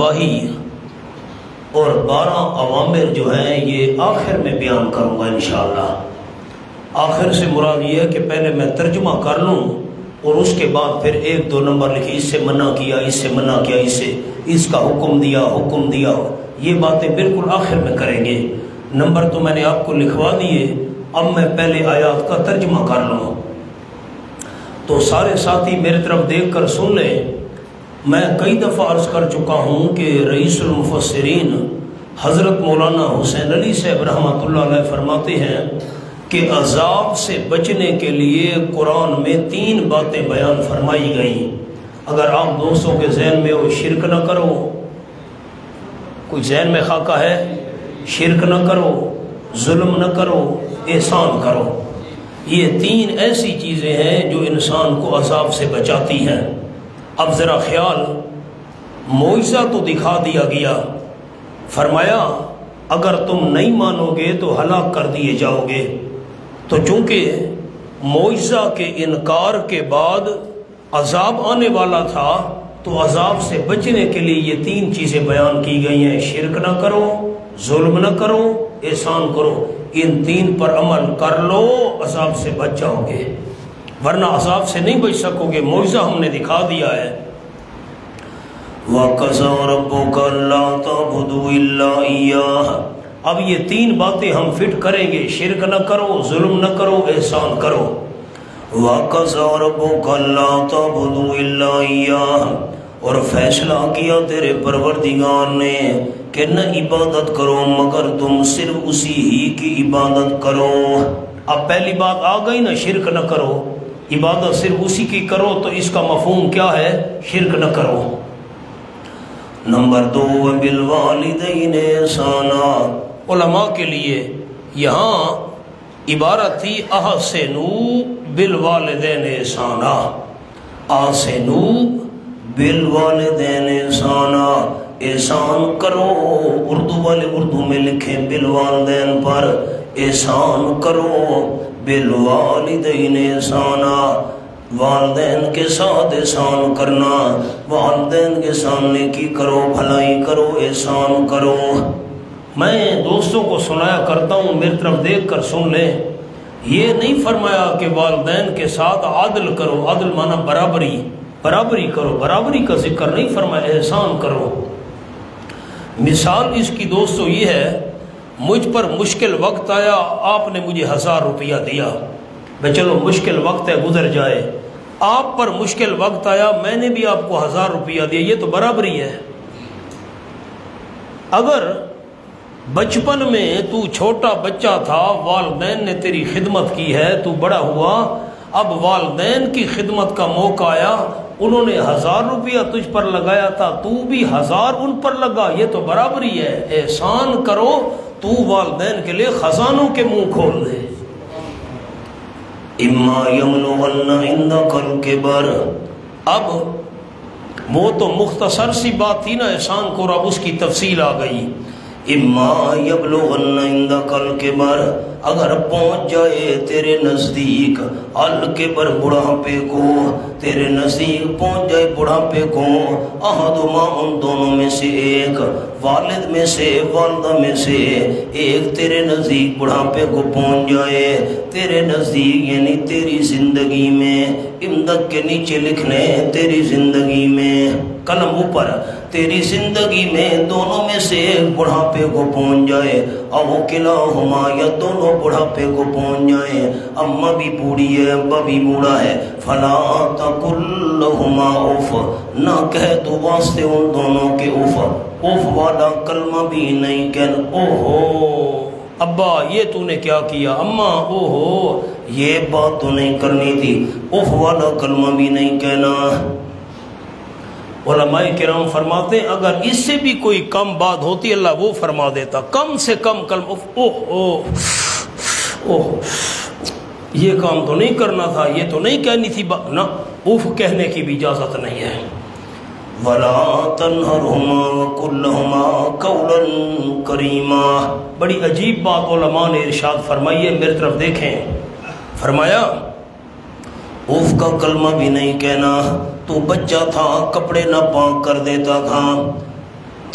وہی اور 12 اوامر جو ہیں یہ آخر میں بیان کروں گا انشاءاللہ۔ آخر سے مراد یہ ہے کہ پہلے میں ترجمہ کر لوں اور اس کے بعد پھر 1-2 نمبر لکھی، اس سے منع کیا، اس سے منع کیا، اس کا حکم دیا، یہ باتیں بالکل آخر میں کریں گے۔ نمبر تو میں نے آپ کو لکھوا دیے، اب میں پہلے آیات کا ترجمہ کر لوں تو سارے ساتھی میرے طرف دیکھ کر سن لیں۔ میں کئی دفعہ عرض کر چکا ہوں کہ رئیس المفسرین حضرت مولانا حسین علی صاحب رحمۃ اللہ علیہ فرماتے ہیں کہ عذاب سے بچنے کے لیے قرآن میں 3 باتیں بیان فرمائی گئیں۔ اگر آپ دوستوں کے ذہن میں ہو، شرک نہ کرو، کوئی ذہن میں خاکہ ہے، شرک نہ کرو، ظلم نہ کرو، احسان کرو، یہ 3 ایسی چیزیں ہیں جو انسان کو عذاب سے بچاتی ہیں۔ اب ذرا خیال، معجزہ تو دکھا دیا گیا، فرمایا اگر تم نہیں مانو گے تو ہلاک کر دیے جاؤ گے۔ تو چونکہ معجزہ کے انکار کے بعد عذاب آنے والا تھا تو عذاب سے بچنے کے لیے یہ 3 چیزیں بیان کی گئی ہیں، شرک نہ کرو، ظلم نہ کرو، احسان کرو۔ ان 3 پر عمل کر لو، عذاب سے بچ جاؤ گے، ورنہ عذاب سے نہیں بچ سکو گے۔ معجزہ ہم نے دکھا دیا ہے۔ وَقَضَىٰ رَبُّكَ أَلَّا تَعْبُدُوا إِلَّا إِيَّاهُ۔ اب یہ 3 باتیں ہم فٹ کریں گے، شرک نہ کرو، ظلم نہ کرو، احسان کرو۔ وَقَضَىٰ رَبُّكَ أَلَّا تَعْبُدُوا إِلَّا إِيَّاهُ، اور فیصلہ کیا تیرے پروردگار نے کہ نہ عبادت کرو مگر تم صرف اسی ہی کی عبادت کرو۔ اب پہلی بات آ گئی نا، شرک نہ کرو، عبادت صرف اسی کی کرو، تو اس کا مفہوم کیا ہے؟ شرک نہ کرو۔ نمبر 2 وَبِالْوَالِدَيْنِ إِحْسَانًا۔ علماء کے لیے یہاں عبارت تھی احسنوا بالوالدین احسانا، احسنوا بالوالدین احسانا، احسان کرو۔ اردو والے اردو میں لکھیں بالوالدین پر، احسان کرو، بالوالدین احسانا، والدین کے ساتھ احسان کرنا، والدین کے سامنے کی کرو، بھلائی کرو، احسان کرو۔ میں دوستوں کو سنایا کرتا ہوں، میری طرف دیکھ کر سن لیں۔ یہ نہیں فرمایا کہ والدین کے ساتھ عدل کرو، عدل مانا برابری کرو، برابری کا ذکر نہیں فرمایا، احسان کرو۔ مثال اس کی دوستو یہ ہے، مجھ پر مشکل وقت آیا، آپ نے مجھے 1000 روپیہ دیا، میں چلو مشکل وقت ہے گزر جائے۔ آپ پر مشکل وقت آیا، میں نے بھی آپ کو 1000 روپیہ دیا، یہ تو برابری ہے۔ اگر بچپن میں تو چھوٹا بچہ تھا، والدین نے تیری خدمت کی ہے، تو بڑا ہوا، اب والدین کی خدمت کا موقع آیا، انہوں نے 1000 روپیہ تجھ پر لگایا تھا، تو بھی 1000 ان پر لگا، یہ تو برابری ہے۔ احسان کرو، تو والدین کے لیے خزانوں کے منہ کھول دے۔ اما یبلغن عندک الکبر، اب وہ تو مختصر سی بات تھی نا احسان کو، اب اس کی تفصیل آ گئی۔ اما یبلغن عندک الکبر، اگر پہنچ جائے تیرے نزدیک، الکبر بڑھاپے کو، تیرے نزدیک پہنچ جائے بڑھاپے کو، احدہما ان دونوں میں سے ایک، والد میں سے والدہ میں سے ایک تیرے نزدیک بڑھاپے کو پہنچ جائے، تیرے نزدیک یعنی تیری زندگی میں، امدک کے نیچے لکھنے تیری زندگی میں، قلم اوپر، تیری زندگی میں دونوں میں سے ایک بڑھاپے کو پہنچ جائے، او کلاہما، یا دونوں بڑھاپے کو پہنچ جائیں، اماں بھی بوڑھی ہے، ابا بھی بوڑھا ہے، فلا تقل لہما اف، نہ کہہ تو واسطے ان دونوں کے اف، اف والا کلمہ بھی نہیں کہنا، اوہو ابا یہ تو نے کیا کیا، اماں اوہو یہ بات تو نہیں کرنی تھی، اف والا کلمہ بھی نہیں کہنا۔ علماء کرام فرماتے ہیں اگر اس سے بھی کوئی کم بات ہوتی اللہ وہ فرما دیتا، کم سے کم کلمہ اوہ یہ کام تو نہیں کرنا تھا، یہ تو نہیں کہنی تھی، نہ اوف کہنے کی بھی اجازت نہیں ہے۔ وَلَا تَنْهَرْهُمَا وَقُلْ لَهُمَا قَوْلًا كَرِيمًا، بڑی عجیب بات علماء نے ارشاد فرمائی ہے، میری طرف دیکھیں، فرمایا اوف کا کلمہ بھی نہیں کہنا، تو بچہ تھا کپڑے نہ پاک کر دیتا تھا،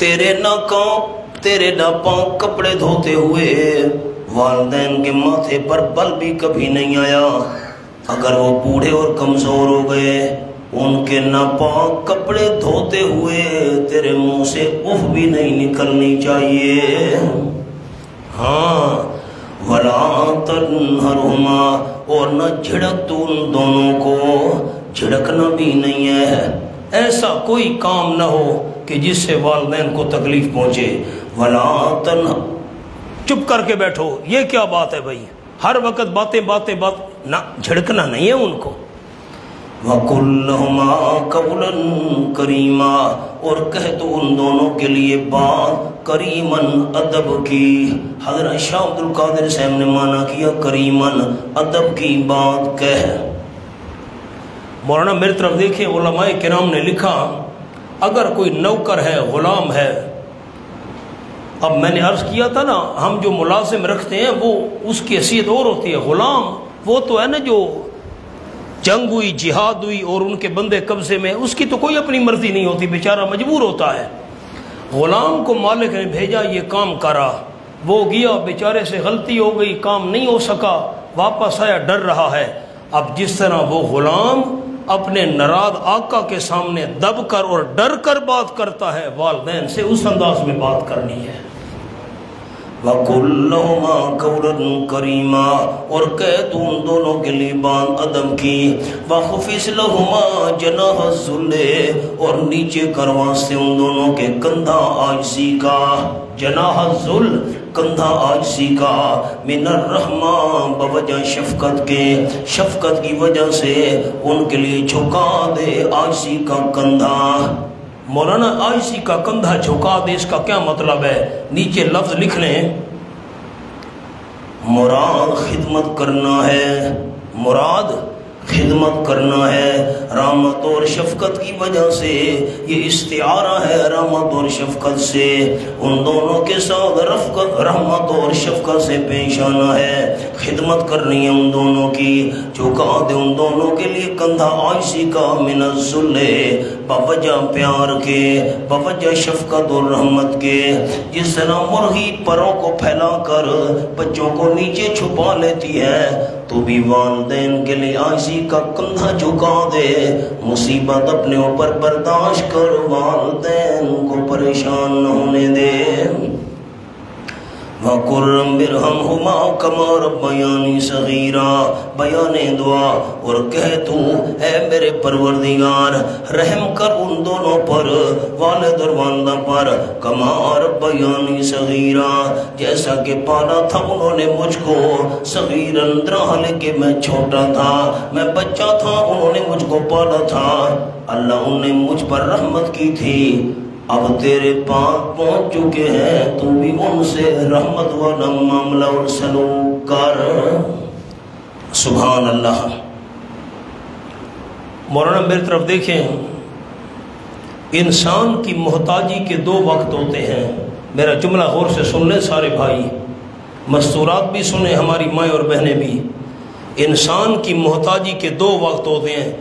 تیرے نہ پاؤں کپڑے دھوتے ہوئے والدین کے ماتھے پر بل بھی کبھی نہیں آیا۔ اگر وہ بوڑھے اور کمزور ہو گئے، ان کے ناپاک کپڑے دھوتے ہوئے تیرے منہ سے اف بھی نہیں نکلنی چاہیے۔ ہاں وَلَا تَنْهَرْهُمَا، اور نہ جھڑک تو ان دونوں کو، جھڑکنا بھی نہیں ہے۔ ایسا کوئی کام نہ ہو کہ جس سے والدین کو تکلیف پہنچے۔ وَلَا تَنْهَرْهُمَا، چپ کر کے بیٹھو، یہ کیا بات ہے بھائی؟ ہر وقت باتیں نہ، جھڑکنا نہیں ہے ان کو۔ وَقُلْ لَهُمَا قَوْلًا كَرِيمًا، اور کہہ تو ان دونوں کے لیے بات کریمن ادب کی۔ حضرت شاہ عبد القادر صاحب نے مانا کیا کریمن ادب کی بات کہہ۔ مولانا میری طرف دیکھیں، علماء کرام نے لکھا اگر کوئی نوکر ہے، غلام ہے، اب میں نے عرض کیا تھا نا، ہم جو ملازم رکھتے ہیں وہ اس کی حیثیت اور ہوتی ہے۔ غلام وہ تو ہے نا جو جنگ ہوئی، جہاد ہوئی اور ان کے بندے قبضے میں، اس کی تو کوئی اپنی مرضی نہیں ہوتی، بیچارہ مجبور ہوتا ہے۔ غلام کو مالک نے بھیجا، یہ کام کرا، وہ گیا، بیچارے سے غلطی ہو گئی، کام نہیں ہو سکا، واپس آیا، ڈر رہا ہے۔ اب جس طرح وہ غلام اپنے نراد آقا کے سامنے دب کر اور ڈر کر بات کرتا ہے، والدین سے اس انداز میں بات کرنی ہے۔ وَقُلْ لَهُمَا قَوْلًا كَرِيمًا، اور کہہ تو ان دونوں کے لیے بات ادب کی۔ وَخْفِضْ لَهُمَا جَنَاحَ الذُّلِّ، اور نیچے کروا سے ان دونوں کے کندھا عاجزی کا، جناح الذل کندھا عاجزی کا، من الرحمہ بوجہ شفقت کے، شفقت کی وجہ سے ان کے لیے جھکا دے عاجزی کا کندھا۔ مولانا عاجزی کا کندھا جھکا دے، اس کا کیا مطلب ہے؟ نیچے لفظ لکھ لیں، مراد خدمت کرنا ہے، مراد خدمت کرنا ہے، رحمت اور شفقت کی وجہ سے، یہ استعارہ ہے رحمت اور شفقت سے، ان دونوں کے ساتھ رحمت اور شفقت سے پیش آنا ہے، خدمت کرنی ہے ان دونوں کی، جھکا دے ان دونوں کے لیے کندھا عاجزی کا، من الذل، بوجہ پیار کے، بوجہ شفقت اور رحمت کے۔ جس طرح مرغی پروں کو پھیلا کر بچوں کو نیچے چھپا لیتی ہے، تو بھی والدین کے لیے عاجزی کا کندھا جھکا دے، مصیبت اپنے اوپر برداشت کر، والدین کو پریشان نہ ہونے دے۔ وَقُلْ رَبِّ ارْحَمْهُمَا كَمَا رَبَّيَانِي صَغِيرًا، بیان دعا، اور کہہ تو اے میرے پروردگار رحم کر ان دونوں پر، والد اور والدہ پر، کما ربیانی صغیرا، جیسا کہ پالا تھا انہوں نے مجھ کو، صغیراً درحال کہ میں چھوٹا تھا، میں بچہ تھا، انہوں نے مجھ کو پالا تھا، اللہ انہوں نے مجھ پر رحمت کی تھی، اب تیرے پاس پہنچ چکے ہیں، تو بھی ان سے رحمت والا معاملہ اور سلوک کر۔ سبحان اللہ۔ مولانا میری طرف دیکھیں، انسان کی محتاجی کے دو وقت ہوتے ہیں، میرا جملہ غور سے سن لیں سارے بھائی، مستورات بھی سنیں ہماری مائیں اور بہنیں بھی۔ انسان کی محتاجی کے دو وقت ہوتے ہیں،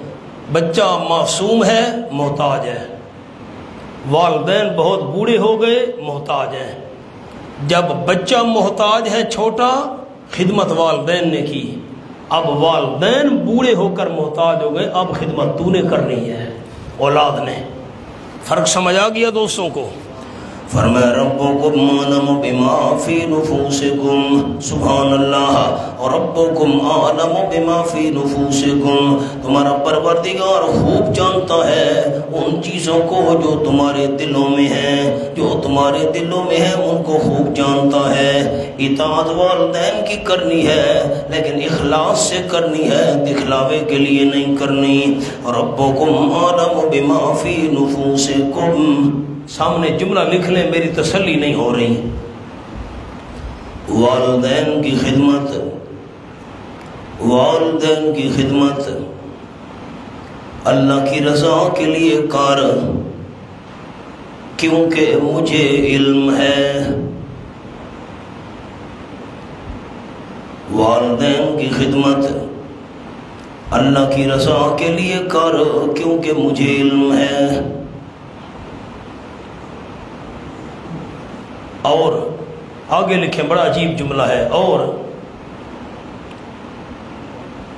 بچہ معصوم ہے، محتاج ہے، والدین بہت بوڑھے ہو گئے، محتاج ہیں۔ جب بچہ محتاج ہے چھوٹا، خدمت والدین نے کی، اب والدین بوڑھے ہو کر محتاج ہو گئے، اب خدمت تو نے کرنی ہے، اولاد نے۔ فرق سمجھ آ گیا دوستوں کو؟ فرمایا ربکم اعلم بما فی نفوسکم، سبحان اللہ، ربکم اعلم بما فی نفوسکم، تمہارا پروردگار خوب جانتا ہے ان چیزوں کو جو تمہارے دلوں میں ہیں، جو تمہارے دلوں میں ہیں ان کو خوب جانتا ہے۔ اطاعت والدین کی کرنی ہے لیکن اخلاص سے کرنی ہے، دکھلاوے کے لیے نہیں کرنی۔ ربکم اعلم بما فی نفوسکم، سامنے جملہ لکھ لیں، میری تسلی نہیں ہو رہی۔ والدین کی خدمت، والدین کی خدمت اللہ کی رضا کے لیے کر، کیونکہ مجھے علم ہے۔ والدین کی خدمت اللہ کی رضا کے لیے کر، کیونکہ مجھے علم ہے۔ اور آگے لکھیں بڑا عجیب جملہ ہے، اور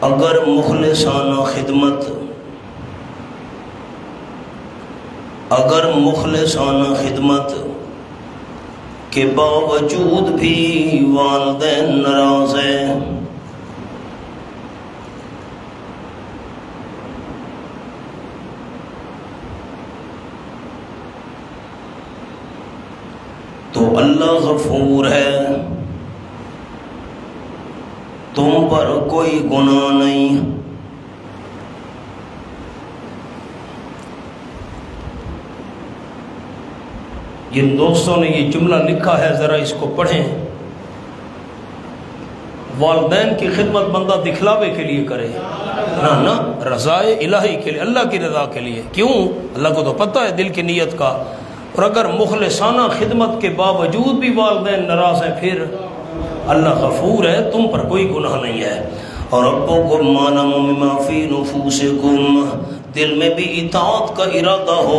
اگر مخلصانہ خدمت کے باوجود بھی والدین ناراض ہیں، تو اللہ غفور ہے، تم پر کوئی گناہ نہیں۔ جن دوستوں نے یہ جملہ لکھا ہے ذرا اس کو پڑھیں۔ والدین کی خدمت بندہ دکھلاوے کے لیے کرے، نہ رضائے الہی کے لیے، اللہ کی رضا کے لیے۔ کیوں؟ اللہ کو تو پتہ ہے دل کی نیت کا۔ اور اگر مخلصانہ خدمت کے باوجود بھی والدین ناراض ہیں، پھر اللہ غفور ہے، تم پر کوئی گناہ نہیں ہے۔ اور ربکم ما نم مما فی نفوسکم، دل میں بھی اطاعت کا ارادہ ہو،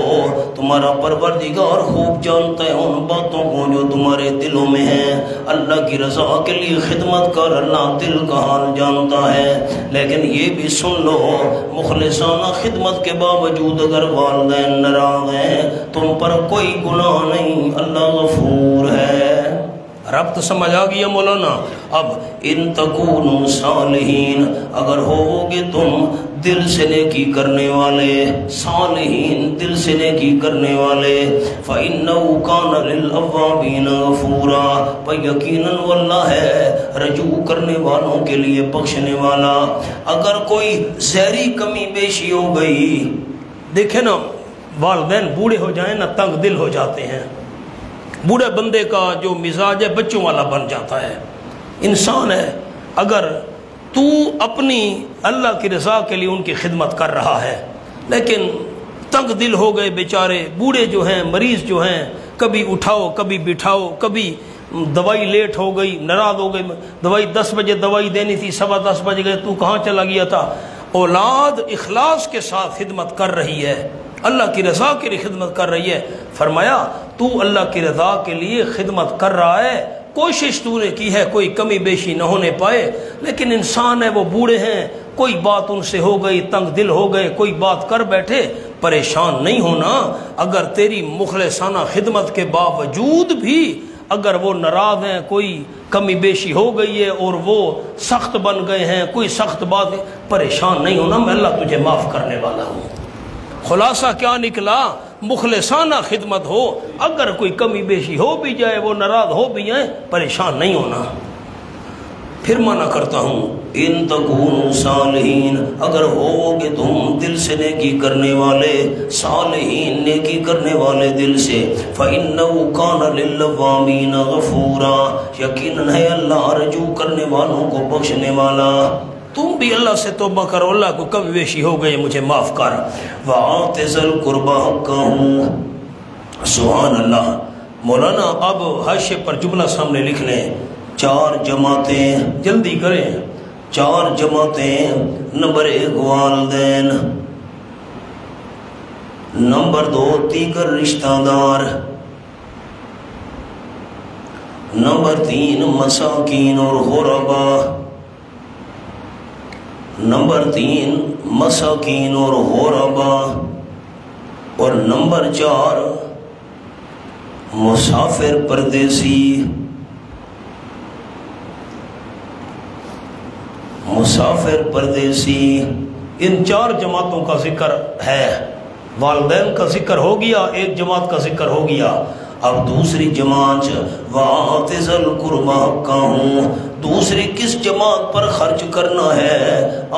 تمہارا پروردگار خوب جانتا ہے ان باتوں کو جو تمہارے دلوں میں ہیں۔ اللہ کی رضا کے لیے خدمت کر، اللہ دل کا حال جانتا ہے۔ لیکن یہ بھی سن لو، مخلصانہ خدمت کے باوجود اگر والدین ناراض ہیں، تم پر کوئی گناہ نہیں، اللہ غفور ہے۔ ربط سمجھ آ گیا مولانا؟ اب ان تکونوا صالحین، اگر ہوگے تم دل سے نیکی کرنے والے، صالحین دل سے نیکی کرنے والے، فَإِنَّهُ كَانَ لِلْأَوَّابِينَ غَفُورًا، پر یقیناً وہ اللہ ہے رجوع کرنے والوں کے لیے بخشنے والا۔ اگر کوئی ذہری کمی بیشی ہو گئی، دیکھیں نا والدین بوڑھے ہو جائیں نا تنگ دل ہو جاتے ہیں، بوڑھے بندے کا جو مزاج ہے بچوں والا بن جاتا ہے، انسان ہے۔ اگر تو اپنی اللہ کی رضا کے لیے ان کی خدمت کر رہا ہے، لیکن تنگ دل ہو گئے بیچارے، بوڑھے جو ہیں، مریض جو ہیں، کبھی اٹھاؤ کبھی بٹھاؤ، کبھی دوائی لیٹ ہو گئی، ناراض ہو گئی، دوائی 10 بجے دوائی دینی تھی، 10:15 بج گئے، تو کہاں چلا گیا تھا؟ اولاد اخلاص کے ساتھ خدمت کر رہی ہے، اللہ کی رضا کے لیے خدمت کر رہی ہے۔ فرمایا تو اللہ کی رضا کے لیے خدمت کر رہا ہے، کوشش تو نے کی ہے کوئی کمی بیشی نہ ہونے پائے، لیکن انسان ہے، وہ بوڑھے ہیں، کوئی بات ان سے ہو گئی، تنگ دل ہو گئے، کوئی بات کر بیٹھے، پریشان نہیں ہونا۔ اگر تیری مخلصانہ خدمت کے باوجود بھی اگر وہ ناراض ہیں، کوئی کمی بیشی ہو گئی ہے اور وہ سخت بن گئے ہیں، کوئی سخت بات ہے، پریشان نہیں ہونا، میں اللہ تجھے معاف کرنے والا ہوں۔ خلاصہ کیا نکلا؟ مخلصانہ خدمت ہو، اگر کوئی کمی بیشی ہو بھی جائے، وہ ناراض ہو بھی جائیں، پریشان نہیں ہونا۔ پھر مانا کرتا ہوں، ان تکونوا صالحین، اگر ہوگے تم دل سے نیکی کرنے والے، صالحین نیکی کرنے والے دل سے، فَإِنَّهُ كَانَ لِلْأَوَّابِينَ غَفُورًا، یقیناً ہے اللہ رجوع کرنے والوں کو بخشنے والا۔ تم بھی اللہ سے توبہ کرو، اللہ کو کمی بیشی ہو گئی مجھے معاف کر۔ وَآتِ ذِی الْقُرْبَىٰ حَقَّهُ، سبحان اللہ۔ مولانا اب حاشیے پر جملہ سامنے لکھ لیں، 4 جماعتیں، جلدی کریں، 4 جماعتیں۔ نمبر 1 والدین، نمبر 2 دیگر رشتہ دار، نمبر 3 مساکین اور غربا، نمبر 3 مساکین اور غربا، اور نمبر 4 مسافر پردیسی، مسافر پردیسی۔ ان 4 جماعتوں کا ذکر ہے، والدین کا ذکر ہو گیا، ایک جماعت کا ذکر ہو گیا، اب دوسری جماعت وَآتِ ذِی الْقُرْبَىٰ حَقَّهُ، دوسری کس جماعت پر خرچ کرنا ہے؟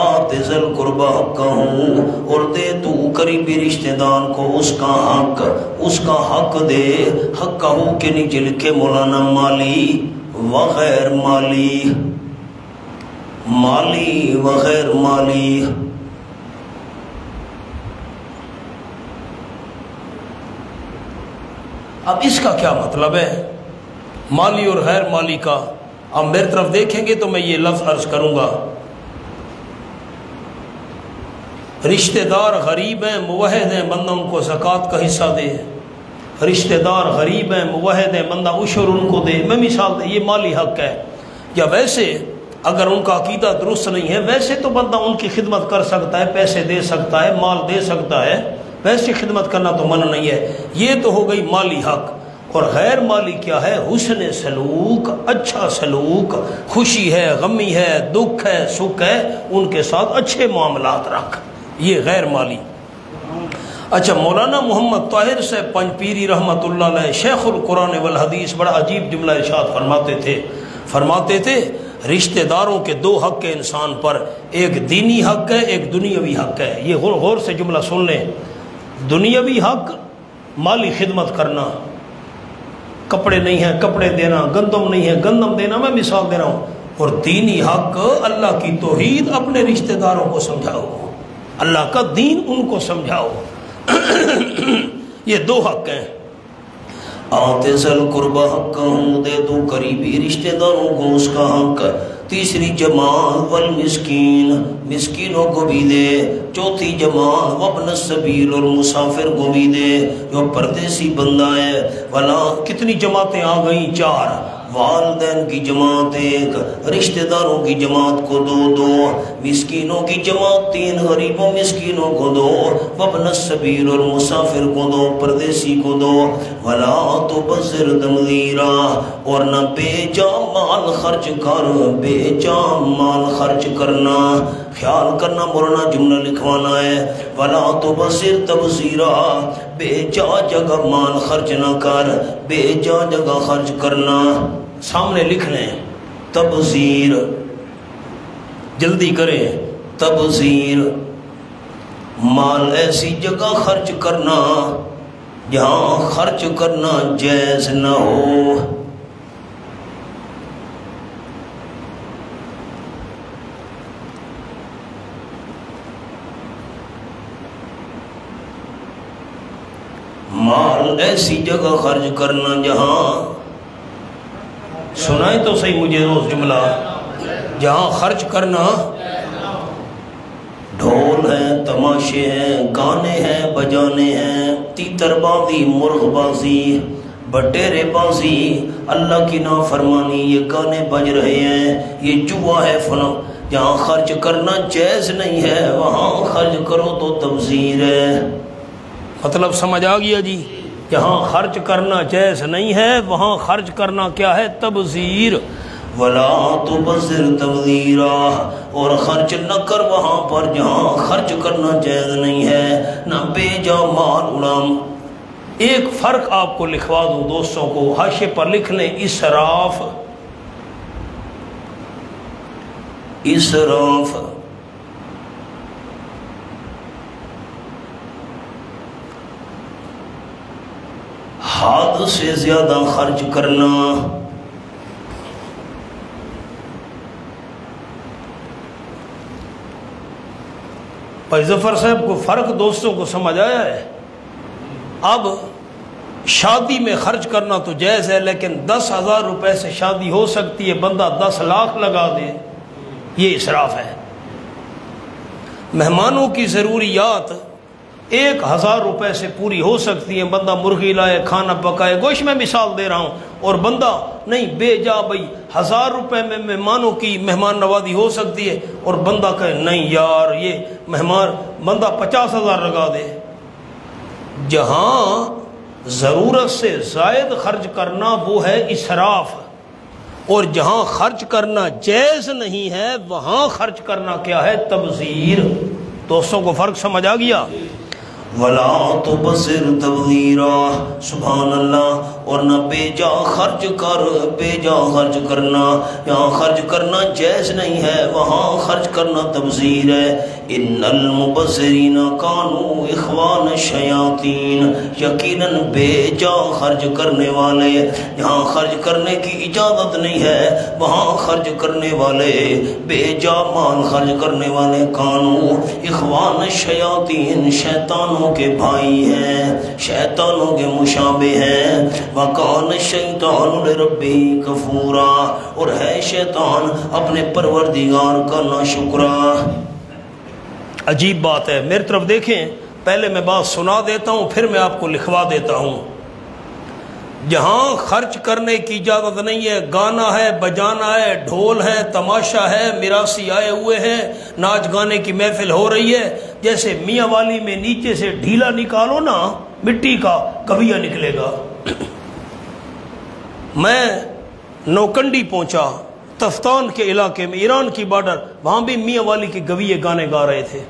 آتِ ذِی الْقُرْبَىٰ حَقَّهُ، اور دے تو قریبی رشتہ دار کو اس کا حق، اس کا حق دے۔ حقہ کے نیچے لکھے مولانا مالی و غیر مالی، مالی و غیر مالی۔ اب اس کا کیا مطلب ہے مالی اور غیر مالی کا؟ اب میری طرف دیکھیں گے تو میں یہ لفظ عرض کروں گا، رشتہ دار غریب ہیں، موحد ہیں، بندہ ان کو زکوٰۃ کا حصہ دے، رشتہ دار غریب ہیں، موحد ہیں، بندہ عشر ان کو دے، میں مثال دے، یہ مالی حق ہے۔ یا ویسے اگر ان کا عقیدہ درست نہیں ہے، ویسے تو بندہ ان کی خدمت کر سکتا ہے، پیسے دے سکتا ہے، مال دے سکتا ہے، ویسے خدمت کرنا تو منع نہیں ہے۔ یہ تو ہو گئی مالی حق۔ اور غیر مالی کیا ہے؟ حسن سلوک، اچھا سلوک، خوشی ہے، غمی ہے، دکھ ہے، سکھ ہے، ان کے ساتھ اچھے معاملات رکھ، یہ غیر مالی۔ اچھا، مولانا محمد طاہر صاحب پنجپیری رحمۃ اللہ علیہ شیخ القرآن والحدیث بڑا عجیب جملہ ارشاد فرماتے تھے رشتہ داروں کے دو حق ہیں انسان پر، ایک دینی حق ہے، ایک دنیاوی حق ہے۔ یہ غور سے جملہ سن لیں۔ دنیاوی حق مالی خدمت کرنا، کپڑے نہیں ہیں کپڑے دینا، گندم نہیں ہے گندم دینا، میں مثال دے رہا ہوں۔ اور دینی حق اللہ کی توحید اپنے رشتہ داروں کو سمجھاؤ، اللہ کا دین ان کو سمجھاؤ، یہ دو حق ہیں۔ آتے ذل قربہ حق ہوں، دے دو قریبی رشتہ داروں کو اس کا حق۔ تیسری جماعت والمسکین، مسکینوں کو بھی دے۔ چوتھی جماعت وابن السبیل، اور مسافر کو بھی دے جو پردیسی بندہ ہے۔ ولا کتنی جماعتیں آ گئیں؟ 4۔ والدین کی جماعت 1، رشتہ داروں کی جماعت کو 2، مسکینوں کی جماعت 3، غریبوں مسکینوں کو 2، وابن السبیل اور مسافر کو 2، پردیسی کو 2۔ ولا تبذر تبذیرا، اور نہ بے جا مال خرچ کر، بے جا مال خرچ کرنا، خیال کرنا مولانا جملہ لکھوانا ہے۔ ولا تبذر تبذیرا، بے جا جگہ مال خرچ نہ کر، بے جا جگہ خرچ کرنا۔ سامنے لکھ لیں تبذیر، جلدی کریں، تبذیر مال ایسی جگہ خرچ کرنا جہاں خرچ کرنا جائز نہ ہو۔ مال ایسی جگہ خرچ کرنا جہاں، سنائیں تو صحیح مجھے روز جملہ، جہاں خرچ کرنا، ڈھول ہیں، تماشے ہیں، گانے ہیں، بجانے ہیں، تیتر بازی، مرغ بازی، بٹیرے بازی، اللہ کی نافرمانی، یہ گانے بج رہے ہیں، یہ جوا ہے فلاں، جہاں خرچ کرنا جائز نہیں ہے وہاں خرچ کرو تو تبذیر ہے۔ مطلب سمجھ آ گیا جی؟ جہاں خرچ کرنا جائز نہیں ہے وہاں خرچ کرنا کیا ہے؟ تبذیر۔ ولا تبذر تبذیرا، اور خرچ نہ کر وہاں پر جہاں خرچ کرنا جائز نہیں ہے، نہ بے جا مال اڑام۔ ایک فرق آپ کو لکھوا دوں دوستوں کو، حاشیے پر لکھ لیں، اسراف، اسراف حد سے زیادہ خرچ کرنا۔ بھائی ظفر صاحب کو فرق دوستوں کو سمجھ آیا ہے؟ اب شادی میں خرچ کرنا تو جائز ہے، لیکن 10,000 روپے سے شادی ہو سکتی ہے، بندہ 10 لاکھ لگا دے، یہ اسراف ہے۔ مہمانوں کی ضروریات 1,000 روپے سے پوری ہو سکتی ہیں، بندہ مرغی لائے، کھانا پکائے، گوشت میں مثال دے رہا ہوں، اور بندہ نہیں بے جا بھائی 1,000 روپے میں مہمانوں کی مہمان نوازی ہو سکتی ہے، اور بندہ کہے نہیں یار یہ مہمان، بندہ 50,000 لگا دے۔ جہاں ضرورت سے زائد خرچ کرنا وہ ہے اسراف، اور جہاں خرچ کرنا جائز نہیں ہے وہاں خرچ کرنا کیا ہے؟ تبذیر۔ دوستوں کو فرق سمجھ آ گیا؟ ولا تبذر تبذیرا، سبحان اللہ، اور نہ بے جا خرچ کر، بے جا خرچ کرنا، یہاں خرچ کرنا جائز نہیں ہے وہاں خرچ کرنا تبذیر ہے۔ ان المبذرین کانوا اخوان الشیاطین، یقیناً بے جا خرچ کرنے والے، یہاں خرچ کرنے کی اجازت نہیں ہے وہاں خرچ کرنے والے، بے جا مال خرچ کرنے والے، کانوا اخوان الشیاطین، شیطانوں کے بھائی ہیں، شیطانوں کے مشابہ ہیں۔ وَقَانَ الشَّيْطَانُ لِرَبِّهِ كَفُورًا، اور ہے شیطان اپنے پروردگار کا ناشکرا۔ عجیب بات ہے، میری طرف دیکھیں، پہلے میں بات سنا دیتا ہوں پھر میں آپ کو لکھوا دیتا ہوں۔ جہاں خرچ کرنے کی اجازت نہیں ہے، گانا ہے، بجانا ہے، ڈھول ہے، تماشا ہے، میراثی آئے ہوئے ہیں، ناچ گانے کی محفل ہو رہی ہے، جیسے میاں والی میں نیچے سے ڈھیلا نکالو نا مٹی کا، گویا نکلے گا۔ میں نوکنڈی پہنچا، تفتان کے علاقے میں، ایران کی بارڈر، وہاں بھی میاں والی کے گویے گانے گا رہے تھے،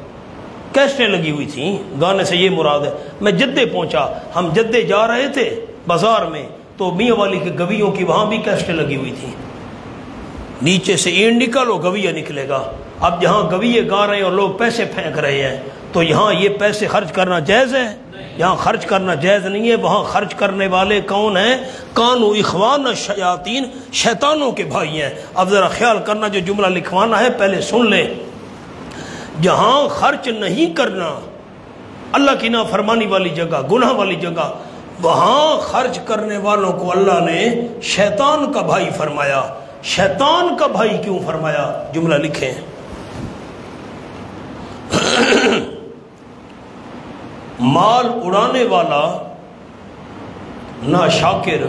کیسٹیں لگی ہوئی تھیں، گانے سے یہ مراد ہے۔ میں جدے پہنچا، ہم جدے جا رہے تھے بازار میں، تو میاں والی کے گویوں کی وہاں بھی کیسٹیں لگی ہوئی تھیں، نیچے سے اینٹ نکالو گویا نکلے گا۔ اب جہاں گویے گا رہے ہیں اور لوگ پیسے پھینک رہے ہیں، تو یہاں یہ پیسے خرچ کرنا جائز ہے؟ یہاں خرچ کرنا جائز نہیں ہے۔ وہاں خرچ کرنے والے کون ہیں؟ کانو اخوان الشیاطین، شیطانوں کے بھائی ہیں۔ اب ذرا خیال کرنا، جو جملہ لکھوانا ہے پہلے سن لیں۔ جہاں خرچ نہیں کرنا، اللہ کی نافرمانی والی جگہ، گناہ والی جگہ، وہاں خرچ کرنے والوں کو اللہ نے شیطان کا بھائی فرمایا۔ شیطان کا بھائی کیوں فرمایا؟ جملہ لکھیں۔ مال اڑانے والا ناشاکر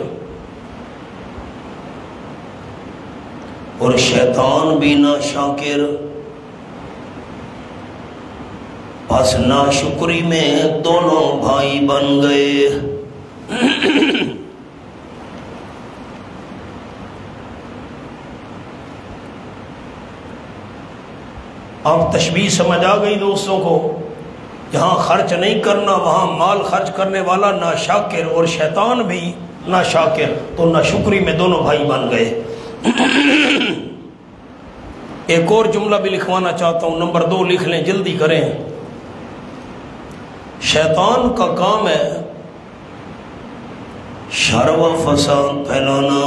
اور شیطان بھی ناشاکر، پس ناشکری میں دونوں بھائی بن گئے۔ اب تشبیہ سمجھ آ گئی دوستوں کو؟ جہاں خرچ نہیں کرنا وہاں مال خرچ کرنے والا ناشاکر اور شیطان بھی ناشاکر، تو ناشکری میں دونوں بھائی بن گئے۔ ایک اور جملہ بھی لکھوانا چاہتا ہوں، نمبر 2 لکھ لیں، جلدی کریں۔ شیطان کا کام ہے شر و فساد پھیلانا،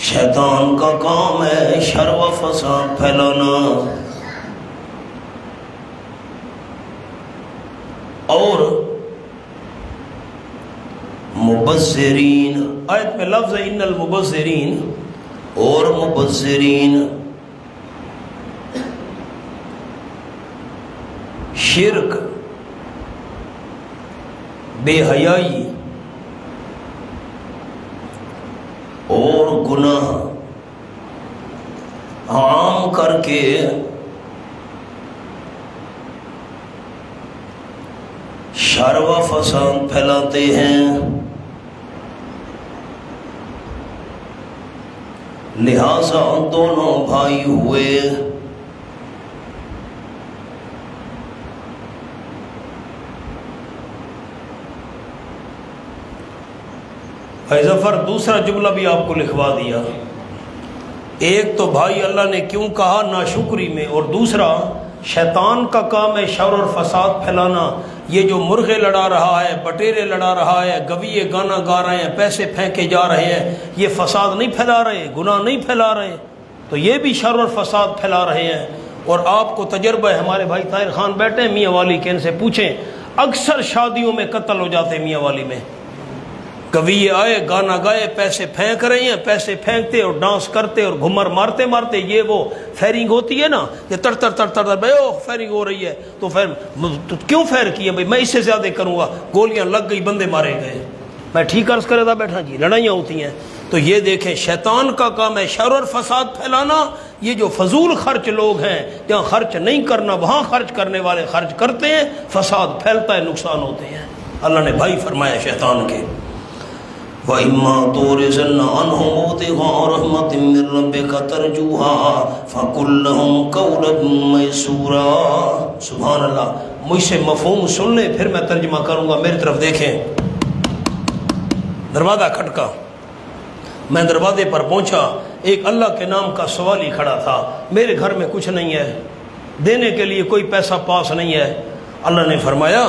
شیطان کا کام ہے شر و فساد پھیلانا، اور مبذرین، آیت میں لفظ ہے ان المبذرین، اور مبذرین شرک، بے حیائی اور گناہ عام کر کے شر و فساد پھیلاتے ہیں، لہذا دونوں بھائی ہوئے۔ بھائی ظفر دوسرا جملہ بھی آپ کو لکھوا دیا۔ ایک تو بھائی اللہ نے کیوں کہا ناشکری میں، اور دوسرا شیطان کا کام ہے شر اور فساد پھیلانا۔ یہ جو مرغے لڑا رہا ہے، بٹیرے لڑا رہا ہے، گویے گانا گا رہے ہیں، پیسے پھینکے جا رہے ہیں، یہ فساد نہیں پھیلا رہے، گناہ نہیں پھیلا رہے، تو یہ بھی شر اور فساد پھیلا رہے ہیں۔ اور آپ کو تجربہ ہے، ہمارے بھائی طاہر خان بیٹھے ہیں میاں والی کے، ان سے پوچھیں، اکثر شادیوں میں قتل ہو جاتے ہیں میاں والی میں۔ کبھی آئے گانا گائے، پیسے پھینک رہے ہیں، پیسے پھینکتے اور ڈانس کرتے اور گھمر مارتے مارتے، یہ وہ فیرنگ ہوتی ہے نا، یہ تڑ تڑ تڑ تڑ بھائی او فیرنگ ہو رہی ہے، تو کیوں فیر کیے بھائی، میں اس سے زیادہ کروں گا، گولیاں لگ گئی، بندے مارے گئے، میں ٹھیک عرض کرے تھا بیٹھا جی، لڑائیاں ہوتی ہیں۔ تو یہ دیکھیں شیطان کا کام ہے شر اور فساد پھیلانا۔ یہ جو فضول خرچ لوگ ہیں، جہاں خرچ نہیں کرنا وہاں خرچ کرنے والے خرچ کرتے ہیں، فساد پھیلتا ہے، نقصان ہوتے ہیں۔ اللہ نے بھائی فرمایا شیطان کے، وَإِمَّا تُورِزَنَّ عَنْهُمْ ابْتِغَاءَ رَحْمَةٍ مِّن رَّبِّكَ تَرْجُوهَا فَقُل لَّهُمْ قَوْلًا مَّيْسُورًا۔ سبحان اللہ، مجھ سے مفہوم سن لیں پھر میں ترجمہ کروں گا، میری طرف دیکھیں۔ دروازہ کھٹکا، میں دروازے پر پہنچا، ایک اللہ کے نام کا سوالی کھڑا تھا۔ میرے گھر میں کچھ نہیں ہے، دینے کے لیے کوئی پیسہ پاس نہیں ہے۔ اللہ نے فرمایا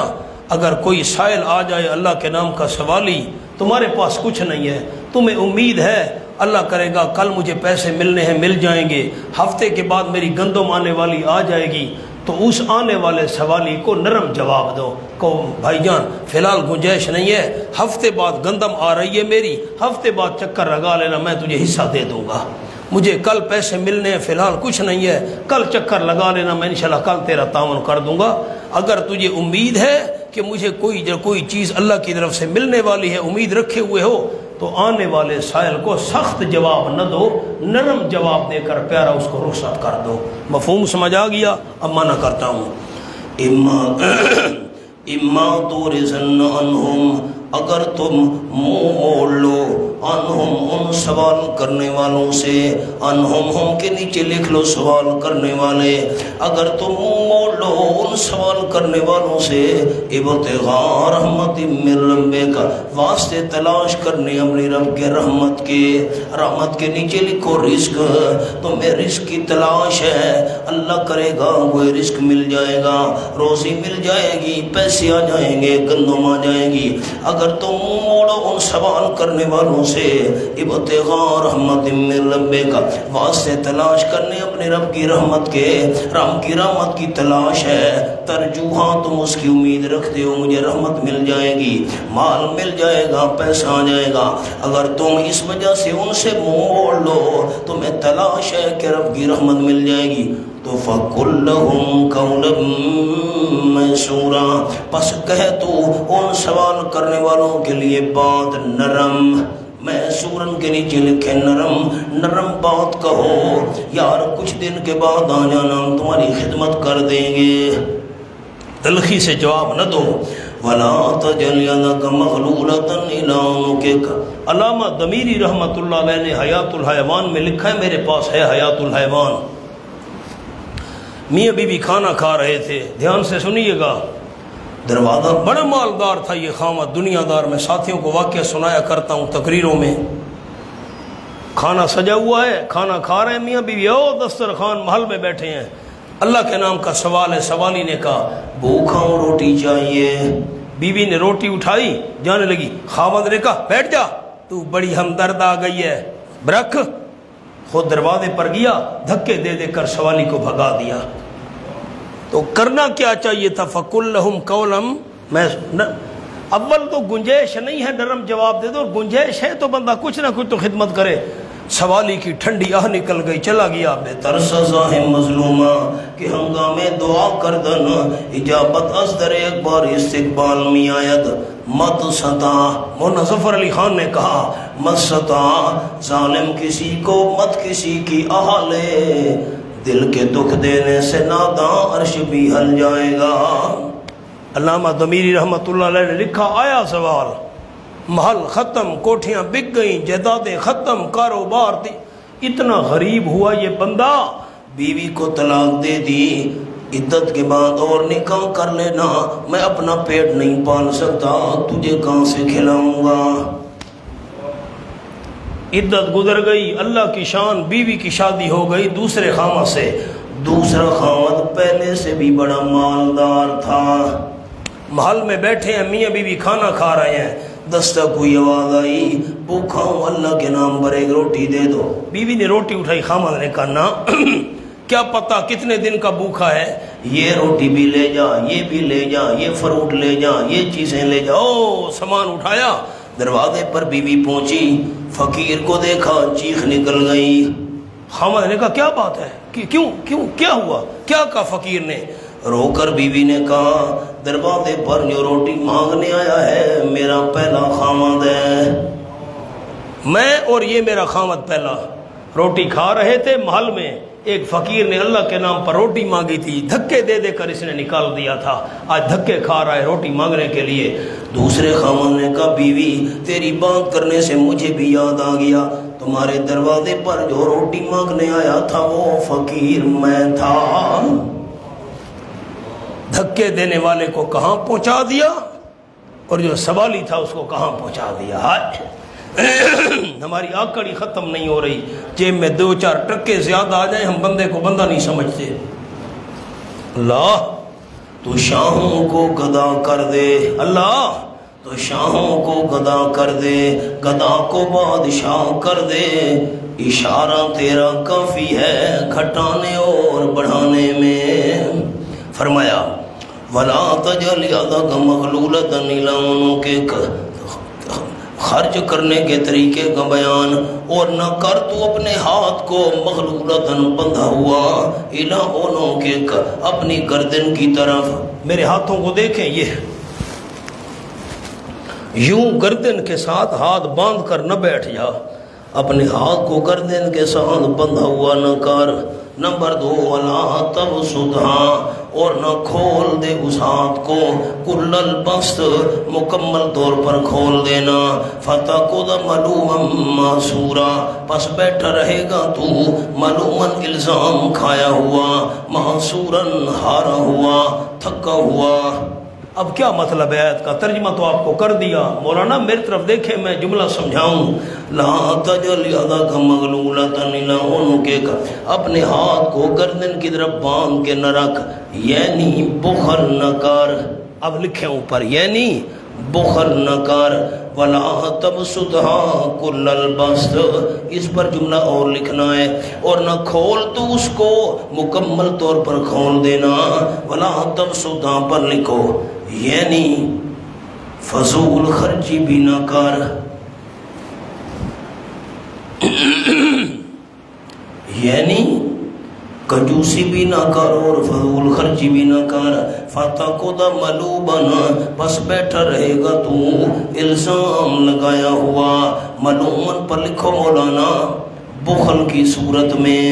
اگر کوئی سائل آ جائے اللہ کے نام کا سوالی، تمہارے پاس کچھ نہیں ہے، تمہیں امید ہے اللہ کرے گا کل مجھے پیسے ملنے ہیں، مل جائیں گے، ہفتے کے بعد میری گندم آنے والی آ جائے گی، تو اس آنے والے سوالی کو نرم جواب دو، کہو بھائی جان فی الحال گنجائش نہیں ہے، ہفتے بعد گندم آ رہی ہے میری، ہفتے بعد چکر لگا لینا، میں تجھے حصہ دے دوں گا، مجھے کل پیسے ملنے ہیں، فی الحال کچھ نہیں ہے، کل چکر لگا لینا، میں انشاءاللہ کل تیرا تعاون کر دوں گا۔ اگر تجھے امید ہے کہ مجھے کوئی چیز اللہ کی طرف سے ملنے والی ہے، امید رکھے ہوئے ہو، تو آنے والے سائل کو سخت جواب نہ دو، نرم جواب دے کر پیارا اس کو رخصت کر دو۔ مفہوم سمجھ آ گیا؟ اب مانا کرتا ہوں، اما تورثن عنہم، اگر تم منہ موڑ لو، انہم ان سوال کرنے والوں سے، انہم ہم کے نیچے لکھ لو سوال کرنے والے، اگر تم منہ موڑ لو ان سوال کرنے والوں سے، ابتغاء رحمت من ربک، واسطے تلاش کرنے اپنی رب کے رحمت کے، رحمت کے نیچے لکھو رزق، تمہیں رزق کی تلاش ہے، اللہ کرے گا وہ رزق مل جائے گا، روزی مل جائے گی، پیسے آ جائیں گے، گندم آ جائے گی، اگر تم منہ موڑو ان سوال کرنے والوں سے، ابتغاء رحمت من ربک، واسطے تلاش کرنے اپنے رب کی رحمت کے، رب کی رحمت کی تلاش ہے، ترجوہاں تم اس کی امید رکھتے ہو مجھے رحمت مل جائے گی، مال مل جائے گا، پیسہ آ جائے گا، اگر تم اس وجہ سے ان سے منہ موڑ لو، تمہیں تلاش ہے کہ رب کی رحمت مل جائے گی، تو فَقُلْ لَهُمْ قَوْلًا مَيْسُورًا، پس کہہ تو ان سوال کرنے والوں کے لیے بات نرم، میسورن کے نیچے لکھے نرم بات کہو، یار کچھ دن کے بعد آ جانا، ہم تمہاری خدمت کر دیں گے، تلخی سے جواب نہ دو۔ وَلَا تَجْعَلْ يَدَكَ مَغْلُولَةً إِلَىٰ عُنُقِكَ، علامہ ضمیری رحمۃ اللہ علیہ نے حیات الحیوان میں لکھا ہے، میرے پاس ہے حیات الحیوان، میاں بی بی کھانا کھا رہے تھے، دھیان سے سنیے گا، دروازہ بڑا مالدار تھا یہ خامد، دنیا دار، میں ساتھیوں کو واقعہ سنایا کرتا ہوں تقریروں میں، کھانا سجا ہوا ہے، کھانا کھا رہے ہیں میاں بیوی، دسترخوان محل میں بیٹھے ہیں، اللہ کے نام کا سوال ہے، سوالی نے کہا بھوکا ہوں روٹی چاہیے، بیوی نے روٹی اٹھائی جانے لگی، خامد نے کہا بیٹھ جا، تو بڑی ہمدرد آ گئی ہے، برکھ، خود دروازے پر گیا، دھکے دے دے کر سوالی کو بھگا دیا۔ تو کرنا کیا چاہیے تھا؟ فَقُلْ لَهُمْ قَوْلًا، اول تو گنجائش نہیں ہے نرم جواب دے دو، اور گنجائش ہے تو بندہ کچھ نہ کچھ تو خدمت کرے۔ سوالی کی ٹھنڈی آہ نکل گئی، چلا گیا، بہتر سزا ہے مظلومہ کہ ہنگامے دعا کردن، اجابت از در ایک بار استقبال می آید، مت ستا، مولانا ظفر علی خان نے کہا مت ستا، ظالم کسی کو مت کسی کی آہ لے، دل کے دکھ دینے سے ناداں عرش بھی ہل جائے گا۔ علامہ ضمیری رحمت اللہ علیہ نے لکھا، آیا سوال، محل ختم، کوٹھیاں بک گئیں، جائیدادیں ختم، کاروبار دی، اتنا غریب ہوا یہ بندہ، بیوی کو طلاق دے دی، عدت کے بعد اور نکاح کر لینا، میں اپنا پیٹ نہیں پال سکتا، تجھے کہاں سے کھلاؤں گا۔ عدت گزر گئی، اللہ کی شان، بیوی کی شادی ہو گئی دوسرے خامد سے، دوسرا خامد پہلے سے بھی بڑا مالدار تھا، محل میں بیٹھے ہیں، میاں بیوی کھانا کھا رہے ہیں، دستک ہوئی، آواز آئی، بھوکا ہوں اللہ کے نام پر ایک روٹی دے دو، بیوی نے روٹی اٹھائی، خامد نے کہا نا کیا پتا کتنے دن کا بھوکا ہے، یہ روٹی بھی لے جا، یہ بھی لے جا، یہ فروٹ لے جا، یہ چیزیں لے جا، سامان اٹھایا، دروازے پر بیوی پہنچی، فقیر کو دیکھا، چیخ نکل گئی، خامد نے کہا کیا بات ہے، کیوں کیا ہوا، کیا کہا فقیر نے، رو کر بیوی نے کہا دروازے پر جو روٹی مانگنے آیا ہے میرا پہلا خامد ہے، میں اور یہ میرا خامد پہلا، روٹی کھا رہے تھے محل میں، ایک فقیر نے اللہ کے نام پر روٹی مانگی تھی، دھکے دے دے کر اس نے نکال دیا تھا، آج دھکے کھا رہا ہے روٹی مانگنے کے لیے۔ دوسرے خامد نے کہا بیوی تیری بات کرنے سے مجھے بھی یاد آ گیا، تمہارے دروازے پر جو روٹی مانگنے آیا تھا وہ فقیر میں تھا، دھکے دینے والے کو کہاں پہنچا دیا اور جو سوالی تھا اس کو کہاں پہنچا دیا۔ ہماری آکڑی ختم نہیں ہو رہی، جیب میں 2-4 ٹکے زیادہ آ جائیں ہم بندے کو بندہ نہیں سمجھتے۔ اللہ تو شاہوں کو گدا کر دے، اللہ تو شاہوں کو گدا کر دے، گدا کو بادشاہ کر دے، اشارہ تیرا کافی ہے گھٹانے اور بڑھانے میں۔ فرمایا وَلَا تَجْعَلْ يَدَكَ مَغْلُولَةً إِلَىٰ عُنُقِكَ، خرچ کرنے کے طریقے کا بیان، اور نہ کر تو اپنے ہاتھ کو مغلولتاً بندھا ہوا، اِلَىٰ عُنُقِكَ، اپنی گردن کی طرف، میرے ہاتھوں کو دیکھیں، یہ یوں گردن کے ساتھ ہاتھ باندھ کر نہ بیٹھ جا، اپنے ہاتھ کو گردن کے ساتھ بندھا ہوا نہ کر۔ نمبر 2 وَلَا تَبْسُطْهَا، اور نہ کھول دے اس ہاتھ کو کل البسط، مکمل طور پر کھول دینا۔ فَتَقُعُدَ مَلُومًا مَحْسُورًا، پس بیٹھا رہے گا تو ملوماً الزام کھایا ہوا، محصوراً ہارا ہوا، تھکا ہوا۔ اب کیا مطلب ہے آیت کا؟ ترجمہ تو آپ کو کر دیا۔ مولانا میری طرف دیکھیں، میں جملہ سمجھاؤں۔ لا تجعل یدک مغلولۃ الی عنقک، اپنے ہاتھ کو گردن کی طرف باندھ کے نہ رکھ، یعنی بخل نہ کر۔ اب لکھیں اوپر، یعنی بخل نہ کر۔ ولا تبسطها کل البسط، اس پر جملہ اور لکھنا ہے، اور نہ کھول تو اس کو مکمل طور پر کھول دینا۔ ولا تبسطها پر لکھو، یعنی فضول خرچی بھی نہ کر، یعنی کنجوسی بھی نہ کر اور فضول خرچی بھی نہ کر۔ فَتَقُعُدَ مَلُومًا، بس بیٹھا رہے گا تو الزام لگایا ہوا۔ ملومن پر لکھو مولانا، بخل کی صورت میں،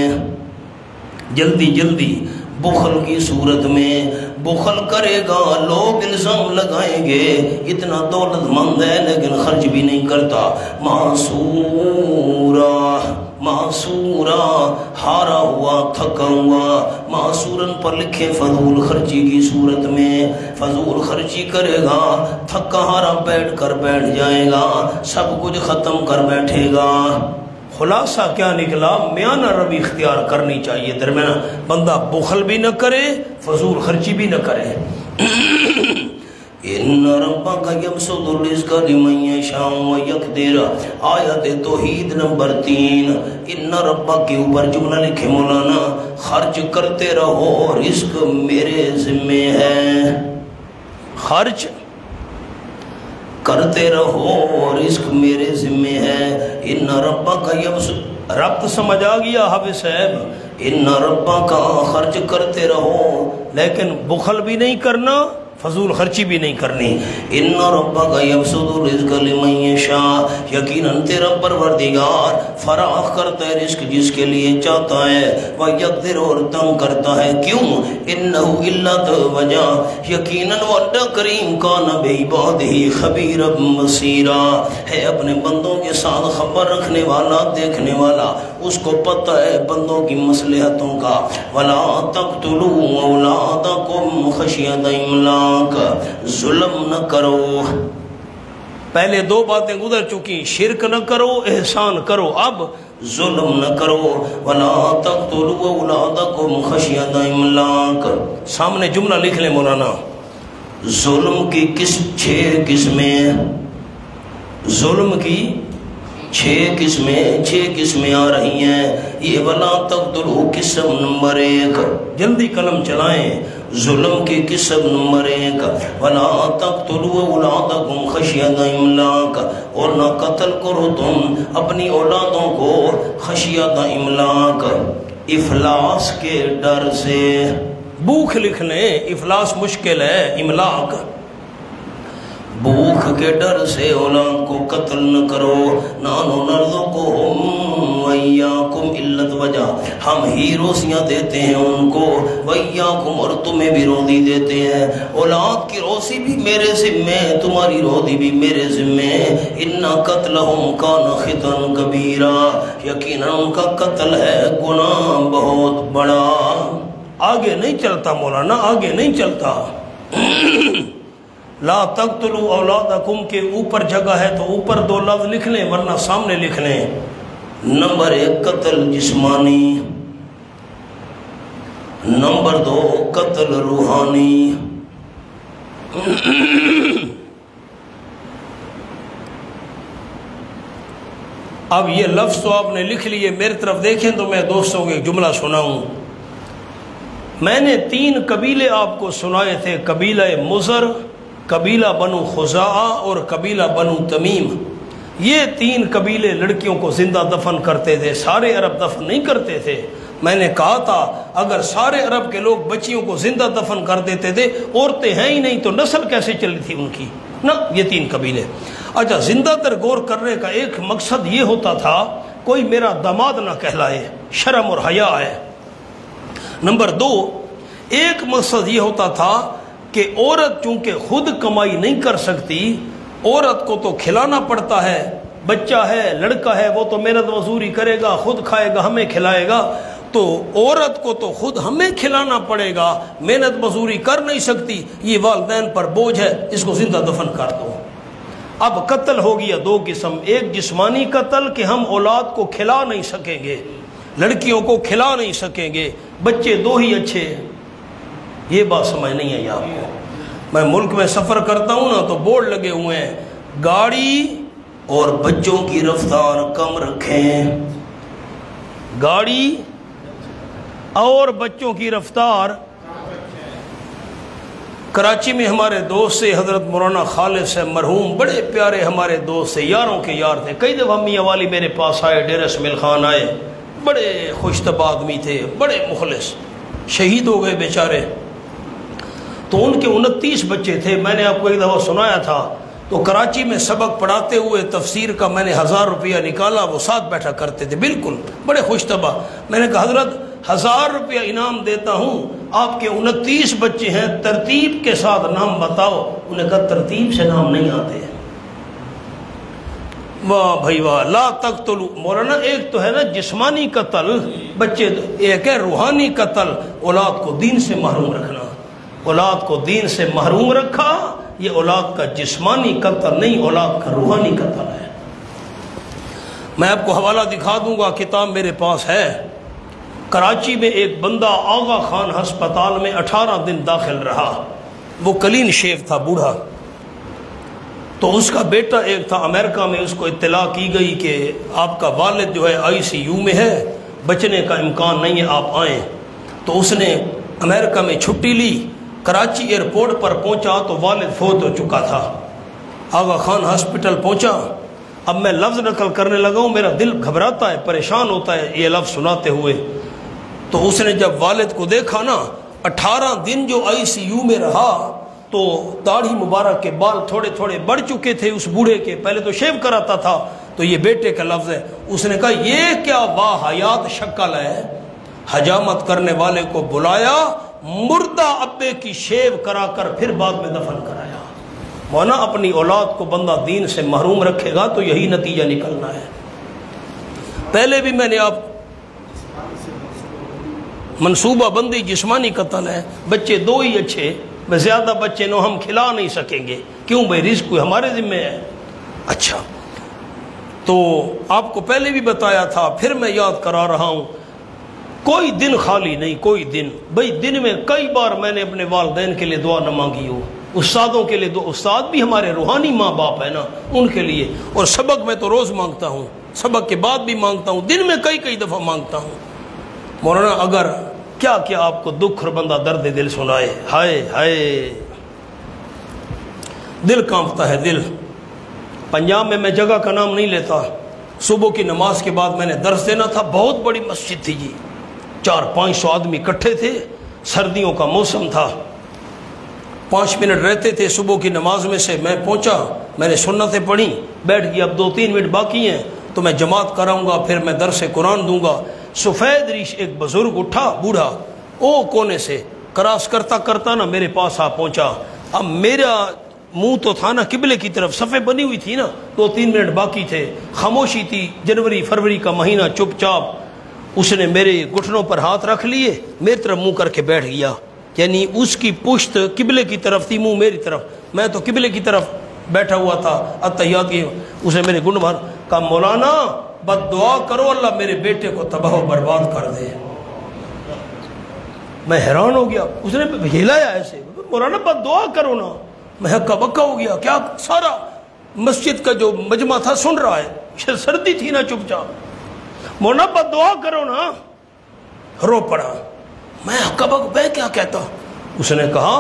جلدی جلدی، بخل کی صورت میں بخل کرے گا، لوگ الزام لگائیں گے اتنا دولت مند ہے لیکن خرچ بھی نہیں کرتا۔ معصورا، ہارا ہوا، تھکا ہوا۔ معصوراً پر لکھیں فضول خرچی کی صورت میں، فضول خرچی کرے گا، تھکا ہارا بیٹھ جائے گا، سب کچھ ختم کر بیٹھے گا۔ خلاصہ کیا نکلا؟ میانہ روی اختیار کرنی چاہیے، درمیان بندہ بخل بھی نہ کرے، فضول خرچی بھی نہ کرے۔ ان ربک یبسط الرزق لمن یشاء ویقدر، آیت توحید نمبر 3۔ ان ربک کے اوپر جملہ لکھے مولانا، خرچ کرتے رہو، رزق میرے ذمے ہے، خرچ کرتے رہو، رزق میرے ذمے ہے۔ ان ربک یبسط، ربط سمجھ آ گیا حافظ صاحب؟ ان ربک، خرچ کرتے رہو لیکن بخل بھی نہیں کرنا، فضول خرچی بھی نہیں کرنی۔ ان ربک یبسط الرزق لمن یشاء، یقیناً تیرا پروردگار فراخ کرتا ہے رزق جس کے لیے چاہتا ہے، ویقدر، اور تنگ کرتا ہے، کیوں؟ انہ الا، وجہ، یقیناً وہ اللہ کریم کان بعبادہ خبیرا بصیرا، ہے اپنے بندوں کے ساتھ خبر رکھنے والا، دیکھنے والا، اس کو پتہ ہے بندوں کی مصلحتوں کا۔ ولا تقتلوا اولادکم خشیۃ املاق، ظلم نہ کرو۔ پہلے 2 باتیں گزر چکی، شرک نہ کرو، احسان کرو، اب ظلم نہ کرو۔ ولا تقتلوا اولادکم خشیۃ املاق، سامنے جملہ لکھ لیں مولانا۔ ظلم کی 6 قسمیں، ظلم کی 6 قسمیں آ رہی ہیں۔ یہ ولا تقتلوا قسم نمبر 1، جلدی قلم چلائیں۔ ظلم کی قسم نمبر 1، ولا تقتلوا اولادکم خشیۃ املاق، اور نہ قتل کرو تم اپنی اولادوں کو خشیۃ املاق، افلاس کے ڈر سے۔ بھوک لکھ لیں، افلاس مشکل ہے، املاق بھوک کے ڈر سے اولاد کو قتل نہ کرو۔ نحن نرزقهم وإياكم، علت وجہ، ہم ہی روزیاں دیتے ہیں ان کو، وإياكم، اور تمہیں بھی روزی دیتے ہیں۔ اولاد کی روزی بھی میرے ذمے، تمہاری روزی بھی میرے ذمے۔ ان قتلهم كان خطأ كبيرا، یقیناً ان کا قتل ہے گناہ بہت بڑا۔ آگے نہیں چلتا مولانا، آگے نہیں چلتا۔ لا تقتلوا اولادکم کے اوپر جگہ ہے تو اوپر 2 لفظ لکھ لیں، ورنہ سامنے لکھ لیں۔ نمبر 1 قتل جسمانی، نمبر 2 قتل روحانی۔ اب یہ لفظ تو آپ نے لکھ لیے، میری طرف دیکھیں تو میں دوستوں کو ایک جملہ سناؤں۔ میں نے 3 قبیلے آپ کو سنائے تھے، قبیلہ مضر، قبیلہ بنو خزاعہ اور قبیلہ بنو تمیم۔ یہ 3 قبیلے لڑکیوں کو زندہ دفن کرتے تھے، سارے عرب دفن نہیں کرتے تھے۔ میں نے کہا تھا اگر سارے عرب کے لوگ بچیوں کو زندہ دفن کر دیتے تھے، عورتیں ہیں ہی نہیں تو نسل کیسے چلی تھی ان کی؟ نہ، یہ 3 قبیلے۔ اچھا، زندہ تر غور کرنے کا ایک مقصد یہ ہوتا تھا کوئی میرا داماد نہ کہلائے، شرم اور حیا ہے۔ نمبر 2، ایک مقصد یہ ہوتا تھا کہ عورت چونکہ خود کمائی نہیں کر سکتی، عورت کو تو کھلانا پڑتا ہے، بچہ ہے، لڑکا ہے، وہ تو محنت مزدوری کرے گا، خود کھائے گا، ہمیں کھلائے گا، تو عورت کو تو خود ہمیں کھلانا پڑے گا، محنت مزدوری کر نہیں سکتی، یہ والدین پر بوجھ ہے، اس کو زندہ دفن کر دو۔ اب قتل ہو گیا 2 قسم، ایک جسمانی قتل کہ ہم اولاد کو کھلا نہیں سکیں گے، لڑکیوں کو کھلا نہیں سکیں گے، بچے 2 ہی اچھے ہیں۔ یہ بات سمجھ نہیں آئی آپ کو؟ میں ملک میں سفر کرتا ہوں نا تو بورڈ لگے ہوئے ہیں، گاڑی اور بچوں کی رفتار کم رکھیں، گاڑی اور بچوں کی رفتار۔ کراچی میں ہمارے دوست سے حضرت مولانا خالد سے مرحوم، بڑے پیارے ہمارے دوست سے، یاروں کے یار تھے، کئی دفعہ میاں والی میرے پاس آئے، ڈیرہ اسماعیل خان آئے، بڑے خوش طبع آدمی تھے، بڑے مخلص، شہید ہو گئے بیچارے۔ تو ان کے 29 بچے تھے، میں نے آپ کو ایک دفعہ سنایا تھا، تو کراچی میں سبق پڑھاتے ہوئے تفسیر کا میں نے 1000 روپیہ نکالا، وہ ساتھ بیٹھا کرتے تھے، بالکل بڑے خوش طبع۔ میں نے کہا حضرت 1000 روپیہ انعام دیتا ہوں، آپ کے 29 بچے ہیں، ترتیب کے ساتھ نام بتاؤ۔ انہوں نے کہا ترتیب سے نام نہیں آتے۔ واہ بھائی واہ، لا تقتلوا، مولانا ایک تو ہے نا جسمانی قتل بچے، ایک ہے روحانی قتل، اولاد کو دین سے محروم رکھنا، اولاد کو دین سے محروم رکھا، یہ اولاد کا جسمانی قتل نہیں، اولاد کا روحانی قتل ہے۔ میں آپ کو حوالہ دکھا دوں گا، کتاب میرے پاس ہے۔ کراچی میں ایک بندہ آغا خان ہسپتال میں 18 دن داخل رہا، وہ کلین شیف تھا، بوڑھا، تو اس کا بیٹا ایک تھا امریکہ میں، اس کو اطلاع کی گئی کہ آپ کا والد جو ہے ICU میں ہے، بچنے کا امکان نہیں ہے، آپ آئیں۔ تو اس نے امریکہ میں چھٹی لی، کراچی ایئرپورٹ پر پہنچا تو والد فوت ہو چکا تھا۔ آغا خان ہاسپٹل پہنچا، اب میں لفظ نقل کرنے لگا ہوں، میرا دل گھبراتا ہے، پریشان ہوتا ہے یہ لفظ سناتے ہوئے۔ تو اس نے جب والد کو دیکھا نا، 18 دن جو ICU میں رہا، تو داڑھی مبارک کے بال تھوڑے تھوڑے بڑھ چکے تھے اس بوڑھے کے، پہلے تو شیو کراتا تھا، تو یہ بیٹے کا لفظ ہے۔ اس نے کہا یہ کیا واحیات شکل ہے، حجامت کرنے والے کو بلایا، مردہ ابے کی شیو کرا کر پھر بعد میں دفن کرایا۔ مولانا اپنی اولاد کو بندہ دین سے محروم رکھے گا تو یہی نتیجہ نکلنا ہے۔ پہلے بھی میں نے آپ منصوبہ بندی جسمانی قتل ہے، بچے 2 ہی اچھے، میں زیادہ بچے نو ہم کھلا نہیں سکیں گے، کیوں بھائی، رزق کوئی ہمارے ذمہ ہے۔ اچھا، تو آپ کو پہلے بھی بتایا تھا، پھر میں یاد کرا رہا ہوں، کوئی دن خالی نہیں، کوئی دن، بھائی دن میں کئی بار میں نے اپنے والدین کے لیے دعا نہ مانگی ہو، استادوں کے لیے، استاد بھی ہمارے روحانی ماں باپ ہے نا، ان کے لیے، اور سبق میں تو روز مانگتا ہوں، سبق کے بعد بھی مانگتا ہوں، دن میں کئی دفعہ مانگتا ہوں۔ مولانا اگر کیا کیا آپ کو دکھ اور بندہ درد دل سنائے، ہائے ہائے، دل کانپتا ہے دل۔ پنجاب میں میں جگہ کا نام نہیں لیتا، صبح کی نماز کے بعد میں نے درس دینا تھا، بہت بڑی مسجد تھی جی، 400-500 آدمی اکٹھے تھے، سردیوں کا موسم تھا، 5 منٹ رہتے تھے صبح کی نماز میں سے، میں پہنچا، میں نے سنتیں پڑھی، بیٹھ گیا، اب 2-3 منٹ باقی ہیں تو میں جماعت کراؤں گا، پھر میں درس قرآن دوں گا۔ سفید ریش ایک بزرگ اٹھا، بوڑھا، او کونے سے کراس کرتا کرتا نا میرے پاس آ پہنچا۔ اب میرا منہ تو تھا نا قبلے کی طرف، صفیں بنی ہوئی تھی نا، 2-3 منٹ باقی تھے، خاموشی تھی، جنوری فروری کا مہینہ، چپ چاپ اس نے میرے گھٹنوں پر ہاتھ رکھ لیے، میری طرف منہ کر کے بیٹھ گیا، یعنی اس کی پشت قبلے کی طرف تھی، منہ میری طرف، میں تو قبلے کی طرف بیٹھا ہوا تھا، اتحیات کی، اس نے میرے گھٹن بھر کہا مولانا بد دعا کرو اللہ میرے بیٹے کو تباہ و برباد کر دے۔ میں حیران ہو گیا، اس نے ہلایا ایسے، مولانا بد دعا کرو نا، میں ہکا بکا ہو گیا، کیا سارا مسجد کا جو مجمع تھا سن رہا ہے، سردی تھی نا، چپ چاپ، مولانا بد دعا کرو نا، رو پڑا۔ میں ہکا بک، میں کیا کہتا؟ اس نے کہا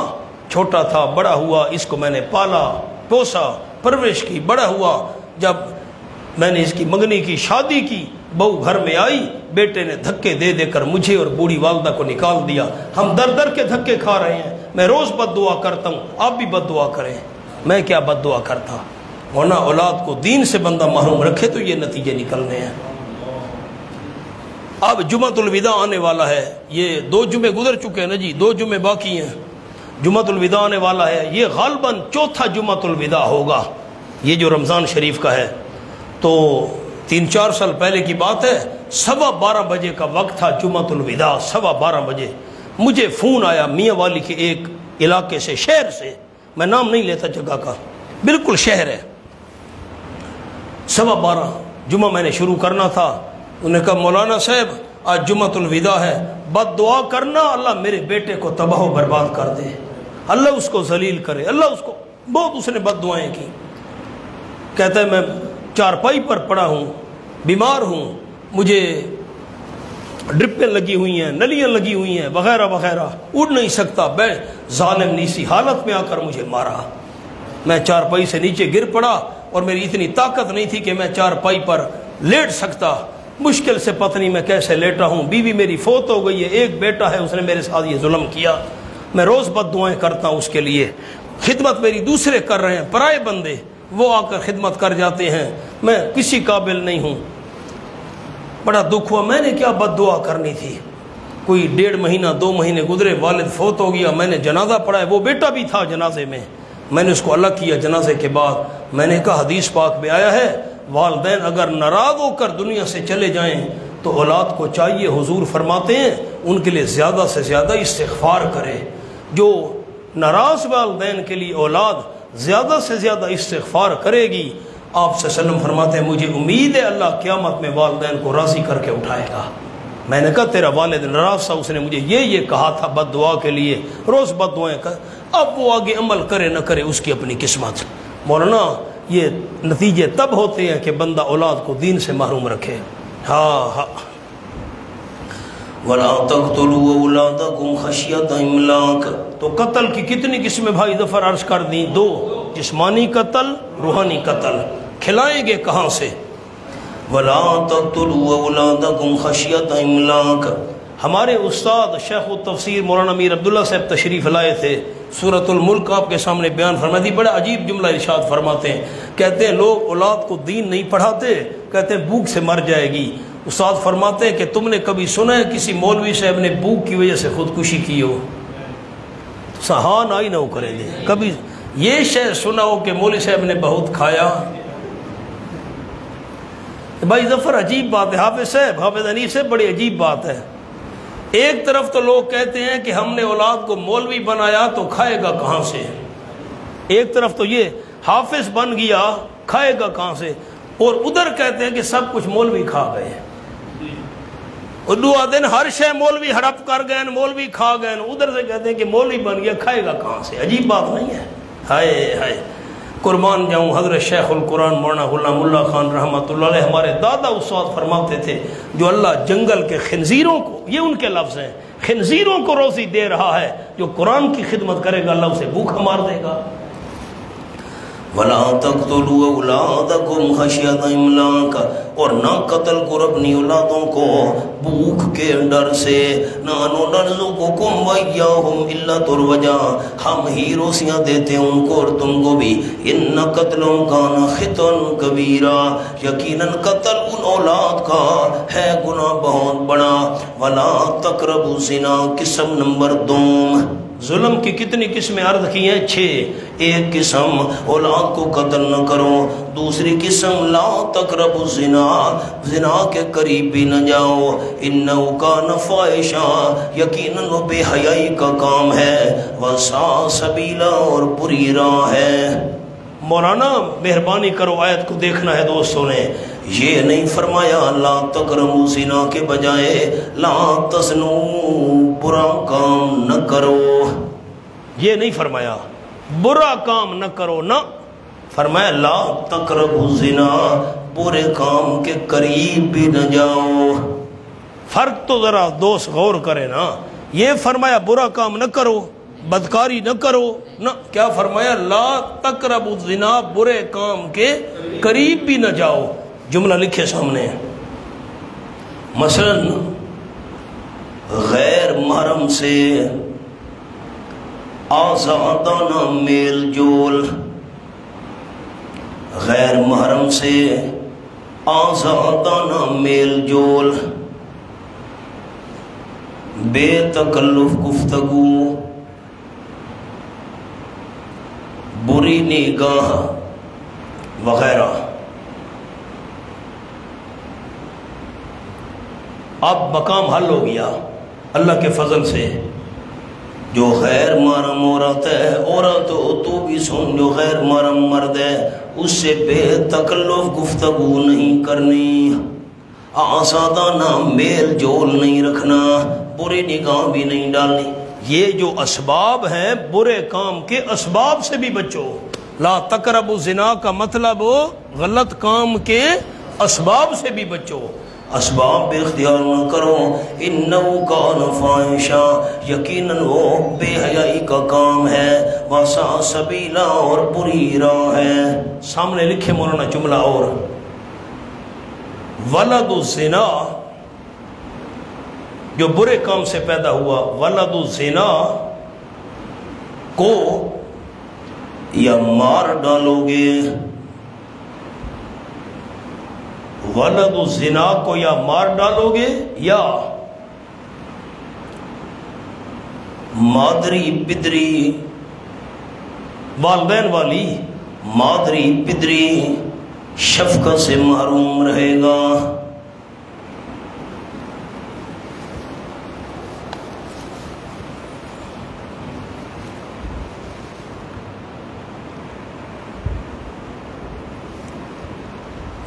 چھوٹا تھا، بڑا ہوا، اس کو میں نے پالا پوسا پرورش کی، بڑا ہوا، جب میں نے اس کی منگنی کی، شادی کی، بہو گھر میں آئی، بیٹے نے دھکے دے دے کر مجھے اور بوڑھی والدہ کو نکال دیا، ہم در در کے دھکے کھا رہے ہیں، میں روز بد دعا کرتا ہوں، آپ بھی بد دعا کریں۔ میں کیا بد دعا کرتا، ورنہ اولاد کو دین سے بندہ محروم رکھے تو یہ نتیجے نکلنے ہیں۔ اب جمعۃ الوداع آنے والا ہے، یہ 2 جمعے گزر چکے ہیں نا جی، 2 جمعے باقی ہیں، جمعۃ الوداع آنے والا ہے، یہ غالباً چوتھا جمعۃ الوداع ہوگا، یہ جو رمضان شریف کا ہے۔ تو 3-4 سال پہلے کی بات ہے، 12:15 بجے کا وقت تھا جمعۃ الوداع، 12:15 بجے مجھے فون آیا میاں والی کے ایک علاقے سے، شہر سے، میں نام نہیں لیتا جگہ کا، بالکل شہر ہے۔ 12:15 جمعہ میں نے شروع کرنا تھا، انہوں نے کہا مولانا صاحب آج جمعۃ الوداع ہے، بد دعا کرنا اللہ میرے بیٹے کو تباہ و برباد کر دے، اللہ اس کو ذلیل کرے، اللہ اس کو، بہت اس نے بد دعائیں کی۔ کہتا ہے میں چارپائی پر پڑا ہوں، بیمار ہوں، مجھے ڈرپیں لگی ہوئی ہیں، نلیاں لگی ہوئی ہیں وغیرہ وغیرہ، اڑ نہیں سکتا، میں ظالم نے اسی حالت میں آ کر مجھے مارا، میں چارپائی سے نیچے گر پڑا اور میری اتنی طاقت نہیں تھی کہ میں چارپائی پر لیٹ سکتا، مشکل سے پتہ نہیں میں کیسے لیٹا ہوں، بیوی میری فوت ہو گئی ہے، ایک بیٹا ہے اس نے میرے ساتھ یہ ظلم کیا، میں روز بد دعائیں کرتا ہوں اس کے لیے، خدمت میری دوسرے کر رہے ہیں، پرائے بندے وہ آ کر خدمت کر جاتے ہیں، میں کسی قابل نہیں ہوں۔ بڑا دکھ ہوا، میں نے کیا بد دعا کرنی تھی، کوئی 1.5 مہینہ 2 مہینے گزرے، والد فوت ہو گیا، میں نے جنازہ پڑھا ہے، وہ بیٹا بھی تھا جنازے میں، میں نے اس کو الگ کیا جنازے کے بعد، میں نے کہا حدیث پاک میں آیا ہے والدین اگر ناراض ہو کر دنیا سے چلے جائیں تو اولاد کو چاہیے، حضور فرماتے ہیں ان کے لیے زیادہ سے زیادہ استغفار کرے، جو ناراض والدین کے لیے اولاد زیادہ سے زیادہ استغفار کرے گی، آپ صلی اللہ علیہ وسلم فرماتے ہیں مجھے امید ہے اللہ قیامت میں والدین کو راضی کر کے اٹھائے گا۔ میں نے کہا تیرا والد ناراض تھا، اس نے مجھے یہ کہا تھا بد دعا کے لیے، روز بد دعائیں کر، اب وہ آگے عمل کرے نہ کرے اس کی اپنی قسمت۔ مولانا یہ نتیجے تب ہوتے ہیں کہ بندہ اولاد کو دین سے محروم رکھے۔ ہاں وَلَا تَقْتُلُوا أَوْلَادَكُمْ خَشْيَةَ إِمْلَاقٍ، تو قتل کی کتنی قسمیں بھائی ظفر عرض کر دیں؟ 2، جسمانی قتل، روحانی قتل، کھلائیں گے کہاں سے؟ وَلَا تَقْتُلُوا أَوْلَادَكُمْ خَشْيَةَ إِمْلَاقٍ، ہمارے استاد شیخ التفسیر مولانا میر عبداللہ صاحب تشریف لائے تھے، سورۃ الملک آپ کے سامنے بیان فرمائی تھی، بڑا عجیب جملہ ارشاد فرماتے ہیں، کہتے ہیں لوگ اولاد کو دین نہیں پڑھاتے، کہتے ہیں بھوک سے مر جائے گی۔ استاد فرماتے ہیں کہ تم نے کبھی سنا ہے کسی مولوی صاحب نے بھوک کی وجہ سے خودکشی کی ہو؟ ہاں نہ ہی نہ کریں گے، کبھی یہ شے سنا ہو کہ مولوی صاحب نے بہت کھایا؟ بھائی ظفر عجیب بات ہے، حافظ صاحب، حافظ حنیف صاحب، بڑی عجیب بات ہے۔ ایک طرف تو لوگ کہتے ہیں کہ ہم نے اولاد کو مولوی بنایا تو کھائے گا کہاں سے، ایک طرف تو یہ حافظ بن گیا کھائے گا کہاں سے، اور ادھر کہتے ہیں کہ سب کچھ مولوی کھا گئے، اردو آدھے ہر شے مولوی ہڑپ کر گئے، مولوی کھا گئے، ادھر سے کہتے ہیں کہ مولوی بن گیا، کھائے گا کہاں سے؟ عجیب بات نہیں ہے؟ ہائے ہائے، قربان جاؤں حضرت شیخ القرآن مولانا غلام اللہ خان رحمۃ اللہ علیہ ہمارے دادا استاد فرماتے تھے جو اللہ جنگل کے خنزیروں کو، یہ ان کے لفظ ہیں، خنزیروں کو روزی دے رہا ہے، جو قرآن کی خدمت کرے گا اللہ اسے بھوکا مار دے گا۔ وَلَا تَقْتُلُوا أَوْلَادَكُمْ خَشْيَةَ إِمْلَاقٍ، اور نہ قتل کرو اپنی اولادوں کو بھوک کے ڈر سے، نَحْنُ نَرْزُقُكُمْ وَإِيَّاهُمْ إِلَّا تُرْوَجَا، ہم ہی روزیاں دیتے ہیں ان کو اور تم کو بھی، إِنَّ قَتْلَهُمْ كَانَ خِطْئًا كَبِيرًا، یقیناً قتل ان اولاد کا ہے گناہ بہت بڑا۔ وَلَا تَقْرَبُوا الزِّنَا، قسم نمبر 2، ظلم کی کتنی قسمیں عرض کی ہیں؟ 6۔ ایک قسم اولاد کو قتل نہ کرو، دوسری قسم لا تقربوا الزنا، زنا کے قریب بھی نہ جاؤ، انہ کان فاحشا، یقیناً وہ بے حیائی کا کام ہے، وساء سبیلا، اور بری راہ ہے۔ مولانا مہربانی کرو آیت کو دیکھنا ہے دوستوں نے، یہ نہیں فرمایا لا تقربوا زنا کے بجائے لا تزنوا، برا کام نہ کرو، یہ نہیں فرمایا برا کام نہ کرو، نہ فرمایا لا تقربوا الزنا، برے کام کے قریب بھی نہ جاؤ۔ فرق تو ذرا دوست غور کرے نا، یہ فرمایا برا کام نہ کرو، بدکاری نہ کرو، نہ کیا فرمایا لا تقربوا الزنا، برے کام کے قریب بھی نہ جاؤ۔ جملہ لکھے سامنے، مثلا غیر محرم سے آزادانہ میل جول، غیر محرم سے آزادانہ میل جول، بے تکلف گفتگو، بری نگاہ وغیرہ۔ اب مقام حل ہو گیا اللہ کے فضل سے۔ جو غیر محرم عورت ہے، عورت ہو تو بھی سن، جو غیر محرم مرد ہے اس سے بے تکلف گفتگو نہیں کرنی، آزادانہ میل جول نہیں رکھنا، برے نگاہ بھی نہیں ڈالنی۔ یہ جو اسباب ہیں برے کام کے اسباب سے بھی بچو۔ لا تقربوا الزنا کا مطلب غلط کام کے اسباب سے بھی بچو، اسباب بے اختیار نہ کرو۔ انہو کان فاحشا، یقیناً وہ بے حیائی کا کام ہے، وساء سبیلا، اور بری راہ ہے۔ سامنے لکھے مولانا جملہ اور، ولد الزنا جو برے کام سے پیدا ہوا، ولد الزنا کو یا مار ڈالو گے، ولد الزنا کو یا مار ڈالو گے، یا مادری پدری والدین والی مادری پدری شفقت سے محروم رہے گا۔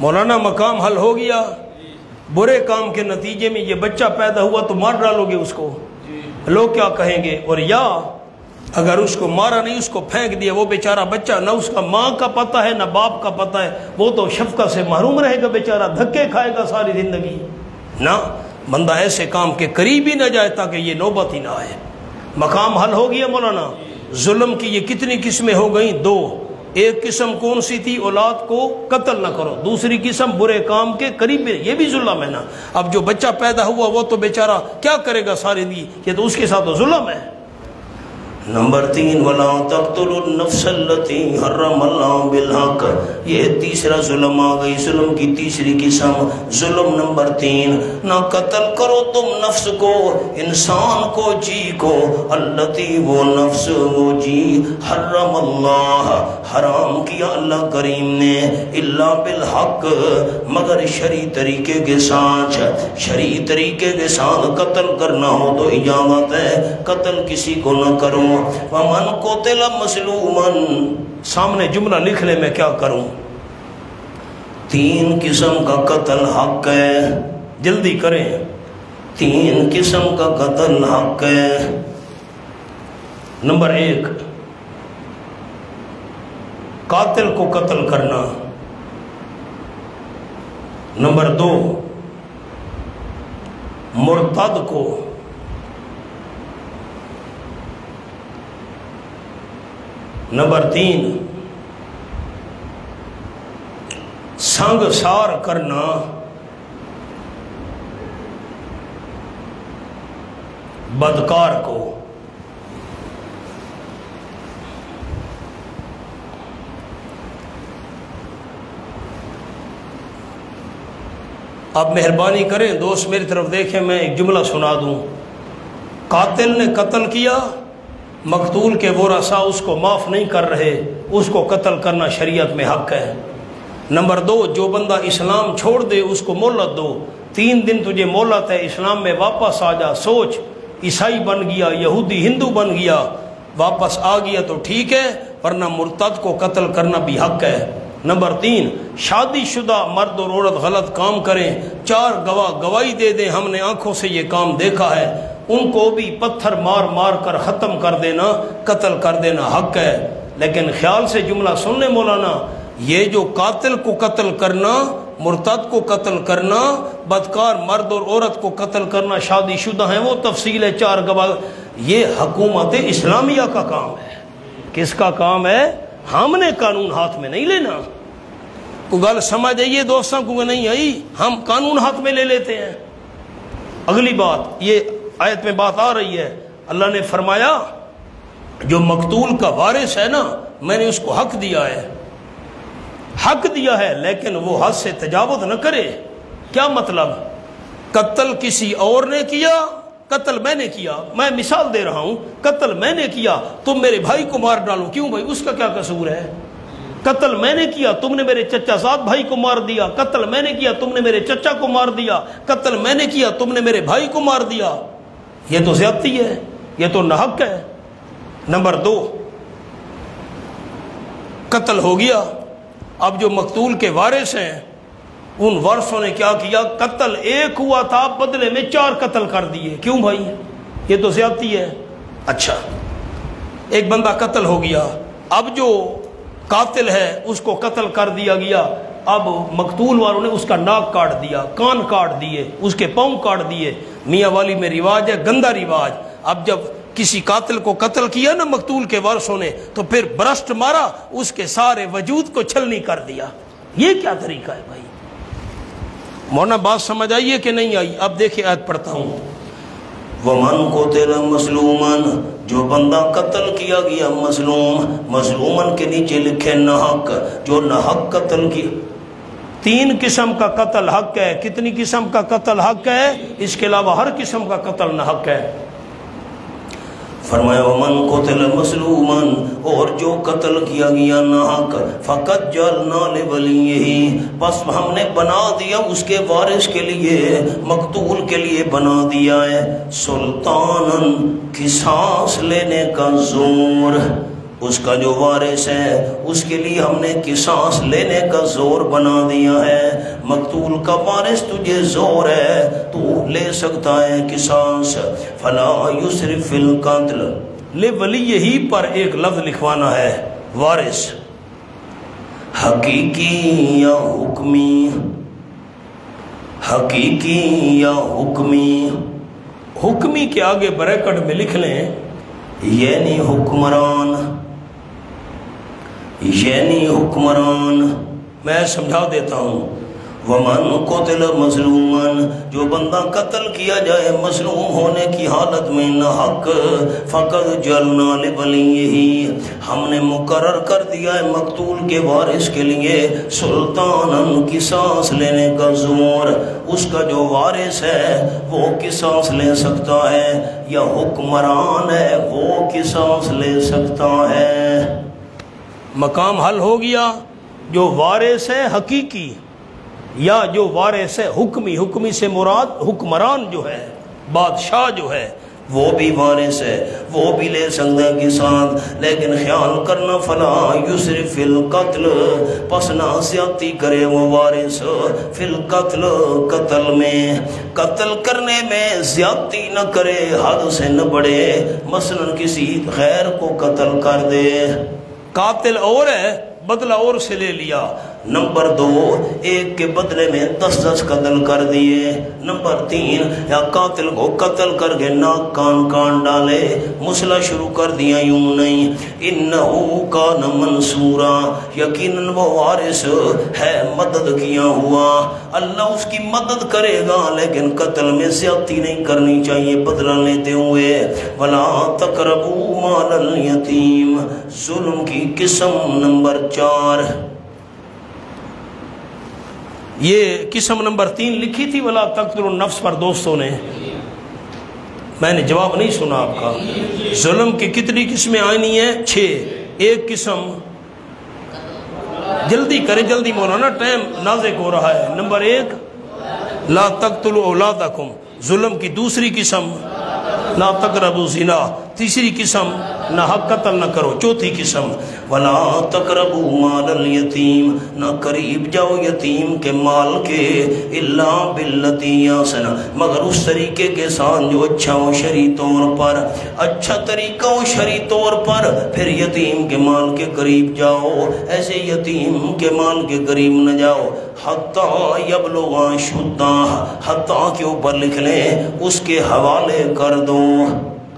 مولانا مقام حل ہو گیا، برے کام کے نتیجے میں یہ بچہ پیدا ہوا تو مار ڈالو گے اس کو، لوگ کیا کہیں گے؟ اور یا اگر اس کو مارا نہیں، اس کو پھینک دیا، وہ بیچارہ بچہ نہ اس کا ماں کا پتہ ہے نہ باپ کا پتہ ہے، وہ تو شفقت سے محروم رہے گا بیچارہ، دھکے کھائے گا ساری زندگی۔ نہ، بندہ ایسے کام کے قریب ہی نہ جائے تاکہ یہ نوبت ہی نہ آئے۔ مقام حل ہو گیا مولانا۔ ظلم کی یہ کتنی قسمیں ہو گئیں؟ دو۔ ایک قسم کون سی تھی؟ اولاد کو قتل نہ کرو، دوسری قسم برے کام کے قریب، یہ بھی ظلم ہے نا۔ اب جو بچہ پیدا ہوا وہ تو بیچارہ کیا کرے گا ساری زندگی، یہ تو اس کے ساتھ تو ظلم ہے۔ نمبر 3، وَلَا تَقْتُلُوا النَّفْسَ الَّتِي حَرَّمَ اللَّهُ بِالْحَقِّ، یہ تیسرا ظلم آ گئی، ظلم کی تیسری قسم۔ ظلم نمبر 3، نہ قتل کرو تم نفس کو، انسان کو، جی کو، الَّتِي وہ نفس، وہ جی، حرم اللہ، حرام کیا اللہ کریم نے، الا بالحق، مگر شرعی طریقے کے ساتھ۔ شرعی طریقے کے ساتھ قتل کرنا ہو تو اجازت ہے، قتل کسی کو نہ کرو۔ وَمَنْ قُتِلَ مَظْلُومًا، سامنے جملہ لکھ لے میں کیا کروں۔ 3 قسم کا قتل حق ہے، جلدی کریں۔ 3 قسم کا قتل حق ہے۔ نمبر 1، قاتل کو قتل کرنا۔ نمبر 2، مرتد کو۔ نمبر 3، سنگ سار کرنا۔ بدکار کو۔ اب مہربانی کریں دوست میری طرف دیکھیں، میں ایک جملہ سنا دوں۔ قاتل نے قتل کیا، مقتول کے ورثاء اس کو معاف نہیں کر رہے، اس کو قتل کرنا شریعت میں حق ہے۔ نمبر 2، جو بندہ اسلام چھوڑ دے اس کو مہلت دو، 3 دن تجھے مہلت ہے، اسلام میں واپس آ جا۔ سوچ، عیسائی بن گیا، یہودی ہندو بن گیا، واپس آ گیا تو ٹھیک ہے، ورنہ مرتد کو قتل کرنا بھی حق ہے۔ نمبر 3، شادی شدہ مرد اور عورت غلط کام کریں، 4 گواہ گواہی دے دیں ہم نے آنکھوں سے یہ کام دیکھا ہے، ان کو بھی پتھر مار مار کر ختم کر دینا، قتل کر دینا حق ہے۔ لیکن خیال سے جملہ سننے مولانا، یہ جو قاتل کو قتل کرنا، مرتد کو قتل کرنا، بدکار مرد اور عورت کو قتل کرنا، شادی شدہ ہیں وہ تفصیل ہے، 4 گواہ، یہ حکومت اسلامیہ کا کام ہے۔ کس کا کام ہے؟ ہم نے قانون ہاتھ میں نہیں لینا۔ کوئی گل سمجھ آئیے دوستوں کو نہیں آئی؟ ہم قانون ہاتھ میں لے لیتے ہیں۔ اگلی بات، یہ آیت میں بات آ رہی ہے، اللہ نے فرمایا جو مقتول کا وارث ہے نا، میں نے اس کو حق دیا ہے۔ حق دیا ہے لیکن وہ حد سے تجاوز نہ کرے۔ کیا مطلب؟ قتل کسی اور نے کیا، قتل میں نے کیا، میں مثال دے رہا ہوں، قتل میں نے کیا، تم میرے بھائی کو مار ڈالو، کیوں بھائی اس کا کیا قصور ہے؟ قتل میں نے کیا، تم نے میرے چچا زاد بھائی کو مار دیا، قتل میں نے کیا، تم نے میرے چچا کو مار دیا، قتل میں نے کیا، تم نے میرے بھائی کو مار دیا، یہ تو زیادتی ہے، یہ تو ناحق ہے۔ نمبر 2، قتل ہو گیا، اب جو مقتول کے وارث ہیں ان وارثوں نے کیا کیا؟ قتل ایک ہوا تھا، بدلے میں 4 قتل کر دیے، کیوں بھائی؟ یہ تو زیادتی ہے۔ اچھا، ایک بندہ قتل ہو گیا، اب جو قاتل ہے اس کو قتل کر دیا گیا، اب مقتول والوں نے اس کا ناک کاٹ دیا، کان کاٹ دیے، اس کے پاؤں کاٹ دیے۔ میاں والی میں رواج ہے، گندا رواج۔ اب جب کسی قاتل کو قتل کیا نا مقتول کے وارثوں نے، تو پھر برسٹ مارا، اس کے سارے وجود کو چھلنی کر دیا۔ یہ کیا طریقہ ہے بھائی؟ مولانا بات سمجھ آئیے کہ نہیں آئی؟ اب دیکھیں آیت پڑھتا ہوں۔ وَمَنْ قُتِلَ مَظْلُومًا، جو بندہ قتل کیا گیا مظلوم، مظلومن کے نیچے لکھے ناحق، جو ناحق قتل کی۔ 3 قسم کا قتل حق ہے۔ کتنی قسم کا قتل حق ہے؟ اس کے علاوہ ہر قسم کا قتل ناحق ہے۔ فرمایا وَمَنْ قُتِلَ مَظْلُومًا، اور جو قتل کیا گیا ناحق، فَقَدْ جَعَلْنَا لِوَلِيِّهِ، بس ہم نے بنا دیا اس کے وارث کے لیے، مقتول کے لیے بنا دیا ہے، سلطاناً، قصاص لینے کا زور۔ اس کا جو وارث ہے اس کے لیے ہم نے قصاص لینے کا زور بنا دیا ہے۔ مقتول کا وارث تجھے زور ہے، تو لے سکتا ہے قصاص۔ فلا یسرف فی القتل، لولیہ ہی پر ایک لفظ لکھوانا ہے، وارث حقیقی یا حکمی، حقیقی یا حکمی۔ حکمی کے آگے بریکٹ میں لکھ لیں یعنی حکمران، یعنی حکمران۔ میں سمجھا دیتا ہوں۔ وَمَنْ قُتِلَ مَظْلُومًا، جو بندہ قتل کیا جائے مظلوم ہونے کی حالت میں ناحق، فَقَدْ جَعَلْنَا لِوَلِيِّهِ، ہم نے مقرر کر دیا ہے مقتول کے وارث کے لیے سلطاناً، قصاص لینے کا زور۔ اس کا جو وارث ہے وہ قصاص لے سکتا ہے، یا حکمران ہے وہ قصاص لے سکتا ہے۔ مقام حل ہو گیا۔ جو وارث ہے حقیقی یا جو وارث ہے حکمی، حکمی سے مراد حکمران جو ہے، بادشاہ جو ہے، وہ بھی وارث ہے، وہ بھی لے سکتا ہے قصاص، لیکن خیال کرنا فلا یسرف فی القتل، پس نہ زیادتی کرے وہ وارث فی القتل، قتل میں، قتل کرنے میں زیادتی نہ کرے، حد سے نہ بڑھے، مثلا کسی غیر کو قتل کر دے، قاتل اور ہے بدلہ اور سے لے لیا۔ نمبر 2، ایک کے بدلے میں 10 قتل کر دیے۔ نمبر 3، یا قاتل کو قتل کر کے ناک کان کان ڈالے، مسئلہ شروع کر دیا یوں نہیں، انہو کان منصورا، یقیناً وہ وارث ہے مدد کیا ہوا، اللہ اس کی مدد کرے گا، لیکن قتل میں زیادتی نہیں کرنی چاہیے بدلہ لیتے ہوئے۔ ولا تقربوا مال الیتیم، ظلم کی قسم نمبر 4۔ یہ قسم نمبر 3 لکھی تھی ولا تقتلوا النفس پر دوستوں نے، میں نے جواب نہیں سنا آپ کا۔ ظلم کی کتنی قسمیں آنی ہیں؟ 6۔ ایک قسم، جلدی کریں جلدی مولانا، ٹائم نازک ہو رہا ہے۔ نمبر 1 لا تقتلوا اولادکم، ظلم کی دوسری قسم لا تقربوا الزنا، تیسری قسم ناحق قتل نہ کرو، چوتھی قسم ولا تقربوا مال الیتیم، نہ قریب جاؤ یتیم کے مال کے، الا باللتی احسن، مگر اس طریقے کے ساتھ جو اچھا ہو شرعی طور پر، اچھا طریقہ ہو شرعی طور پر، پھر یتیم کے مال کے قریب جاؤ، ایسے یتیم کے مال کے قریب نہ جاؤ۔ حتی یبلغ اشدہ، حتی کے اوپر لکھ لیں اس کے حوالے کر دو،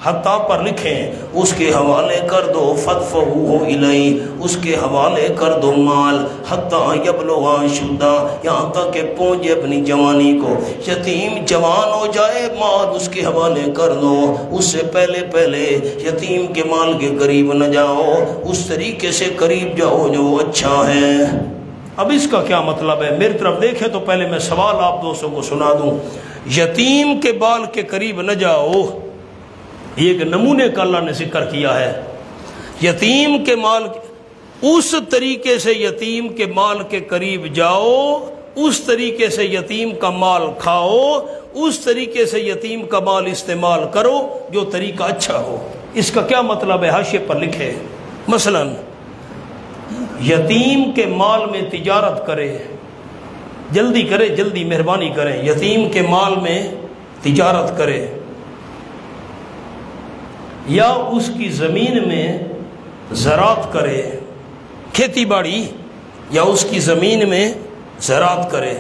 حتیٰ پر لکھیں اس کے حوالے کر دو، فدفعوہ الیہ، اس کے حوالے کر دو مال، حتیٰ یبلغ اشدہ، یہاں تک کہ پہنچے اپنی جوانی کو، یتیم جوان ہو جائے مال اس کے حوالے کر دو، اس سے پہلے یتیم کے مال کے قریب نہ جاؤ، اس طریقے سے قریب جاؤ جو اچھا ہے۔ اب اس کا کیا مطلب ہے؟ میری طرف دیکھیں تو پہلے میں سوال آپ دوستوں کو سنا دوں. یتیم کے بال کے قریب نہ جاؤ، یہ ایک نمونے کا اللہ نے ذکر کیا ہے. یتیم کے مال اس طریقے سے یتیم کے مال کے قریب جاؤ، اس طریقے سے یتیم کا مال کھاؤ، اس طریقے سے یتیم کا مال استعمال کرو جو طریقہ اچھا ہو. اس کا کیا مطلب ہے؟ حاشیے پر لکھے. مثلا یتیم کے مال میں تجارت کرے، جلدی کرے، جلدی مہربانی کریں، یتیم کے مال میں تجارت کرے، یا اس کی زمین میں زراعت کرے، کھیتی باڑی، یا اس کی زمین میں زراعت کرے،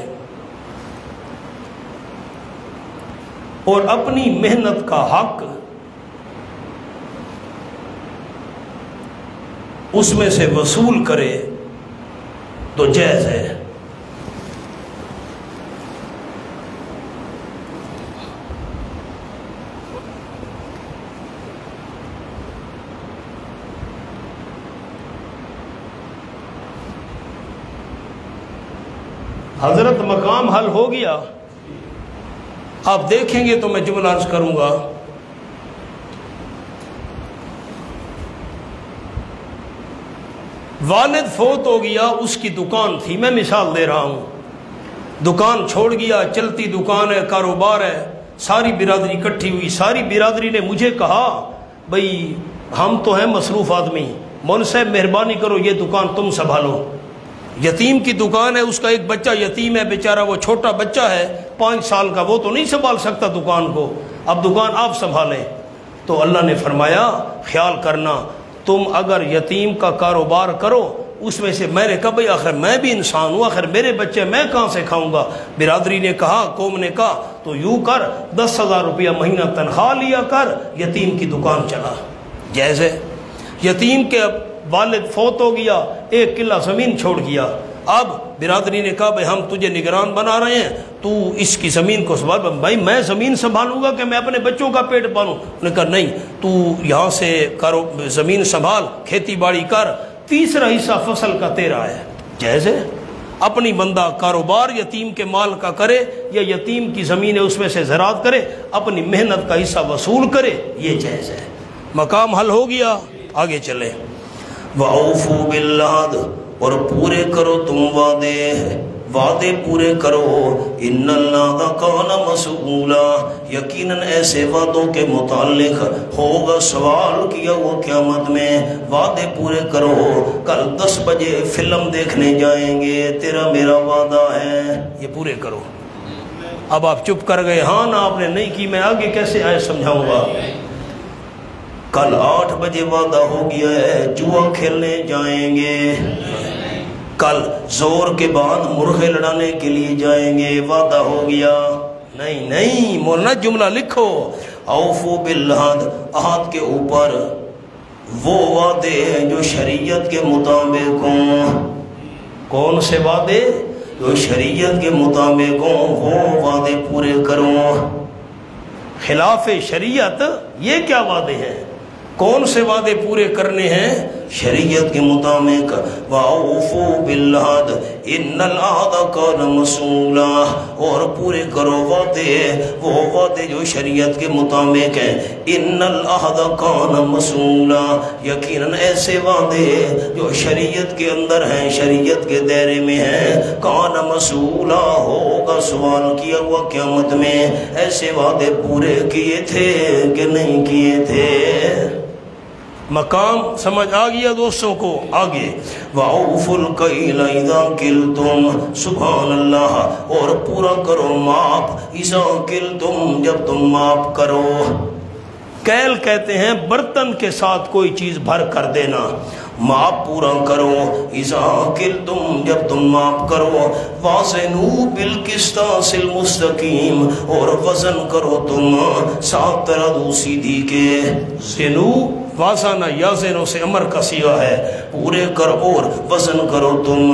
اور اپنی محنت کا حق اس میں سے وصول کرے تو جائز ہے. حضرت مقام حل ہو گیا. آپ دیکھیں گے تو میں جملہ عرض کروں گا. والد فوت ہو گیا، اس کی دکان تھی، میں مثال دے رہا ہوں، دکان چھوڑ گیا، چلتی دکان ہے، کاروبار ہے، ساری برادری اکٹھی ہوئی. ساری برادری نے مجھے کہا بھئی ہم تو ہیں مصروف آدمی، مولوی صاحب مہربانی کرو یہ دکان تم سنبھالو. یتیم کی دکان ہے، اس کا ایک بچہ یتیم ہے بیچارہ، وہ چھوٹا بچہ ہے 5 سال کا، وہ تو نہیں سنبھال سکتا دکان کو، اب دکان آپ سنبھالیں. تو اللہ نے فرمایا خیال کرنا، تم اگر یتیم کا کاروبار کرو، اس میں سے میں نے کہا بھئی آخر میں بھی انسان ہوں، آخر میرے بچے میں کہاں سے کھاؤں گا. برادری نے کہا، قوم نے کہا تو یوں کر 10,000 روپیہ مہینہ تنخواہ لیا کر، یتیم کی دکان چلا. جائز ہے. یتیم کے والد فوت ہو گیا، 1 کلہ زمین چھوڑ گیا. اب برادری نے کہا بھئی ہم تجھے نگران بنا رہے ہیں، تو اس کی زمین کو سنبھال. بھائی میں زمین سنبھالوں گا کہ میں اپنے بچوں کا پیٹ پالوں؟ انہوں نے کہا نہیں، تو یہاں سے زمین سنبھال، کھیتی باڑی کر، 3 حصہ فصل کا تیرا ہے. جائز ہے. اپنی بندہ کاروبار یتیم کے مال کا کرے، یا یتیم کی زمین ہے اس میں سے زراعت کرے، اپنی محنت کا حصہ وصول کرے، یہ جائز ہے. مقام حل ہو گیا. آگے چلے. وَأَوْفُوا بِالْعَهْدِ، اور پورے کرو تم وعدے پورے کرو. ان اللہ کان مسئولا، یقیناً ایسے وعدوں کے متعلق ہوگا سوال کیا وہ قیامت میں. وعدے پورے کرو. کل 10 بجے فلم دیکھنے جائیں گے، تیرا میرا وعدہ ہے، یہ پورے کرو. اب آپ چپ کر گئے، ہاں نا آپ نے نہیں کی، میں آگے کیسے آئے سمجھاؤں گا. کل 8 بجے وعدہ ہو گیا ہے، جوا کھیلنے جائیں گے. کل زور کے بعد مرغے لڑانے کے لیے جائیں گے، وعدہ ہو گیا. نہیں مولانا جملہ لکھو. اوفو بالعہد، عہد کے اوپر وہ وعدے ہیں جو شریعت کے مطابق ہوں. کون سے وعدے؟ جو شریعت کے مطابق ہوں، وہ وعدے پورے کرو. خلاف شریعت یہ کیا وعدے ہیں؟ کون سے وعدے پورے کرنے ہیں؟ شریعت کے مطابق. وَأَوْفُوا بِالْعَهْدِ إِنَّ الْعَهْدَ كَانَ مَسْئُولًا، اور پورے کرو وعدے، وہ وعدے جو شریعت کے مطابق ہیں. إِنَّ الْعَهْدَ كَانَ مَسْئُولًا، یقیناً ایسے وعدے جو شریعت کے اندر ہیں، شریعت کے دائرے میں ہیں. كَانَ مَسْئُولًا، ہوگا سوال کیا ہوا قیامت میں. ایسے وعدے پورے کیے تھے کہ نہیں کیے تھے؟ مقام سمجھ آ گیا دوستوں کو؟ آگے. وَأَوْفُوا الْكَيْلَ إِذَا كِلْتُمْ، سبحان اللہ، اور پورا کرو ماپ. إِذَا كِلْتُمْ، جب تم ماپ کرو. کیل کہتے ہیں برتن کے ساتھ کوئی چیز بھر کر دینا. ماپ پورا کرو. اذا کلتم، جب تم ماپ کرو. وازنوا بالقسطاس المستقیم، اور وزن کرو تم سات ترازو سیدھی کے. زنو وازانہ یا زنو سے امر کا صیغہ ہے. پورے کرو اور وزن کرو تم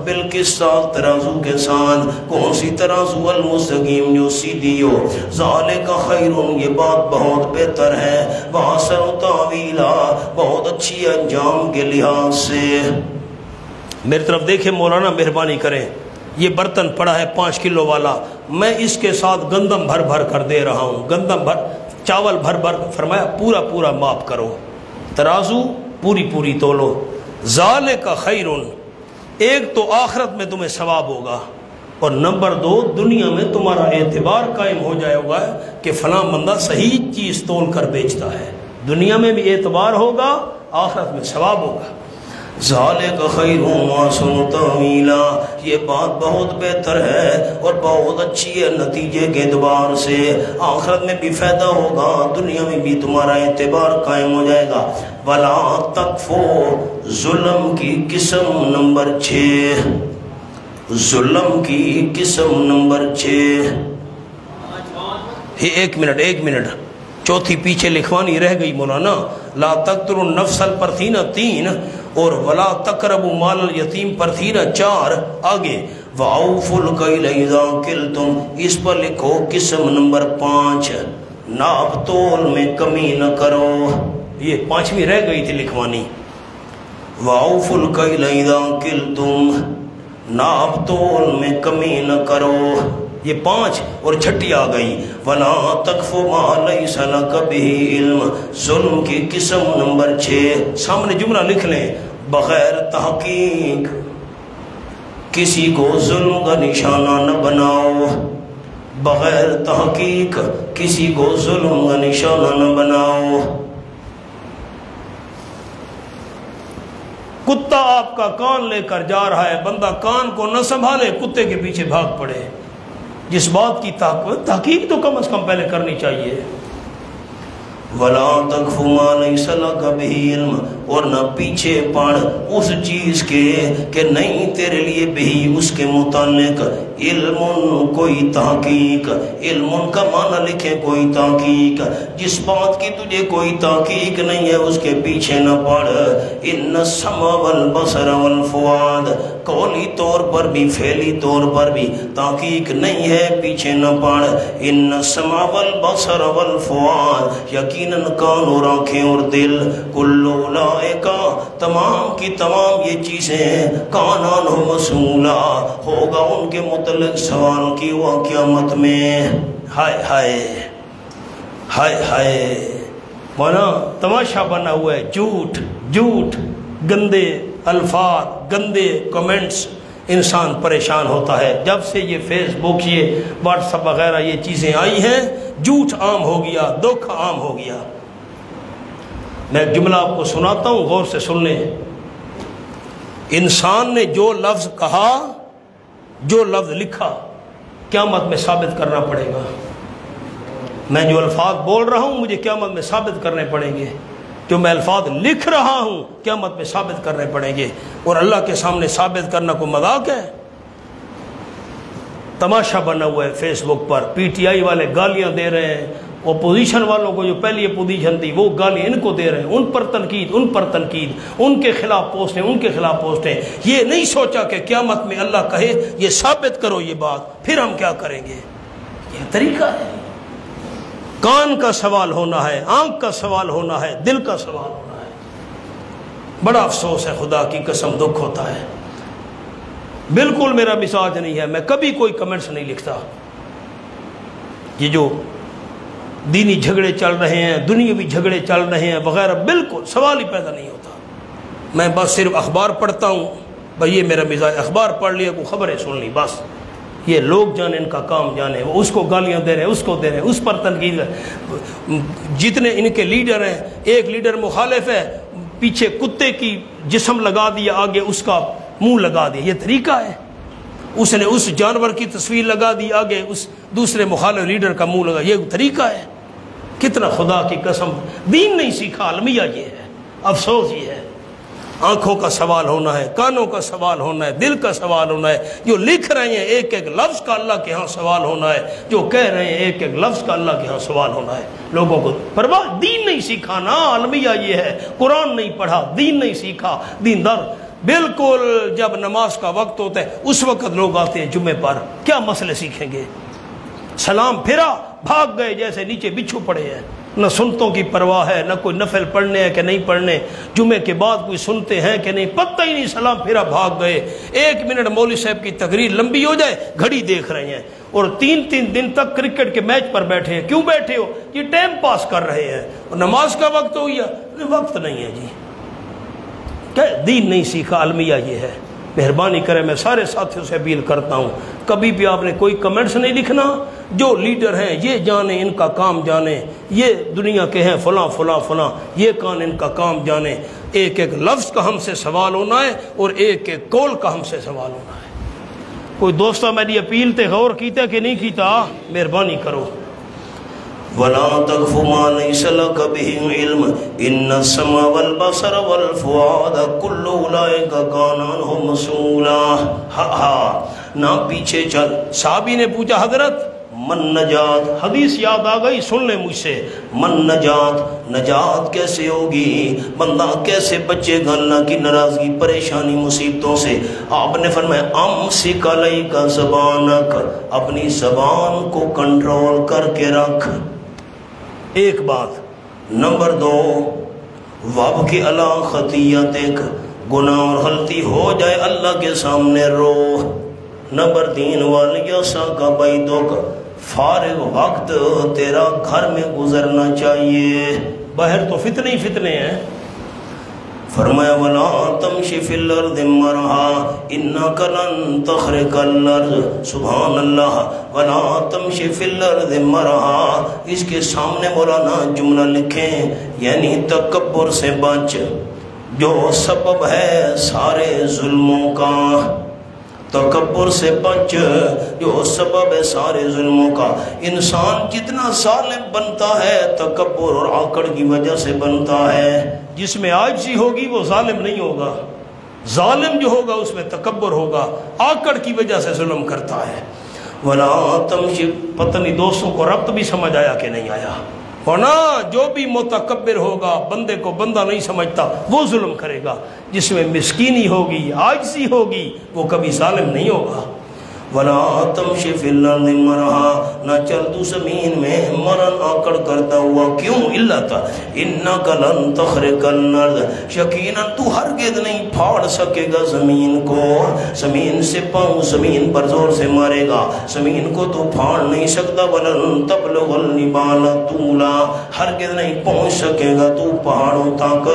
بالقسطاس ترازو کے ساتھ. کون سی ترازو؟ المستقیم، جو سیدھی ہو. ذالک خیر، یہ بات بہت بہتر ہے. وَأَحْسَنُ تَأْوِیلًا، بہت اچھی انجام کے لحاظ سے. میری طرف دیکھیں مولانا، مہربانی کریں، یہ برتن پڑا ہے 5 کلو والا، میں اس کے ساتھ گندم بھر بھر کر دے رہا ہوں، گندم بھر، چاول بھر بھر، فرمایا پورا پورا ماپ کرو، ترازو پوری پوری تولو، ذالک خیر، ایک تو آخرت میں تمہیں ثواب ہوگا، اور نمبر 2 دنیا میں تمہارا اعتبار قائم ہو جائے گا کہ فلاں بندہ صحیح چیز تول کر بیچتا ہے، دنیا میں بھی اعتبار ہوگا، آخرت میں ثواب ہوگا۔ ذالک خیر واحسن تاویلا، یہ بات بہت بہتر ہے اور بہت اچھی ہے نتیجے کے اعتبار سے، آخرت میں بھی فائدہ ہوگا، دنیا میں بھی تمہارا اعتبار قائم ہو جائے گا۔ ولا تکفو، ظلم کی قسم نمبر 6، ظلم کی قسم نمبر 6، ایک منٹ، چوتھی پیچھے لکھوانی رہ گئی مولانا، لا تقتلوا النفس پر تھی نا 3، اور ولا تقربوا مال الیتیم پر تھی نا 4، آگے وَأَوْفُوا الْكَيْلَ إِذَا كِلْتُمْ، اس پر لکھو قسم نمبر 5، ناپ تول میں کمی نہ کرو، یہ 5ویں رہ گئی تھی لکھوانی، وَأَوْفُوا الْكَيْلَ إِذَا كِلْتُمْ، ناپ تول میں کمی نہ کرو، یہ 5 اور 6 آ گئی، وَلَا تَقْفُ مَا لَيْسَ لَكَ بِهِ عِلْمٌ، ظلم کی قسم نمبر 6، سامنے جملہ لکھ لیں، بغیر تحقیق کسی کو ظلم کا نشانہ نہ بناؤ، بغیر تحقیق کسی کو ظلم کا نشانہ نہ بناؤ۔ کتا آپ کا کان لے کر جا رہا ہے، بندہ کان کو نہ سنبھالے، کتے کے پیچھے بھاگ پڑے، جس بات کی تحقیق تو کم از کم پہلے کرنی چاہیے۔ وَلَا تَقْفُ مَا لَيْسَ لَكَ بِهِ عِلْمٌ، اور نہ پیچھے پڑ اس چیز کے کہ نہیں تیرے لیے بھی اس کے متعلق علم، کوئی تحقیق، علم کا معنی لکھیں کوئی تحقیق، جس بات کی تجھے کوئی تحقیق نہیں ہے اس کے پیچھے نہ پڑ۔ ان السمع والبصر والفؤاد، قولی طور پر بھی فعلی طور پر بھی تحقیق نہیں ہے، پیچھے نہ پڑ۔ ان السمع والبصر والفؤاد، یقیناً کان اور آنکھیں اور دل، کل اولئک، تمام کی تمام یہ چیزیں، کان عنہ مسئولا، ہوگا ان کے متعلق سوال کی وہ قیامت میں۔ ہائے ہائے ہائے ہائے، مولانا تماشا بنا ہوا ہے، جھوٹ، گندے الفاظ، گندے کمنٹس، انسان پریشان ہوتا ہے۔ جب سے یہ فیس بک، یہ واٹس ایپ وغیرہ یہ چیزیں آئی ہیں، جھوٹ عام ہو گیا، دھوکہ عام ہو گیا۔ میں ایک جملہ آپ کو سناتا ہوں، غور سے سن لیں۔ انسان نے جو لفظ کہا، جو لفظ لکھا، قیامت میں ثابت کرنا پڑے گا۔ میں جو الفاظ بول رہا ہوں مجھے قیامت میں ثابت کرنے پڑیں گے، جو میں الفاظ لکھ رہا ہوں قیامت میں ثابت کرنے پڑیں گے، اور اللہ کے سامنے ثابت کرنا کوئی مذاق ہے؟ تماشا بنا ہوا ہے face book per, P T I والے گالیاں دے رہے ہیں، اپوزیشن والوں کو جو پہلی اپوزیشن تھی وہ گالیاں ان کو دے رہے ہیں، ان پر تنقید، ان کے خلاف پوسٹیں، یہ نہیں سوچا کہ قیامت میں اللہ کہے یہ ثابت کرو یہ بات، پھر ہم کیا کریں گے؟ یہ طریقہ ہے۔ کان کا سوال ہونا ہے، آنکھ کا سوال ہونا ہے، دل کا سوال ہونا ہے۔ بڑا افسوس ہے، خدا کی قسم دکھ ہوتا ہے۔ بالکل میرا مزاج نہیں ہے، میں کبھی کوئی کمنٹس نہیں لکھتا۔ یہ جو دینی جھگڑے چل رہے ہیں، دنیاوی جھگڑے چل رہے ہیں وغیرہ، بالکل سوال ہی پیدا نہیں ہوتا۔ میں بس صرف اخبار پڑھتا ہوں، بھائی یہ میرا مزاج، اخبار پڑھ لیا، کوئی خبریں سن لی، بس یہ لوگ جانے، ان کا کام جانے، وہ اس کو گالیاں دے رہے ہیں، اس کو دے رہے ہیں، اس پر تنقید ہے۔ جتنے ان کے لیڈر ہیں، ایک لیڈر مخالف ہے، پیچھے کتے کی جسم لگا دیا، آگے اس کا منہ لگا دیا، یہ طریقہ ہے؟ اس نے اس جانور کی تصویر لگا دی، آگے اس دوسرے مخالف لیڈر کا منہ لگا، یہ طریقہ ہے؟ کتنا خدا کی قسم دین نہیں سیکھا، المیہ یہ ہے، افسوس یہ ہے۔ آنکھوں کا سوال ہونا ہے، کانوں کا سوال ہونا ہے، دل کا سوال ہونا ہے، جو لکھ رہے ہیں ایک ایک لفظ کا اللہ کے ہاں سوال ہونا ہے، جو کہہ رہے ہیں ایک ایک لفظ کا اللہ کے ہاں سوال ہونا ہے۔ لوگوں کو پرواہ، دین نہیں سیکھا نا، المیہ یہ ہے، قرآن نہیں پڑھا، دین نہیں سیکھا، دیندار۔ بالکل جب نماز کا وقت ہوتا ہے اس وقت لوگ آتے ہیں جمعے پر، کیا مسئلے سیکھیں گے؟ سلام پھرا، بھاگ گئے جیسے نیچے بچھو پڑے ہیں۔ نہ سنتوں کی پرواہ ہے، نہ کوئی نفل پڑھنے ہے کہ نہیں پڑھنے، جمعے کے بعد کوئی سنتے ہیں کہ نہیں، پتہ ہی نہیں، سلام پھرا بھاگ گئے۔ 1 منٹ مولوی صاحب کی تقریر لمبی ہو جائے گھڑی دیکھ رہے ہیں، اور 3 دن تک کرکٹ کے میچ پر بیٹھے ہیں۔ کیوں بیٹھے ہو؟ یہ ٹائم پاس کر رہے ہیں۔ اور نماز کا وقت ہو گیا، وقت نہیں ہے جی، کیا دین نہیں سیکھا، المیہ یہ ہے۔ مہربانی کرے، میں سارے ساتھیوں سے اپیل کرتا ہوں، کبھی بھی آپ نے کوئی کمنٹس نہیں لکھنا، جو لیڈر ہیں یہ جانیں، ان کا کام جانیں، یہ دنیا کے ہیں فلاں فلاں فلاں، یہ کان ان کا کام جانیں۔ ایک ایک لفظ کا ہم سے سوال ہونا ہے، اور ایک ایک قول کا ہم سے سوال ہونا ہے۔ کوئی دوستہ میری اپیل تے غور کیتا کہ نہیں کیتا؟ مہربانی کرو۔ وَلَا تَقْفُ مَا لَيْسَ لَكَ بِهِ عِلْمٌ إِنَّ السَّمْعَ وَالْبَصَرَ وَالْفُؤَادَ كُلُّ أُولَئِكَ كَانَ عَنْهُ مسؤولا۔ نہ پیچھے چل۔ صحابی نے پوچھا حضرت من نجات، حدیث یاد آ گئی، سن لیں مجھ سے، من نجات، نجات کیسے ہوگی، بندہ کیسے بچے گا اللہ کی ناراضگی، پریشانی، مصیبتوں سے؟ آپ نے فرمایا امسک علیک زبانک، اپنی زبان کو کنٹرول کر کے رکھ، ایک بات۔ نمبر 2 وابکی علی خطیئتک، گناہ اور غلطی ہو جائے اللہ کے سامنے رو۔ نمبر 3 والیساک بیتک، فارغ وقت تیرا گھر میں گزرنا چاہیے، باہر تو فتنے ہی فتنے ہیں۔ فرمایا وَلَا تَمْشِ فِي الْأَرْضِ مَرْحًا إِنَّكَ لَن تَخْرِقَ الْأَرْضَ، سبحان اللہ، وَلَا تَمْشِ فِي الْأَرْضِ مَرْحًا، اس کے سامنے مولانا جملہ لکھیں، یعنی تکبر سے بچ، جو سبب ہے سارے ظلموں کا، تکبر سے بچ جو سبب ہے سارے ظلموں کا۔ انسان جتنا ظالم بنتا ہے تکبر اور آکڑ کی وجہ سے بنتا ہے، جس میں عاجزی ہوگی وہ ظالم نہیں ہوگا، ظالم جو ہوگا اس میں تکبر ہوگا، آکڑ کی وجہ سے ظلم کرتا ہے۔ وَلَا تَمْشِ، پتہ نہیں دوستوں کو ربط بھی سمجھ آیا کہ نہیں آیا؟ ہونا جو بھی متکبر ہوگا، بندے کو بندہ نہیں سمجھتا، وہ ظلم کرے گا، جس میں مسکینی ہوگی، عاجزی ہوگی، وہ کبھی ظالم نہیں ہوگا۔ وَلَا تَمْشِ فِي الْأَرْضِ مَرْحًا، نہ چل تو زمین میں مرن آکڑ کرتا ہوا، کیوں؟ اللہ إِنَّكَ لَن تَخْرِقَ الْأَرْضَ، یقیناً تو ہرگز نہیں پھاڑ سکے گا زمین کو، زمین سے پاؤں زمین پر زور سے مارے گا، زمین کو تو پھاڑ نہیں سکتا۔ وَلَن تَبْلُغَ الْجِبَالَ طُولًا، ہرگز نہیں پہنچ سکے گا تو پہاڑوں تک،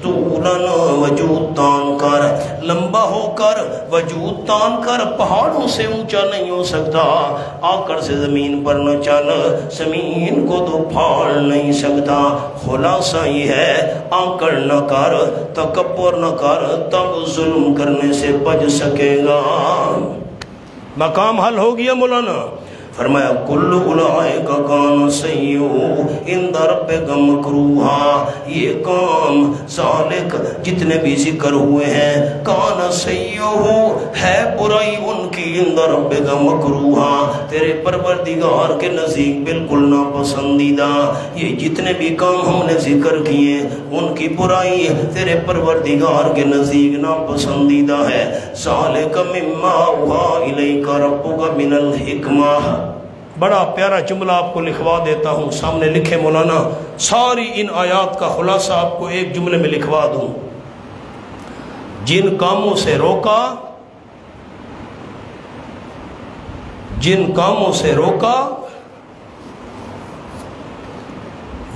طُولًا وجود تان کر، لمبا ہو کر، وجود تان کر، پہاڑوں سے اونچا نہیں ہو سکتا، آکڑ سے زمین پر نہ چل، زمین کو تو پھاڑ نہیں سکتا۔ خلاصہ یہ ہے آکڑ نہ کر، تکبر نہ کر، تب ظلم کرنے سے بچ سکے گا۔ مقام حل ہو گیا مولانا؟ فرمایا کل اولئک کان سیئہ عند ربک مکروہا، یہ کام ذالک جتنے بھی ذکر ہوئے ہیں، کان سیئہ ہے برائی ان کی، عند ربک مکروہا تیرے پروردگار کے نزدیک بالکل ناپسندیدہ۔ یہ جتنے بھی کام ہم نے ذکر کیے ان کی برائی تیرے پروردگار کے نزدیک ناپسندیدہ ہے۔ ذالک مما اوحی الیک ربک من الحکمہ، بڑا پیارا جملہ آپ کو لکھوا دیتا ہوں، سامنے لکھے مولانا، ساری ان آیات کا خلاصہ آپ کو ایک جملے میں لکھوا دوں۔ جن کاموں سے روکا، جن کاموں سے روکا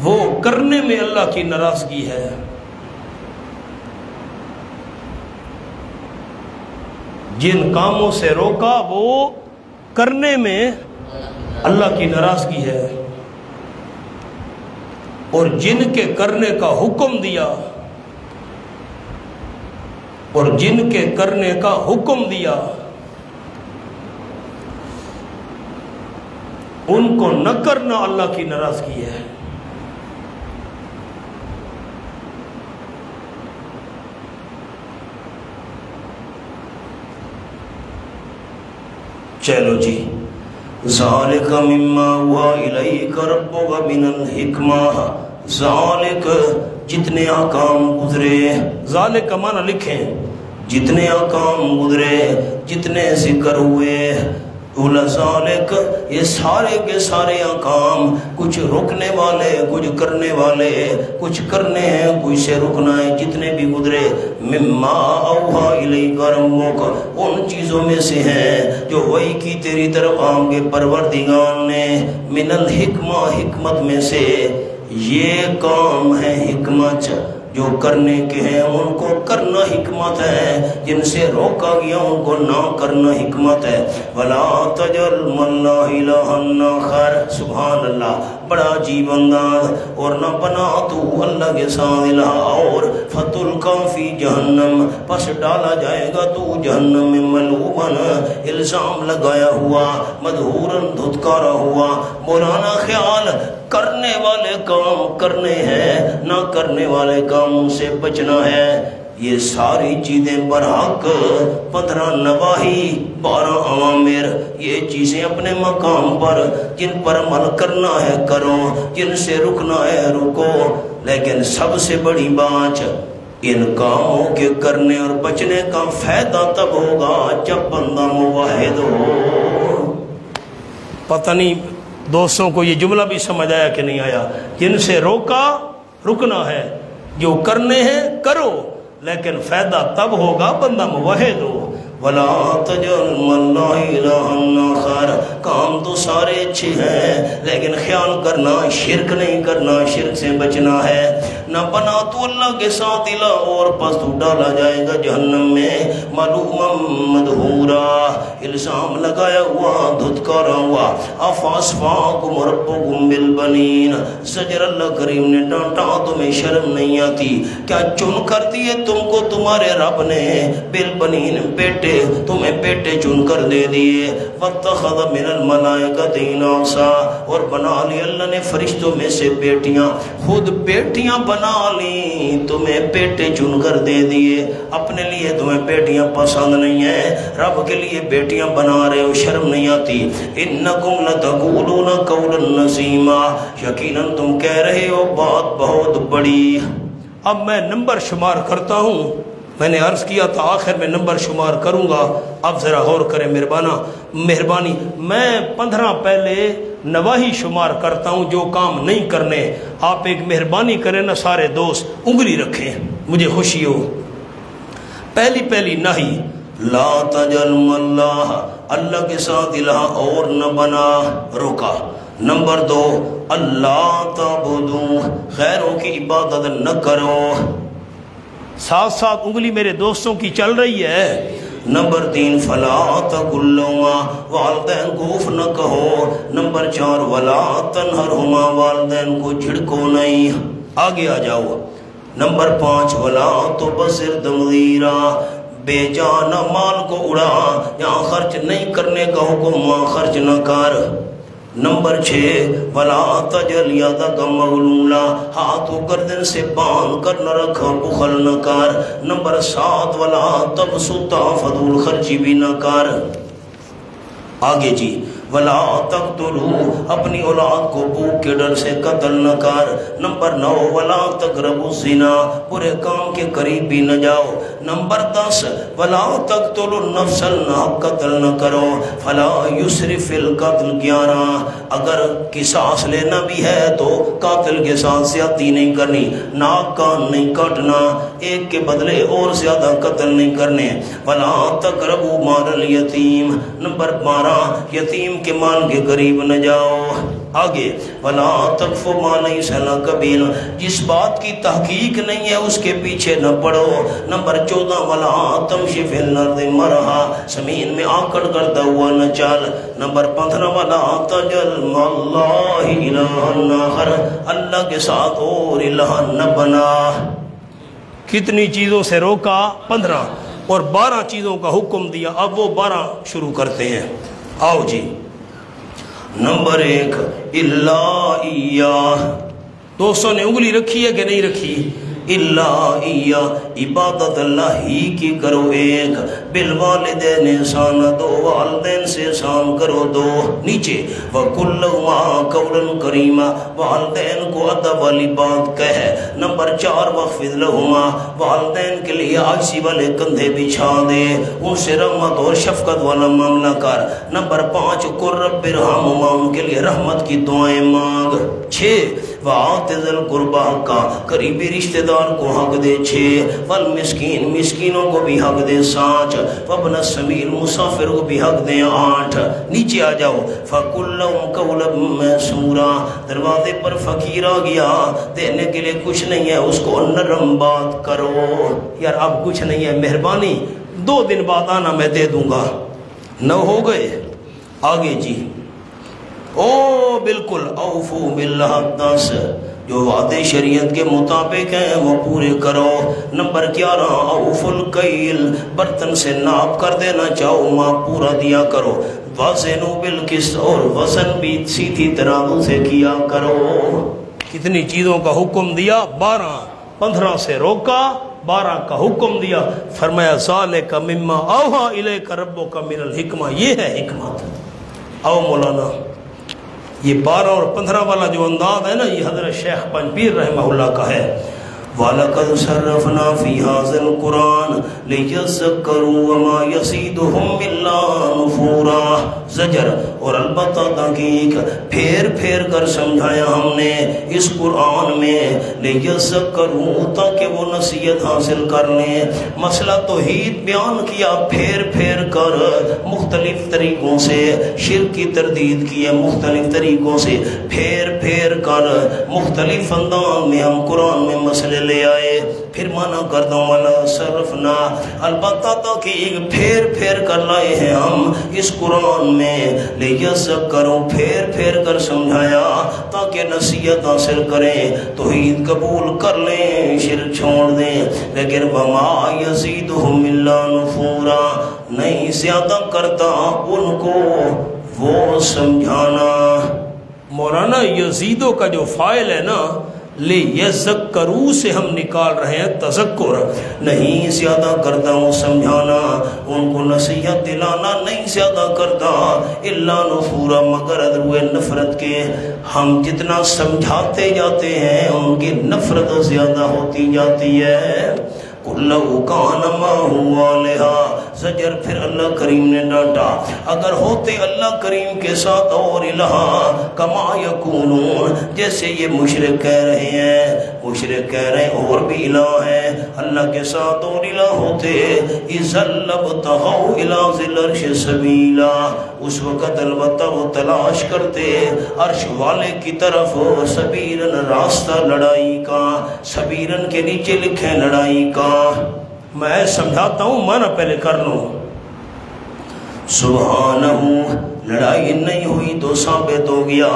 وہ کرنے میں اللہ کی ناراضگی ہے، جن کاموں سے روکا وہ کرنے میں اللہ کی ناراضگی ہے، اور جن کے کرنے کا حکم دیا، اور جن کے کرنے کا حکم دیا ان کو نہ کرنا اللہ کی ناراضگی ہے۔ چلو جی، ذالک مما اوحی الیک ربک من الحکمہ، ذالک جتنے احکام گزرے، ذالک کا معنی لکھیں، جتنے احکام گزرے، جتنے ذکر ہوئے، اولئک یہ سارے کے سارے احکام، کچھ رکنے والے کچھ کرنے والے، کچھ کرنے ہیں کچھ سے رکنا ہے، جتنے بھی گزرے مما اوحا الیک ربک ان چیزوں میں سے ہیں جو وحی کی تیری طرف آپ کے پروردگار نے، من الحکمہ حکمت میں سے، یہ کام ہے حکمت جو کرنے کے ہیں ان کو کرنا حکمت ہے، جن سے روکا گیا ان کو نہ کرنا حکمت ہے۔ وَلَا تَجْعَلْ مَعَ اللَّهِ إِلَٰهًا آخَرَ، سبحان اللہ، بڑا عجیب انداز، اور نہ بنا تو اللہ کے ساتھ الہ اور، فَتُلْقَىٰ فِي جَہَنَّمَ پس ڈالا جائے گا تو جہنم میں، ملعوباً الزام لگایا ہوا، مدحوراً دھتکارا ہوا۔ مولانا خیال کرنے والے کام کرنے ہیں، نہ کرنے والے کاموں سے بچنا ہے۔ یہ ساری چیزیں برحق، 15 نواہی 12 اوامر، یہ چیزیں اپنے مقام پر، جن پر عمل کرنا ہے کرو، جن سے رکنا ہے رکو، لیکن سب سے بڑی بات ان کاموں کے کرنے اور بچنے کا فائدہ تب ہوگا جب بندہ موحد ہو۔ پتہ نہیں دوستوں کو یہ جملہ بھی سمجھ آیا کہ نہیں آیا؟ جن سے روکا رکنا ہے، جو کرنے ہیں کرو، لیکن فائدہ تب ہوگا بندہ موحد ہو۔ وَلَا تَجْعَلْ مَعَ اللَّهِ إِلَٰهًا آخَرَ، کام تو سارے اچھے ہیں لیکن خیال کرنا شرک نہیں کرنا، شرک سے بچنا ہے۔ نہ بنا تو اللہ کے ساتھ الہ اور، پس تو ڈالا جائے گا جہنم میں، ملعوما مدحورا الزام لگایا ہوا، دھتکارا ہوا۔ أَفَأَصْفَاكُمْ رَبُّكُمْ بِالْبَنِينَ، زجر اللہ کریم نے ڈانٹا، تمہیں شرم نہیں آتی کیا چن کر دیے تم کو تمہارے رب نے، بالبنین بیٹے، تمہیں بیٹے چن کر دے دیے۔ وَاتَّخَذَ مِنَ الْمَلَائِكَةِ إِنَاثًا، اور بنا لی اللہ نے فرشتوں میں سے بیٹیاں، خود بیٹیاں بنا لی، تمہیں بیٹے چن کر دے دیے۔ اپنے لیے تمہیں بیٹیاں پسند نہیں ہیں، رب کے لیے بیٹیاں بنا رہے ہو، شرم نہیں آتی؟ إِنَّكُمْ لَتَقُولُونَ قَوْلًا عَظِيمًا، یقیناً تم کہہ رہے ہو بات بہت بڑی۔ اب میں نمبر شمار کرتا ہوں، میں نے عرض کیا تھا آخر میں نمبر شمار کروں گا، اب ذرا غور کریں مہربانی۔ میں 15 پہلے نواہی شمار کرتا ہوں جو کام نہیں کرنے، آپ ایک مہربانی کریں نا سارے دوست، انگلی رکھیں مجھے خوشی ہو۔ پہلی نہی، لا تجعل مع اللہ، اللہ کے ساتھ الہ اور نہ بنا، روکا۔ نمبر 2، اللہ تعبدو، غیروں کی عبادت نہ کرو، ساتھ ساتھ انگلی میرے دوستوں کی چل رہی ہے۔ نمبر 3، فلا تقل لہما، والدین کو اف نہ کہو۔ نمبر 4، ولا تنہرہما، والدین کو جھڑکو نہیں۔ آگے آ جاؤ۔ نمبر 5، ولا تبذر تبذیرا، بے جان مال کو اڑا، یہاں خرچ نہیں کرنے کا حکم وہاں خرچ نہ کر۔ نمبر 6، ولا تجعل یدک مغلولا، ہاتھ کو گردن سے باندھ کر نہ رکھا، بخل نہ کر۔ نمبر 7، ولا تبسط، فضول خرچی بھی نہ کر۔ آگے جی، ولا تقتلوا، اپنی اولاد کو بھوک کے ڈر سے قتل نہ کر۔ نمبر 9، ولا تقربوا الزنا، برے کام کے قریب بھی نہ جاؤ۔ نمبر 10، ولا تقتلوا النفس، ناحق قتل نہ کرو۔ فلا یسرف فی القتل، 11، اگر قصاص لینا بھی ہے تو قاتل کے ساتھ زیادتی نہیں کرنی، ناک کان نہیں کاٹنا، ایک کے بدلے اور زیادہ قتل نہیں کرنے۔ ولا تقربوا مال الیتیم، نمبر 12، یتیم کے مال کے قریب نہ جاؤ۔ آگے، ولا تقف ما لیس لک علم، جس بات کی تحقیق نہیں ہے اس کے پیچھے نہ پڑو۔ نمبر 14، ولا تمشی فی الارض مرحا، زمین میں آکڑ کرتا ہوا نہ چل۔ نمبر 15، ولا تجعل مع اللہ الہا آخر، اللہ کے ساتھ اور الہ نہ بنا۔ کتنی چیزوں سے روکا؟ 15، اور 12 چیزوں کا حکم دیا۔ اب وہ 12 شروع کرتے ہیں، آؤ جی۔ نمبر 1، اللہ ایاہ، دوستوں نے انگلی رکھی ہے کہ نہیں رکھی؟ الا ایا عبادت اللہ ہی کی کرو ایک، بالوالدین احسان دو والدین سے احسان کرو دو، نیچے وَقُلْ لَهُمَا قَوْلًا كَرِيمًا والدین کو ادب والی بات کہے۔ نمبر 4 وَخْفِضْ لَهُمَا والدین کے لیے عاجزی والے کندھے بچھا دے، ان سے رحمت اور شفقت والا معاملہ کر۔ نمبر 5 قُلْ رَبِّ ارْحَمْهُمَا ان کے لیے رحمت کی دعائیں مانگ۔ 6 وَآتِ ذِی الْقُرْبَىٰ حَقَّهُ قریبی رشتہ دار کو حق دے۔ 6 وَالْمِسْکِین مسکینوں کو بھی حق دے۔ 7 وَابْنَ السَّبِیلِ مسافر کو بھی حق دے۔ 8 نیچے آ جاؤ فَقُلْ لَهُمْ قَوْلًا مَّيْسُورًا دروازے پر فقیر آ گیا، دینے کے لیے کچھ نہیں ہے، اس کو نرم بات کرو، یار اب کچھ نہیں ہے، مہربانی 2 دن بعد آنا میں دے دوں گا، نہ ہو گئے آگے جی او بالکل اوفو بالعہد 10 جو وعدے شریعت کے مطابق ہیں وہ پورے کرو۔ نمبر 11 اوفو الکیل برتن سے ناپ کر دینا چاہو ماپ پورا دیا کرو۔ وزنوا بالقسط اور وزن بھی سیدھی ترازو سے کیا کرو۔ کتنی چیزوں کا حکم دیا، 12 15 سے روکا، 12 کا حکم دیا، فرمایا ذالک مما اوحی الیک ربک من الحکمہ، یہ ہے حکمت۔ او مولانا یہ 12 اور 15 والا جو انداز ہے نا، یہ حضرت شیخ پنجپیر رحمہ اللہ کا ہے۔ وَلَقَدْ صَرَّفْنَا فِي هَذَا الْقُرْآنِ لِيَذَّكَّرُوا وَمَا يَزِيدُهُمْ إِلَّا نُفُورًا زجر اور البتہ تحقیق پھیر پھیر کر سمجھایا ہم نے اس قرآن میں، لِيَذَّكَّرُوا تاکہ وہ نصیحت حاصل کر لیں۔ مسئلہ توحید بیان کیا پھیر پھیر کر، مختلف طریقوں سے شرک کی تردید کی ہے، مختلف طریقوں سے پھیر پھیر کر مختلف انداز میں ہم قرآن میں مسئلے لے آئے۔ پھر مانا کرتا ہوں والا صرفنا البتہ تحقیق پھیر پھیر کر لائے ہیں ہم اس قرآن میں، لیذکروا پھیر پھیر کر سمجھایا تاکہ نصیحت حاصل کریں، توحید قبول کر لیں، شرک چھوڑ دیں۔ لیکن وما یزیدہم الا نفورا نہیں زیادہ کرتا ان کو وہ سمجھانا۔ مولانا یزیدوں کا جو فاعل ہے نا، لیذکروا سے ہم نکال رہے ہیں تذکر، نہیں زیادہ کرتا ہوں سمجھانا، ان کو نصیحت دلانا نہیں زیادہ کرتا، الا نفورا مگر ادروئے نفرت کے۔ ہم جتنا سمجھاتے جاتے ہیں ان کی نفرت زیادہ ہوتی جاتی ہے۔ کُلَّهُ كَانَ مَعَهُ آلِهَةٌ زجر پھر اللہ کریم نے ڈانٹا، اگر ہوتے اللہ کریم کے ساتھ اور الہ کما یکونون جیسے یہ مشرک کہہ رہے ہیں، مشرک کہہ رہے ہیں اور بھی الہ ہیں، اللہ کے ساتھ اور الہ ہوتے اِذًا لَابْتَغَوْا إِلَىٰ ذِي الْعَرْشِ سَبِيلًا اس وقت البتہ وہ تلاش کرتے عرش والے کی طرف سبیلاً راستہ لڑائی کا، سبیلاً کے نیچے لکھیں لڑائی کا۔ میں سمجھاتا ہوں معنی پہلے کر لوں۔ سبحانہ لڑائی نہیں ہوئی تو ثابت ہو گیا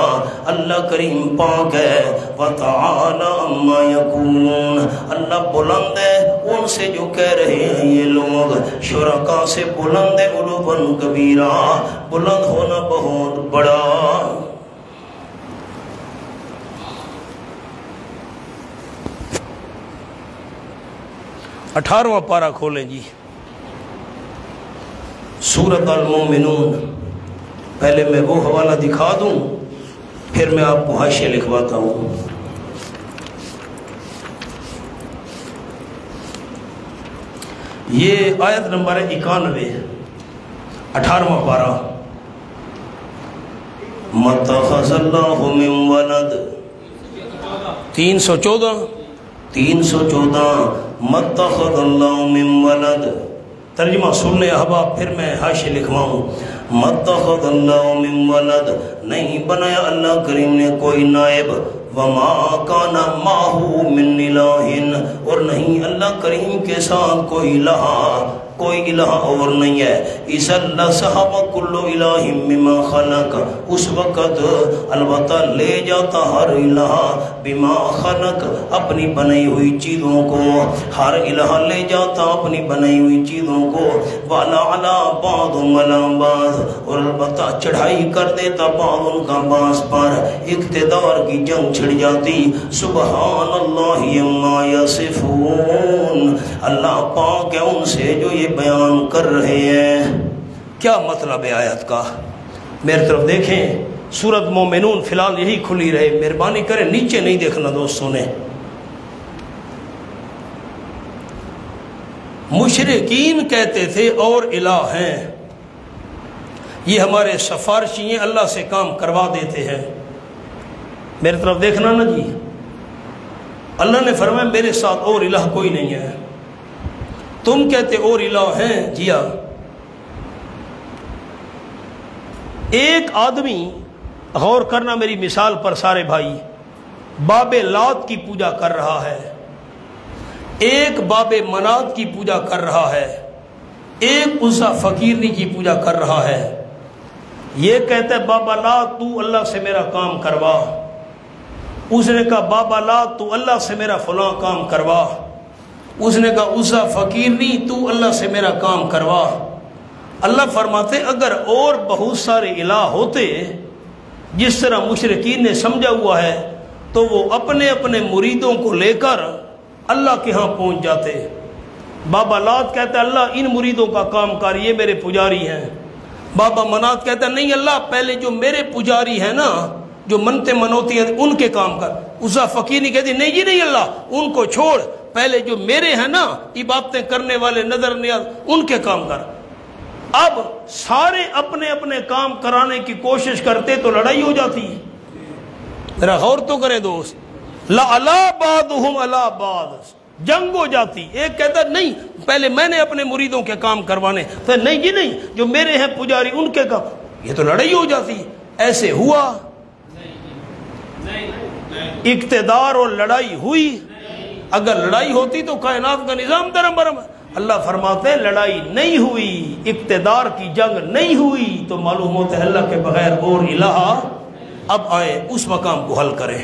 اللہ کریم پاک ہے، وَتَعَالَى عَمَّا يَقُولُونَ اللہ بلند ہے ان سے جو کہہ رہے ہیں یہ لوگ، شرکا سے بلند ہے، علواً کبیرہ بلند ہونا بہت بڑا۔ 18واں پارہ کھولیں جی، سورۃ المومنون۔ پہلے میں وہ حوالہ دکھا دوں پھر میں آپ کو حاشیہ لکھواتا ہوں۔ یہ آیت نمبر 91 18واں پارہ۔ مَتَّخَذَ اللَّهُ مِن وَلَدٍ 314 مَتَّخَذَ اللَّهُ مِن وَلَدٍ ترجمہ سن لیں احباب، پھر میں حاشیہ لکھواؤں۔ مَتَّخَذَ اللَّهُ مِن وَلَدٍ نہیں بنایا اللہ کریم نے کوئی نائب، وَمَا كَانَ مَعَهُ مِنْ إِلَٰهٍ اور نہیں اللہ کریم کے ساتھ کوئی الہ، کوئی الہ اور نہیں ہے۔ اِذَا لَذَهَبَ كُلُّ إِلَٰهٍ مِّمَّا خَلَقَ، اس وقت البتہ لے جاتا ہر الہ بما خلق، اپنی بنائی ہوئی چیزوں کو، ہر الہ لے جاتا اپنی بنائی ہوئی چیزوں کو، وَعَلَى بَعْضُهُمْ عَلَىٰ بَعْضٍ، اور البتہ چڑھائی کر دیتا بعض ان کا بعض پر، اقتدار کی جنگ چھڑ جاتی۔ سبحان اللہ عما یصفون، اللہ پاک ہے ان سے جو یہ بیان کر رہے ہیں۔ کیا مطلب ہے آیت کا؟ میری طرف دیکھیں، سورۃ مومنون فی الحال یہی کھلی رہے، مہربانی کریں نیچے نہیں دیکھنا دوستوں نے۔ مشرکین کہتے تھے اور الہ ہیں، یہ ہمارے سفارشی ہیں، اللہ سے کام کروا دیتے ہیں۔ میری طرف دیکھنا نا جی، اللہ نے فرمایا میرے ساتھ اور الہ کوئی نہیں ہے، تم کہتے اور الہ ہیں، جی ہاں۔ ایک آدمی، غور کرنا میری مثال پر سارے بھائی، باب لات کی پوجا کر رہا ہے، ایک باب منات کی پوجا کر رہا ہے، ایک عزا فقیرنی کی پوجا کر رہا ہے۔ یہ کہتا ہے بابا لات تو اللہ سے میرا کام کروا، اس نے کہا بابا لات تو اللہ سے میرا فلاں کام کروا، اس نے کہا عزا فقیرنی تو اللہ سے میرا کام کروا۔ اللہ فرماتے اگر اور بہت سارے الہ ہوتے جس طرح مشرکین نے سمجھا ہوا ہے تو وہ اپنے اپنے مریدوں کو لے کر اللہ کے ہاں پہنچ جاتے۔ بابا لات کہتا ہے اللہ ان مریدوں کا کام کر، یہ میرے پجاری ہیں۔ بابا منات کہتا ہے نہیں اللہ پہلے جو میرے پجاری ہیں نا، جو منتے منوتی ہیں ان کے کام کر۔ عزا فقیر نہیں کہتی نہیں جی نہیں اللہ ان کو چھوڑ، پہلے جو میرے ہیں نا عبادتیں کرنے والے نظر نیاز ان کے کام کر۔ اب سارے اپنے اپنے کام کرانے کی کوشش کرتے تو لڑائی ہو جاتی۔ ذرا غور تو کریں دوست، لَعَلَىٰ بَعْضُهُمْ عَلَىٰ بَعْضٍ، جنگ ہو جاتی۔ ایک کہتا نہیں پہلے میں نے اپنے مریدوں کے کام کروانے، تو نہیں جی نہیں جو میرے ہیں پجاری ان کے کام، یہ تو لڑائی ہو جاتی۔ ایسے ہوا؟ اقتدار اور لڑائی ہوئی؟ اگر لڑائی ہوتی تو کائنات کا نظام درم برم۔ اللہ فرماتے ہیں لڑائی نہیں ہوئی، اقتدار کی جنگ نہیں ہوئی، تو معلوم ہوتا ہے اللہ کے بغیر اور الہ۔ اب آئے اس مقام کو حل کریں۔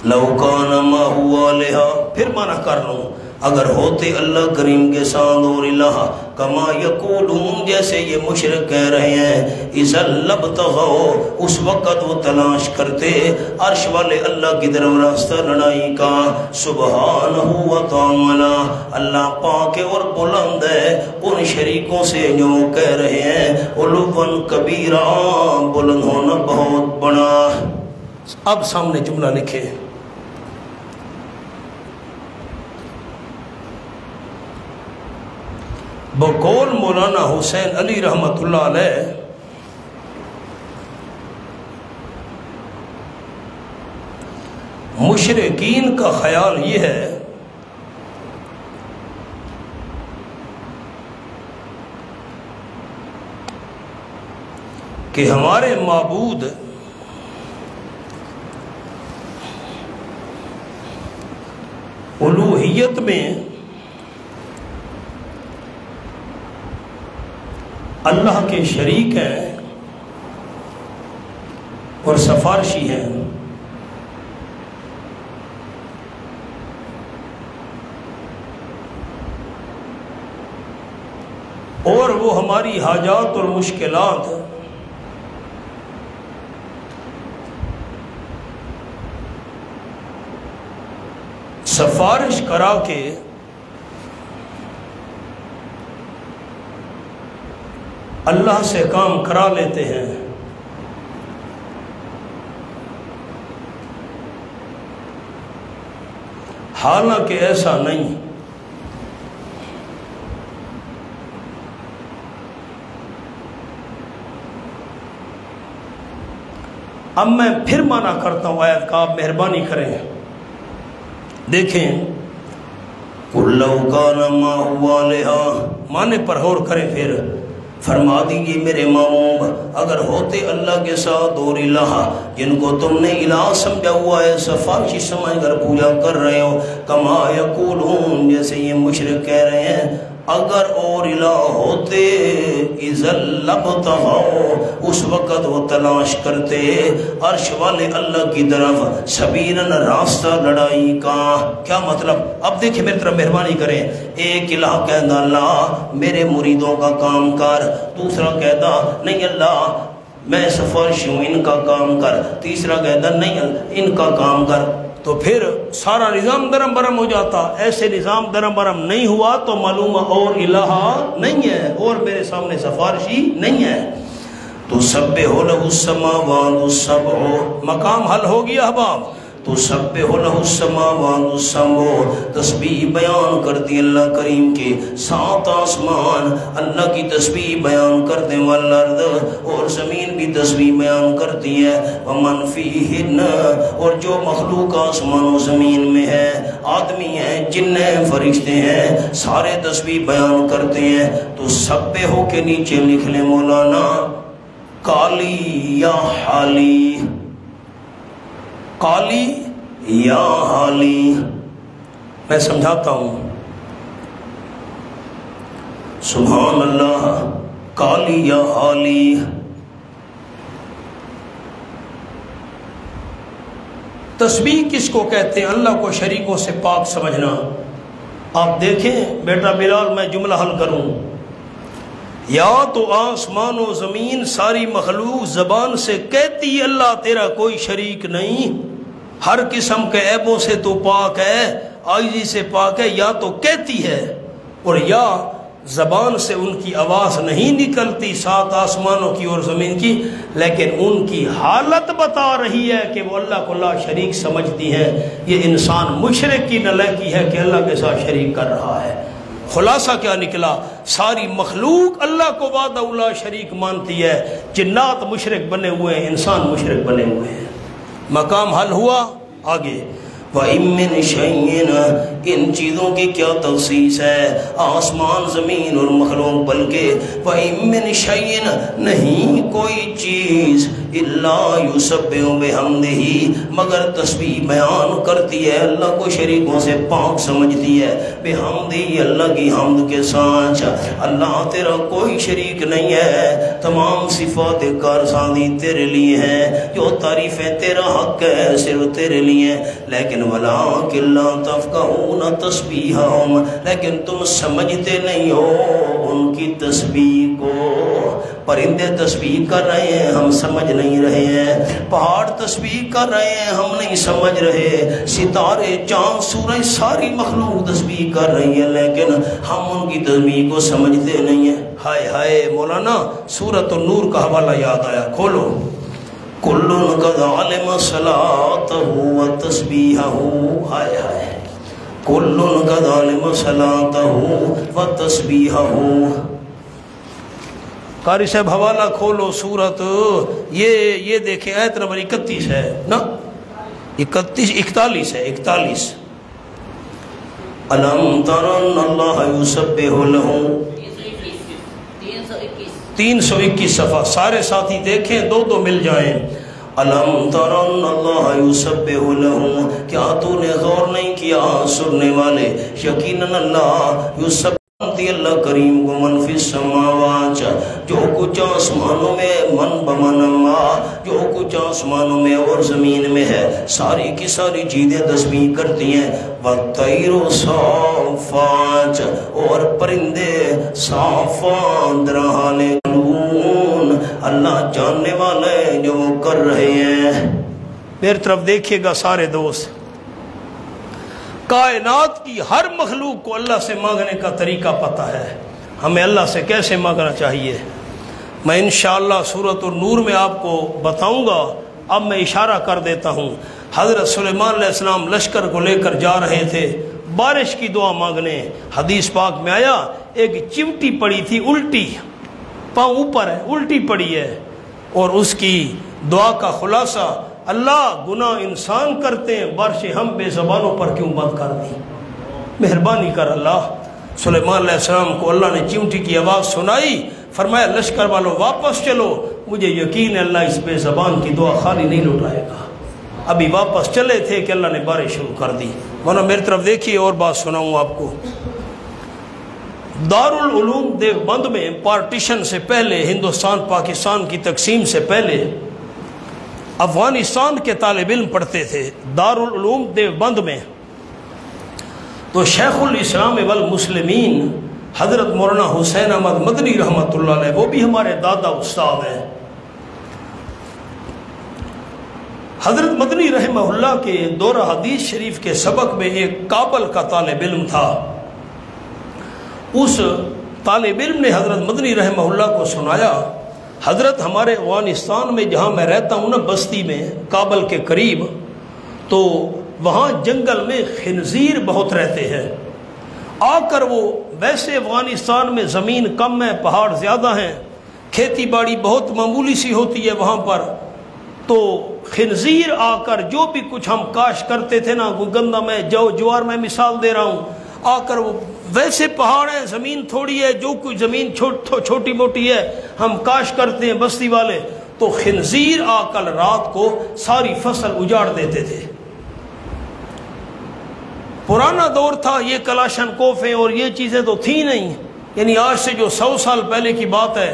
لو کان ما هو الہ، پھر معنی کر لوں اگر ہوتے اللہ کریم کے ساتھ اور الہ، کما یقولون جیسے یہ مشرک کہہ رہے ہیں، اذا لابتغوا اس وقت وہ تلاش کرتے عرش والے اللہ کی طرف راستہ لڑائی کا۔ سبحانہ و تعالی، اللہ پاک اور بلند ہے ان شریکوں سے جو کہہ رہے ہیں علوا کبیرا، بلند ہونا بہت بڑا۔ اب سامنے جملہ لکھے، بقول مولانا حسین علی رحمت اللہ علیہ، مشرکین کا خیال یہ ہے کہ ہمارے معبود الوہیت میں اللہ کے شریک ہیں اور سفارشی ہیں۔ اور وہ ہماری حاجات اور مشکلات سفارش کرا کے اللہ سے کام کرا لیتے ہیں۔ حالانکہ ایسا نہیں، اب میں پھر معنی کرتا ہوں آیت کا، آپ مہربانی کریں دیکھیں۔ قُلْ لَوْ كَانَ مَا هُوَ الہ، معنی پر غور کریں، پھر فرما دیجیے میرے معموم اگر ہوتے اللہ کے ساتھ اور الہ جن کو تم نے الہ سمجھا ہوا ہے، سفارشی سمجھ کر پوجا کر رہے ہو، کما یقولون جیسے یہ مشرک کہہ رہے ہیں، اگر اور الہ ہوتے اذا لابتغوا، اس وقت وہ تلاش کرتے عرش والے اللہ کی طرف سبیلاً، راستہ لڑائی کا۔ کیا مطلب؟ اب دیکھیں میری طرف مہربانی کریں، ایک الہ کہتا اللہ میرے مریدوں کا کام کر، دوسرا کہتا نہیں اللہ میں سفارشی ہوں ان کا کام کر، تیسرا کہتا نہیں ان کا کام کر، تو پھر سارا نظام درم برم ہو جاتا۔ ایسے نظام درم برم نہیں ہوا تو معلوم اور الہ نہیں ہے اور میرے سامنے سفارشی نہیں ہے۔ تسبح لہ السماوات السبع، مقام حل ہو گیا احباب۔ تسبح لہ السماوات السبع، تسبیح بیان کرتی اللہ کریم کے 7 آسمان، اللہ کی تسبیح بیان کرتے والارض، اور زمین بھی تسبیح بیان کرتی ہے، ومن فیہن، اور جو مخلوق آسمان و زمین میں ہے، آدمی ہیں، جن ہیں، فرشتے ہیں، سارے تسبیح بیان کرتے ہیں۔ تو سبحو کے نیچے لکھ لیں مولانا قالی یا حالی، قالی یا حالی۔ میں سمجھاتا ہوں، سبحان اللہ، قالی یا حالی۔ تسبیح کس کو کہتے ہیں؟ اللہ کو شریکوں سے پاک سمجھنا۔ آپ دیکھیں بیٹا بلال، میں جملہ حل کروں، یا تو آسمان و زمین ساری مخلوق زبان سے کہتی اللہ تیرا کوئی شریک نہیں، ہر قسم کے عیبوں سے تو پاک ہے، عاجزی سے پاک ہے، یا تو کہتی ہے، اور یا زبان سے ان کی آواز نہیں نکلتی 7 آسمانوں کی اور زمین کی، لیکن ان کی حالت بتا رہی ہے کہ وہ اللہ کو لا شریک سمجھتی ہیں۔ یہ انسان مشرک کی نالائقی ہے کہ اللہ کے ساتھ شریک کر رہا ہے۔ خلاصہ کیا نکلا؟ ساری مخلوق اللہ کو وحدہ لا شریک مانتی ہے، جنات مشرک بنے ہوئے ہیں، انسان مشرک بنے ہوئے ہیں۔ مقام حل ہوا۔ آگے وَإِن مِّن شَيْءٍ، ان چیزوں کی کیا تخصیص ہے؟ آسمان زمین اور مخلوق، بلکہ وَإِن مِّن شَيْءٍ، نہیں کوئی چیز، إِلَّا يُسَبِّحُ بِحَمْدِهِ، مگر تسبیح بیان کرتی ہے، اللہ کو شریکوں سے پاک سمجھتی ہے، بِحَمْدِهِ، اللہ کی حمد کے ساتھ۔ اللہ تیرا کوئی شریک نہیں ہے، تمام صفات کارسازی تیرے لیے ہیں، جو تعریفیں تیرا حق ہے صرف تیرے لیے، لیکن وَلَٰكِن لَّا تَفْقَهُونَ تَسْبِيحَهُمْ، لیکن تم سمجھتے نہیں ہو ان کی تسبیح کو۔ پرندے تسبیح کر رہے ہیں، ہم سمجھ نہیں رہے ہیں، پہاڑ تسبیح کر رہے ہیں، ہم نہیں سمجھ رہے، ستارے، چاند، سورج، ساری مخلوق تسبیح کر رہی ہے، لیکن ہم ان کی تسبیح کو سمجھتے نہیں ہیں۔ ہائے ہائے مولانا، سورۃ النور کا حوالہ یاد آیا، کھولو۔ کُلٌّ قَدْ عَلِمَ صَلَاتَهُ وَتَسْبِيحَهُ، ہائے ہائے، کُلٌّ قَدْ عَلِمَ صَلَاتَهُ وَتَسْبِيحَهُ۔ قاری صاحب حوالہ کھولو، سورت یہ دیکھیں آیت نمبر 31 ہے نا، 41 ہے، 41۔ أَلَمْ تَرَ أَنَّ اللَّهَ يُسَبِّحُ لَهُ، 321 صفحہ، سارے ساتھی دیکھیں، دو مل جائیں۔ أَلَمْ تَرَ أَنَّ اللَّهَ يُسَبِّحُ لَهُ، کیا تو نے غور نہیں کیا سننے والے، یقیناً اللہ یسبح، اللہ کریم کو من فی السماوات، جو کچھ آسمانوں میں، من بمنما، جو کچھ آسمانوں میں اور زمین میں ہے، ساری کی ساری چیزیں تسبیح کرتی ہیں، وَالطَّيْرُ صَافَّاتٍ، اور پرندے صافات رحال يَعْلُونَ، اللہ جاننے والا ہے جو وہ کر رہے ہیں۔ میری طرف دیکھیے گا سارے دوست، کائنات کی ہر مخلوق کو اللہ سے مانگنے کا طریقہ پتہ ہے، ہمیں اللہ سے کیسے مانگنا چاہیے۔ میں انشاءاللہ سورۃ النور میں آپ کو بتاؤں گا، اب میں اشارہ کر دیتا ہوں۔ حضرت سلیمان علیہ السلام لشکر کو لے کر جا رہے تھے بارش کی دعا مانگنے، حدیث پاک میں آیا ایک چمٹی پڑی تھی الٹی، پاؤں اوپر ہے، الٹی پڑی ہے، اور اس کی دعا کا خلاصہ، اللہ گناہ انسان کرتے ہیں، بارشیں ہم بے زبانوں پر کیوں بند کر دی، مہربانی کر اللہ۔ سلیمان علیہ السلام کو اللہ نے چمٹی کی آواز سنائی، فرمایا لشکر والوں واپس چلو، مجھے یقین ہے اللہ اس بے زبان کی دعا خالی نہیں لوٹائے گا۔ ابھی واپس چلے تھے کہ اللہ نے بارش شروع کر دی۔ مولانا میری طرف دیکھیے اور بات سناؤں آپ کو۔ دارال علوم دیوبند میں پارٹیشن سے پہلے، ہندوستان پاکستان کی تقسیم سے پہلے افغانستان کے طالب علم پڑھتے تھے دارالعلوم دیوبند میں. تو شیخ الاسلام والمسلمین حضرت مولانا حسین احمد مدنی رحمۃ اللہ علیہ، وہ بھی ہمارے دادا استاد ہیں. حضرت مدنی رحمہ اللہ کے دورہ حدیث شریف کے سبق میں ایک کابل کا طالب علم تھا. اس طالب علم نے حضرت مدنی رحمہ اللہ کو سنایا، حضرت ہمارے افغانستان میں جہاں میں رہتا ہوں نا، بستی میں کابل کے قریب، تو وہاں جنگل میں خنزیر بہت رہتے ہیں. آ کر وہ، ویسے افغانستان میں زمین کم ہے، پہاڑ زیادہ ہیں، کھیتی باڑی بہت معمولی سی ہوتی ہے وہاں پر، تو خنزیر آ کر جو بھی کچھ ہم کاش کرتے تھے نا، گندم میں، جو جوار میں مثال دے رہا ہوں، آ کر وہ، ویسے پہاڑ ہیں، زمین تھوڑی ہے، جو کچھ زمین چھوٹی موٹی ہے ہم کاش کرتے ہیں بستی والے، تو خنزیر آ کر رات کو ساری فصل اجاڑ دیتے تھے. پرانا دور تھا، یہ کلاشن کوفیں اور یہ چیزیں تو تھیں نہیں، یعنی آج سے جو 100 سال پہلے کی بات ہے.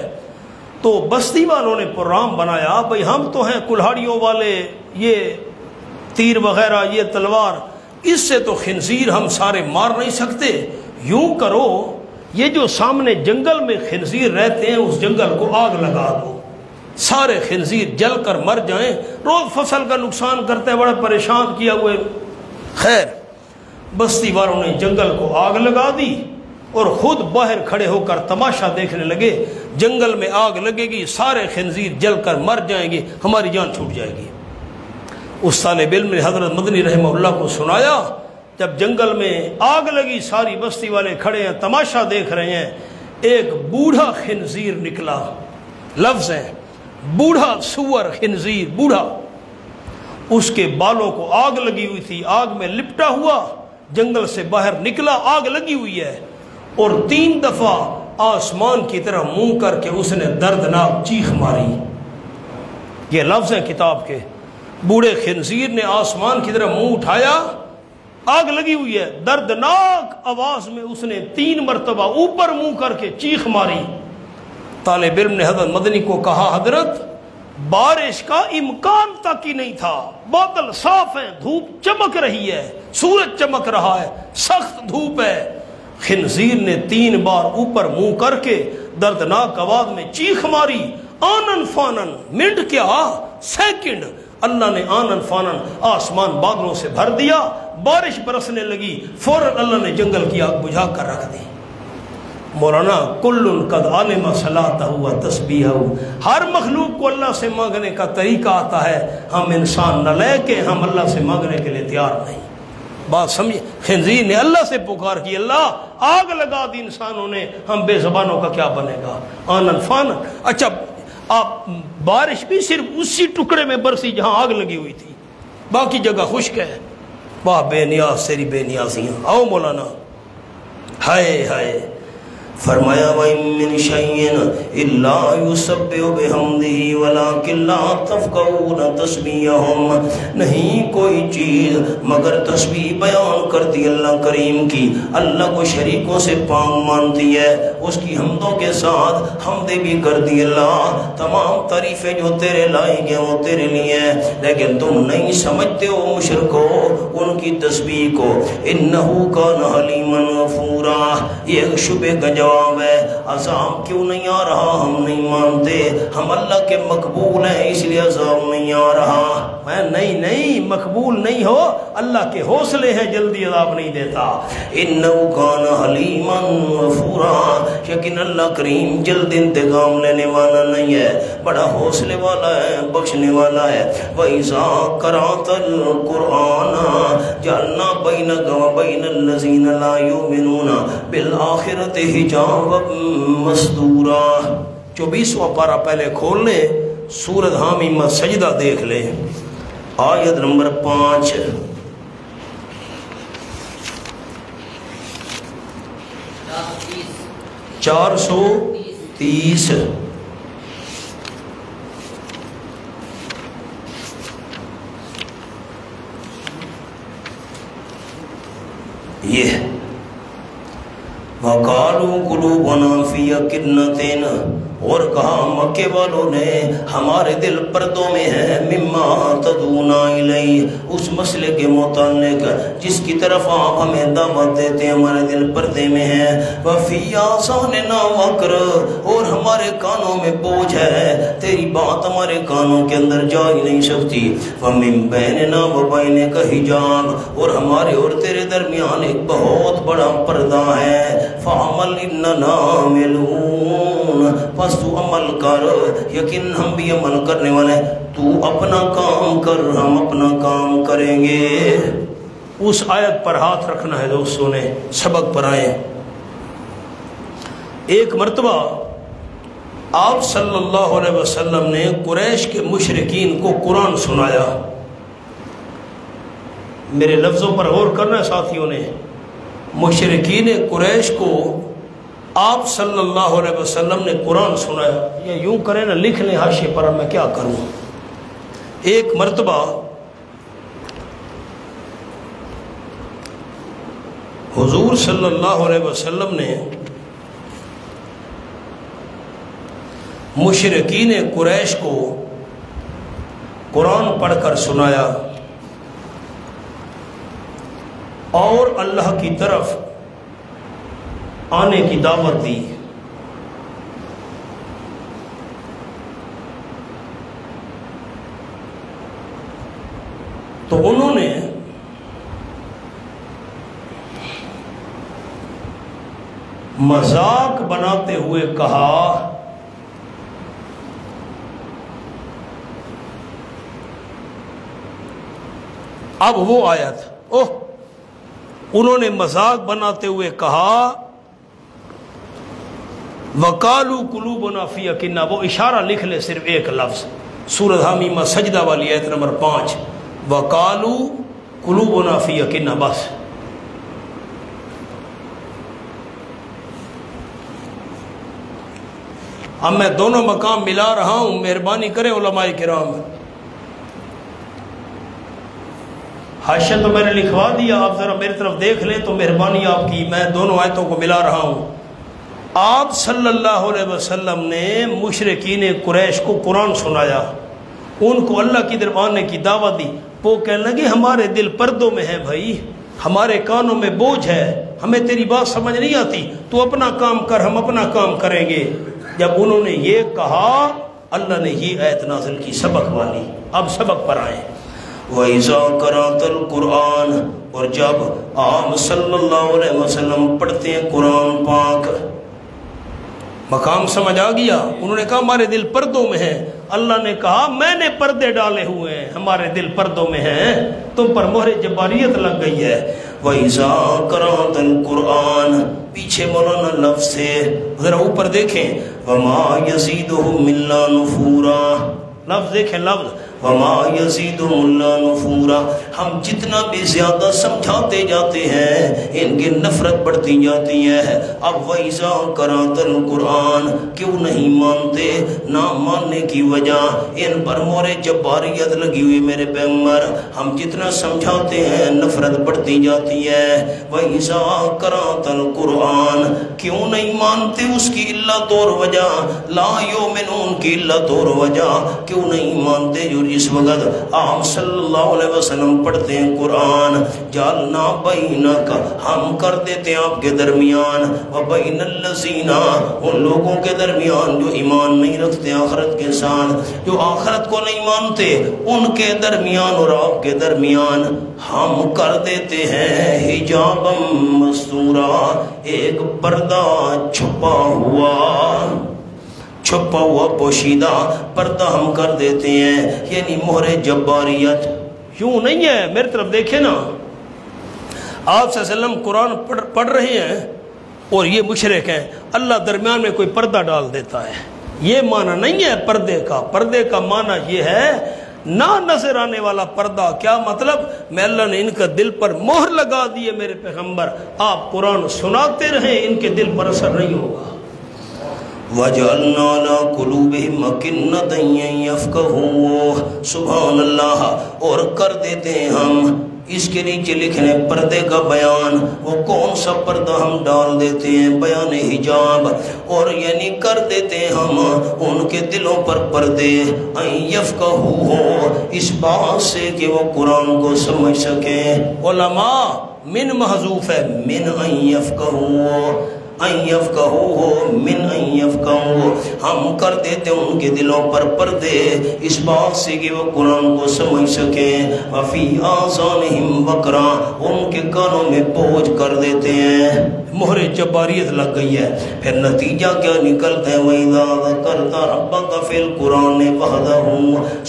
تو بستی والوں نے پروگرام بنایا، بھئی ہم تو ہیں کلہاڑیوں والے، یہ تیر وغیرہ، یہ تلوار، اس سے تو خنزیر ہم سارے مار نہیں سکتے. یوں کرو، یہ جو سامنے جنگل میں خنزیر رہتے ہیں اس جنگل کو آگ لگا دو، سارے خنزیر جل کر مر جائیں، روز فصل کا نقصان کرتے ہیں، بڑے پریشان کیا ہوئے. خیر، بستی والوں نے جنگل کو آگ لگا دی اور خود باہر کھڑے ہو کر تماشا دیکھنے لگے. جنگل میں آگ لگے گی، سارے خنزیر جل کر مر جائیں گے، ہماری جان چھوٹ جائے گی. اس طالب علم نے حضرت مدنی رحمہ اللہ کو سنایا، جب جنگل میں آگ لگی، ساری بستی والے کھڑے ہیں، تماشا دیکھ رہے ہیں، ایک بوڑھا خنزیر نکلا. لفظ ہے بوڑھا سور خنزیر، بوڑھا، اس کے بالوں کو آگ لگی ہوئی تھی، آگ میں لپٹا ہوا جنگل سے باہر نکلا، آگ لگی ہوئی ہے، اور 3 دفعہ آسمان کی طرف منہ کر کے اس نے دردناک چیخ ماری. یہ لفظ ہیں کتاب کے. بوڑھے خنزیر نے آسمان کی طرف منہ اٹھایا، آگ لگی ہوئی ہے، دردناک آواز میں اس نے 3 مرتبہ اوپر منہ کر کے چیخ ماری. طالب علم نے حضرت مدنی کو کہا، حضرت بارش کا امکان تک ہی نہیں تھا، بادل صاف ہیں، دھوپ چمک رہی ہے، سورج چمک رہا ہے، سخت دھوپ ہے. خنزیر نے 3 بار اوپر منہ کر کے دردناک آواز میں چیخ ماری. آنن فانن، منٹ کیا سیکنڈ، اللہ نے آنن فانن آسمان بادلوں سے بھر دیا، بارش برسنے لگی، فوراً اللہ نے جنگل کی آگ بجھا کر رکھ دی. مولانا کل قد علم صلاتہ و تسبیحہ، ہر مخلوق کو اللہ سے مانگنے کا طریقہ آتا ہے، ہم انسان نالائق ہیں، ہم اللہ سے مانگنے کے لیے تیار نہیں. بات سمجھے؟ خنزیر نے اللہ سے پکار کی، اللہ آگ لگا دی انسانوں نے، ہم بے زبانوں کا کیا بنے گا. آنن فانن. اچھا، آپ بارش بھی صرف اسی ٹکڑے میں برسی جہاں آگ لگی ہوئی تھی، باقی جگہ خشک ہے. واہ بے نیاز تیری بے نیازیاں. آؤ مولانا. ہائے ہائے. فرمایا وَإِن مِّن شَيْءٍ إِلَّا يُسَبِّحُ بِحَمْدِهِ وَلَٰكِن لَّا تَفْقَهُونَ تَسْبِيحَهُمْ، نہیں کوئی چیز مگر تسبیح بیان کرتی اللہ کریم کی، اللہ کو شریکوں سے پاک مانتی ہے، اس کی حمدوں کے ساتھ حمدیں بھی کرتی اللہ. تمام تعریفیں جو تیرے لائق ہیں وہ تیرے لیے ہیں، لیکن تم نہیں سمجھتے ہو مشرکو ان کی تسبیح کو. إِنَّهُ كَانَ حَلِيمًا غَفُورًا، یہ ایک شبے کا جواب ہے. عذاب کیوں نہیں آ رہا؟ ہم نہیں مانتے، ہم اللہ کے مقبول ہیں اس لیے عذاب نہیں آ رہا. میں نہیں مقبول نہیں ہو، اللہ کے حوصلے ہیں، جلدی عذاب نہیں دیتا. إِنَّهُ كَانَ حَلِيمًا غَفُورًا، لیکن اللہ کریم جلد انتقام لینے والا نہیں ہے، بڑا حوصلے والا ہے، بخشنے والا ہے. وَإِذَا قَرَأْتَ الْقُرْآنَ جَعَلْنَا بَيْنَكَ وَبَيْنَ الَّذِينَ لَا يُؤْمِنُونَ بِالْآخِرَةِ حِجَابًا مَسْتُورًا. 24واں پارہ پہلے کھول لیں، سورۃ حامیم سجدہ دیکھ لیں، آیت نمبر 5. چار سو 30. یہ وَقَالُوا قُلُوبُنَا فِي أَكِنَّةٍ، اور کہا مکے والوں نے ہمارے دل پردوں میں ہے، مما تدعونا الیہ، اس مسئلے کے متعلق جس کی طرف آپ ہمیں دعوت دیتے ہیں ہمارے دل پردے میں ہے، وفی آذاننا وقر، اور ہمارے کانوں میں بوجھ ہے، تیری بات ہمارے کانوں کے اندر جا ہی نہیں سکتی، ومن بیننا وبینک حجاب، اور ہمارے اور تیرے درمیان ایک بہت بڑا پردہ ہے، فعمل اننا عاملون، پس تو عمل کر، یقین ہم بھی عمل کرنے والے، تو اپنا کام کر ہم اپنا کام کریں گے۔ اس آیت پر ہاتھ رکھنا ہے دوستوں نے، سبق پر آئیں۔ ایک مرتبہ آپ صلی اللہ علیہ وسلم نے قریش کے مشرکین کو قرآن سنایا۔ میرے لفظوں پر غور کرنا ہے ساتھیوں نے، مشرکین قریش کو آپ صلی اللہ علیہ وسلم نے قرآن سنایا، یا یوں کریں نا لکھ لیں حاشیے پر، میں کیا کروں۔ ایک مرتبہ حضور صلی اللہ علیہ وسلم نے مشرکین قریش کو قرآن پڑھ کر سنایا اور اللہ کی طرف آنے کی دعوت دی۔ تو انہوں نے مذاق بناتے ہوئے کہا اب وہ آیت، انہوں نے مذاق بناتے ہوئے کہا وَقَالُوا قُلُوبُنَا فِي أَكِنَّةٍ، وہ اشارہ لکھ لے صرف ایک لفظ، سورۃ حمیمہ سجدہ والی آیت نمبر 5، وَقَالُوا قُلُوبُنَا فِي أَكِنَّةٍ، بس۔ اب میں دونوں مقام ملا رہا ہوں، مہربانی کریں علماء کرام، حاشیہ تو میں نے لکھوا دیا، آپ ذرا میری طرف دیکھ لیں تو مہربانی آپ کی، میں دونوں آیتوں کو ملا رہا ہوں۔ آپ صلی اللہ علیہ وسلم نے مشرکین قریش کو قرآن سنایا، ان کو اللہ کی طرف آنے کی دعوت دی، وہ کہنے لگے ہمارے دل پردوں میں ہے بھائی، ہمارے کانوں میں بوجھ ہے، ہمیں تیری بات سمجھ نہیں آتی، تو اپنا کام کر ہم اپنا کام کریں گے۔ جب انہوں نے یہ کہا اللہ نے یہ آیت نازل کی سبق والی۔ اب سبق پر آئیں۔ وَإِذَا قَرَأْتَ الْقُرْآنَ، اور جب آپ صلی اللہ علیہ وسلم پڑھتے ہیں قرآن پاک، مقام سمجھ آ گیا؟ انہوں نے کہا ہمارے دل پردوں میں ہیں، اللہ نے کہا میں نے پردے ڈالے ہوئے ہیں، ہمارے دل پردوں میں ہیں، تم پر مہر جباریت لگ گئی ہے۔ وَإِذَا قَرَأْتَ الْقُرْآنَ، پیچھے مولانا لفظ ہے، ذرا اوپر دیکھیں، وَمَا يَزِيدُهُمْ إِلَّا نُفُورًا، لفظ دیکھیں، لفظ وَمَا يَزِيدُهُمْ إِلَّا نُفُورًا، ہم جتنا بھی زیادہ سمجھاتے جاتے ہیں ان کی نفرت بڑھتی جاتی ہے۔ اب وَإِذَا قَرَأْتَ الْقُرْآنَ، کیوں نہیں مانتے؟ نہ ماننے کی وجہ ان پر مہر جباریت لگی ہوئی میرے پیغمبر، ہم جتنا سمجھاتے ہیں نفرت بڑھتی جاتی ہے۔ وَإِذَا قَرَأْتَ الْقُرْآنَ، کیوں نہیں مانتے اس کی علت اور وجہ، لا یؤمنون کی علت اور وجہ کیوں نہیں مانتے؟ جو اس وقت آپ صلی اللہ علیہ وسلم پڑھتے ہیں قرآن، جعلنا بینک، ہم کر دیتے ہیں آپ کے درمیان، وبین الذین، ان لوگوں کے درمیان جو ایمان نہیں رکھتے آخرت کے ساتھ، جو آخرت کو نہیں مانتے، ان کے درمیان اور آپ کے درمیان ہم کر دیتے ہیں حجابا مستورا، ایک پردہ چھپا ہوا پوشیدہ پردہ ہم کر دیتے ہیں، یعنی مہر جباریت۔ یوں نہیں ہے، میری طرف دیکھیں نا، آپ صلی اللہ علیہ وسلم قرآن پڑھ رہے ہیں اور یہ مشرک ہیں، اللہ درمیان میں کوئی پردہ ڈال دیتا ہے، یہ معنی نہیں ہے پردے کا۔ پردے کا معنی یہ ہے نہ نظر آنے والا پردہ۔ کیا مطلب؟ میں اللہ نے ان کا دل پر مہر لگا دی ہے میرے پیغمبر، آپ قرآن سناتے رہیں، ان کے دل پر اثر نہیں ہوگا۔ وَجَعَلْنَا عَلَىٰ قُلُوبِهِمْ أَكِنَّةً أَن يَفْقَهُوهُ، سبحان اللہ، اور کر دیتے ہیں ہم اس کے نیچے لکھنے پردے کا بیان، وہ کون سا پردہ ہم ڈال دیتے ہیں، بیان حجاب، اور یعنی کر دیتے ہیں ہم ان کے دلوں پر پردے، یفقہوہ، اس بات سے کہ وہ قرآن کو سمجھ سکیں۔ علماء من محذوف ہے، من یفقہوہ، من یفقہوہ، ہم کر دیتے ہیں ان کے دلوں پر پردے اس بات سے کہ وہ قرآن کو سمجھ سکیں۔ وفی آذانہم وقرا، ان کے کانوں میں بوجھ کر دیتے ہیں، مہر جباریت لگ گئی ہے۔ پھر نتیجہ کیا نکلتا ہے، وَإِذَا ذَكَرْتَ رَبَّكَ فِي الْقُرْآنِ وَحْدَهُ،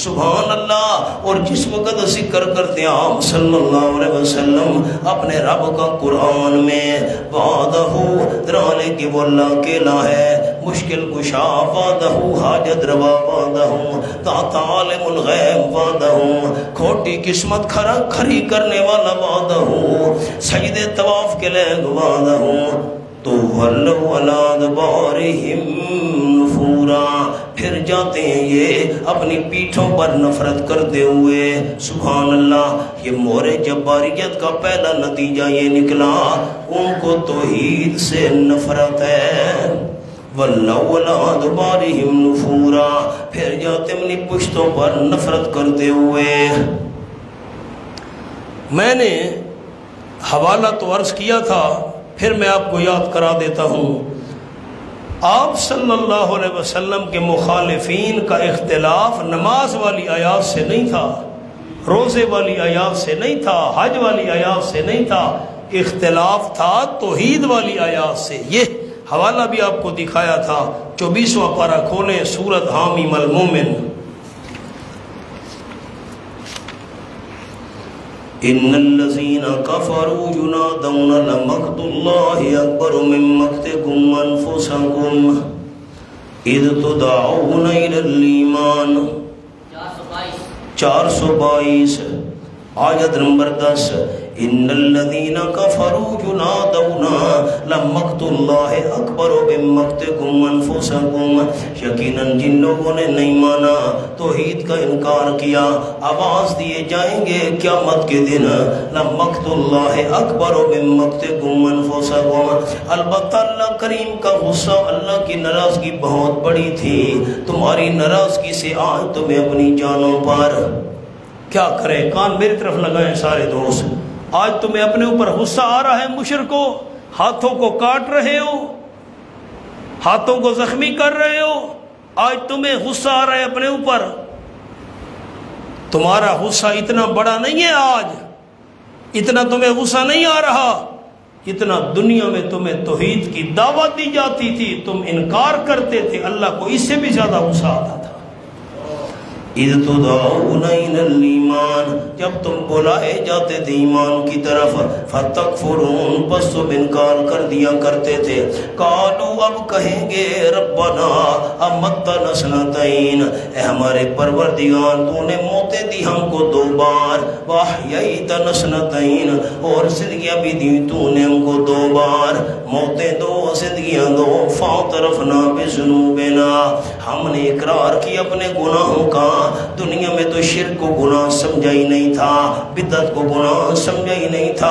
سبحان اللہ۔ اور جس وقت ذکر کرتے ہیں آپ صلی اللہ علیہ وسلم اپنے رب کا قرآن میں، وَحْدَهُ، درانے کی وہ اللہ اکیلا ہے، مشکل کشا وَحْدَهُ، حاجت روا وَحْدَهُ، ذات عالم الغیب وَحْدَهُ، کھوٹی قسمت کھری کرنے والا وَحْدَهُ، سجدے طواف کے لئے وَحْدَهُ، تو وَلَّوْا عَلَىٰ أَدْبَارِهِمْ نُفُورًا، پھر جاتے ہیں یہ اپنی پیٹھوں پر نفرت کرتے ہوئے۔ سبحان اللہ، یہ مہر جباریت کا پہلا نتیجہ یہ نکلا، ان کو توحید سے نفرت ہے۔ وَلَّوْا عَلَىٰ أَدْبَارِهِمْ نُفُورًا، پھر جاتے ہیں اپنی پشتوں پر نفرت کرتے ہوئے۔ میں نے حوالہ تو عرض کیا تھا، پھر میں آپ کو یاد کرا دیتا ہوں۔ آپ صلی اللہ علیہ وسلم کے مخالفین کا اختلاف نماز والی آیات سے نہیں تھا، روزے والی آیات سے نہیں تھا، حج والی آیات سے نہیں تھا، اختلاف تھا توحید والی آیات سے۔ یہ حوالہ بھی آپ کو دکھایا تھا، 24واں پارہ کھولیں، سورۃ حامیم المومن۔ ان الذين كفروا ينادون لمقت الله اكبر من مقتكم انفسكم اذ تدعون الى الايمان۔ 422 آیت نمبر 10۔ ان الذين كفروا ينادون لمقت الله اكبر من مقتكم انفسكم، یقیناً جن لوگوں نے نہیں مانا، توحید کا انکار کیا، آواز دیے جائیں گے قیامت کے دن، لمقت اللہ اکبر من مقتكم انفسكم، البتہ اللہ کریم کا غصہ، اللہ کی ناراضگی بہت بڑی تھی، تمہاری ناراضگی سے آج تمہیں اپنی جانوں پر کیا کرے۔ کان میری طرف لگائیں سارے دوست، آج تمہیں اپنے اوپر غصہ آ رہا ہے، مشرکو، ہاتھوں کو کاٹ رہے ہو، ہاتھوں کو زخمی کر رہے ہو، آج تمہیں غصہ آ رہا ہے اپنے اوپر۔ تمہارا غصہ اتنا بڑا نہیں ہے، آج اتنا تمہیں غصہ نہیں آ رہا، اتنا دنیا میں تمہیں توحید کی دعوت دی جاتی تھی، تم انکار کرتے تھے، اللہ کو اس سے بھی زیادہ غصہ آتا تھا۔ اذ تدعون الى الایمان، جب تم بلائے جاتے تھے ایمان کی طرف، فتکفرون، پس تم انکار کر دیا کرتے تھے۔ قالوا، اب کہیں گے، ربنا امتنا سنتین، اے ہمارے پروردگار تو نے موتیں دی ہم کو 2 بار، واحییتنا سنتین، اور زندگیاں بھی دی تو نے ہم کو 2 بار، موتیں 2 زندگیاں 2، فاعترفنا بذنوبنا، ہم نے اقرار کی اپنے گناہوں کا۔ دنیا میں تو شرک کو گناہ سمجھا ہی نہیں تھا، بدعت کو گناہ سمجھا ہی نہیں تھا،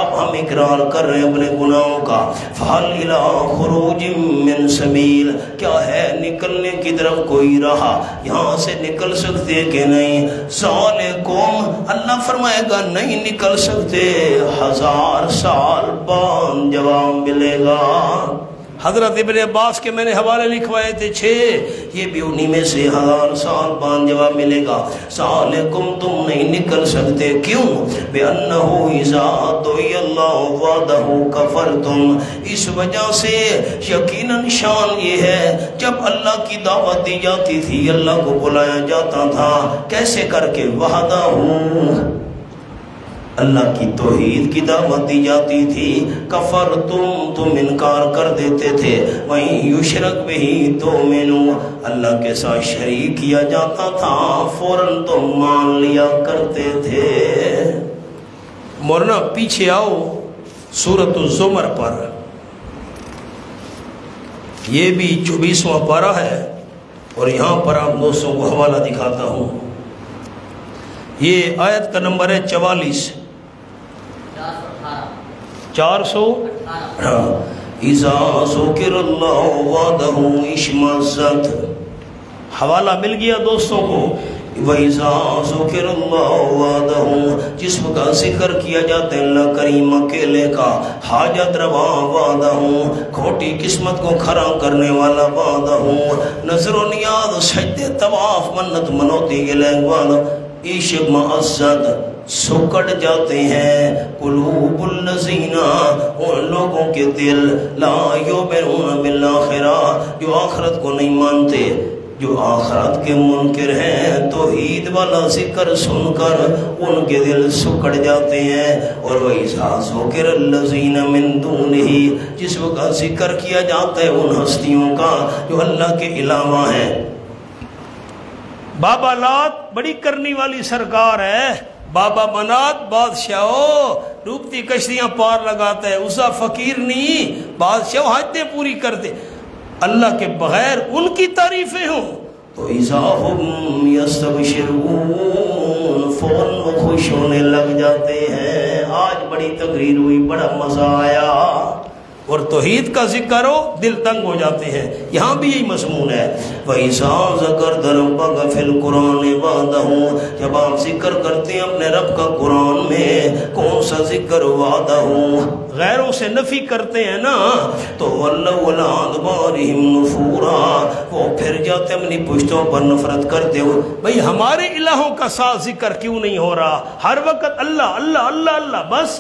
اب ہم اقرار کر رہے ہیں اپنے گناہوں کا۔ فَهَلْ إِلَىٰ خُرُوجٍ مِّن سَبِيلٍ، کیا ہے نکلنے کی طرف کوئی راہ، یہاں سے نکل سکتے کہ نہیں؟ ذَلِكُمْ، اللہ فرمائے گا نہیں نکل سکتے، 1000 سال بعد جواب ملے گا۔ حضرت ابن عباس کے میں نے حوالے لکھوائے تھے 6، یہ بھی انہی میں سے 1000 سال بعد جواب ملے گا۔ ذالکم، تم نہیں نکل سکتے، کیوں؟ بِأَنَّهُ إِذَا دُعِيَ اللَّهُ وَحْدَهُ كَفَرْتُمْ، اس وجہ سے یقیناً شان یہ ہے، جب اللہ کی دعوت دی جاتی تھی، اللہ کو بلایا جاتا تھا، کیسے کر کے؟ وحدہ، اللہ کی توحید کی دعوت دی جاتی تھی، کفرتم، تم انکار کر دیتے تھے، وہیں یشرک بہی تؤمنوا، اللہ کے ساتھ شریک کیا جاتا تھا، فوراً تم مان لیا کرتے تھے۔ مولانا پیچھے آؤ سورۃ الزمر پر، یہ بھی 24واں پارہ ہے، اور یہاں پر آپ دوستوں کو حوالہ دکھاتا ہوں، یہ آیت کا نمبر ہے 44۔ 400 اذا ذکر اللہ وحدہ اشمئزت، حوالہ مل گیا دوستوں کو۔ وَإِذَا ذُكِرَ اللَّهُ وَحْدَهُ، جس کا ذکر کیا جاتا ہے اللہ کریم اکیلے کا، حاجت روا وحدہ، کھوٹی قسمت کو کھڑا کرنے والا وحدہ، نظر و نیاز سجدے طواف منت منوتی کے لئے وحدہ، عشق معزد سکڑ جاتے ہیں قلوب الذین، ان لوگوں کے دل لا یؤمنون بالآخرہ، جو آخرت کو نہیں مانتے، جو آخرت کے منکر ہیں، توحید والا ذکر سن کر ان کے دل سکڑ جاتے ہیں۔ اور وَإِذَا ذُكِرَ الَّذِينَ مِن دُونِهِ، جس وقت ذکر کیا جاتا ہے ان ہستیوں کا جو اللہ کے علاوہ ہیں۔ بابا لات بڑی کرنی والی سرکار ہے، بابا منات بادشاہو ڈوبتی کشتیاں پار لگاتا ہے، اسا فقیر نہیں، بادشاہو حاجتیں پوری کرتے، اللہ کے بغیر ان کی تعریفیں ہوں تو اذا ہم یستبشرون، فوراً وہ خوش ہونے لگ جاتے ہیں۔ آج بڑی تقریر ہوئی، بڑا مزہ آیا، اور توحید کا ذکر ہو دل تنگ ہو جاتے ہیں۔ یہاں بھی یہی مضمون ہے، وَإِذَا ذَكَرْتَ رَبَّكَ فِي الْقُرْآنِ وَحْدَهُ، جب آپ ذکر کرتے ہیں اپنے رب کا قرآن میں، کون سا ذکر وحدہ، غیروں سے نفی کرتے ہیں نا، تو وَلَّوْا عَلَىٰ أَدْبَارِهِمْ نُفُورًا، وہ پھر جاتے اپنی پشتوں پر نفرت کرتے ہو۔ بھئی ہمارے الہوں کا ساتھ ذکر کیوں نہیں ہو رہا؟ ہر وقت اللہ اللہ اللہ اللہ بس۔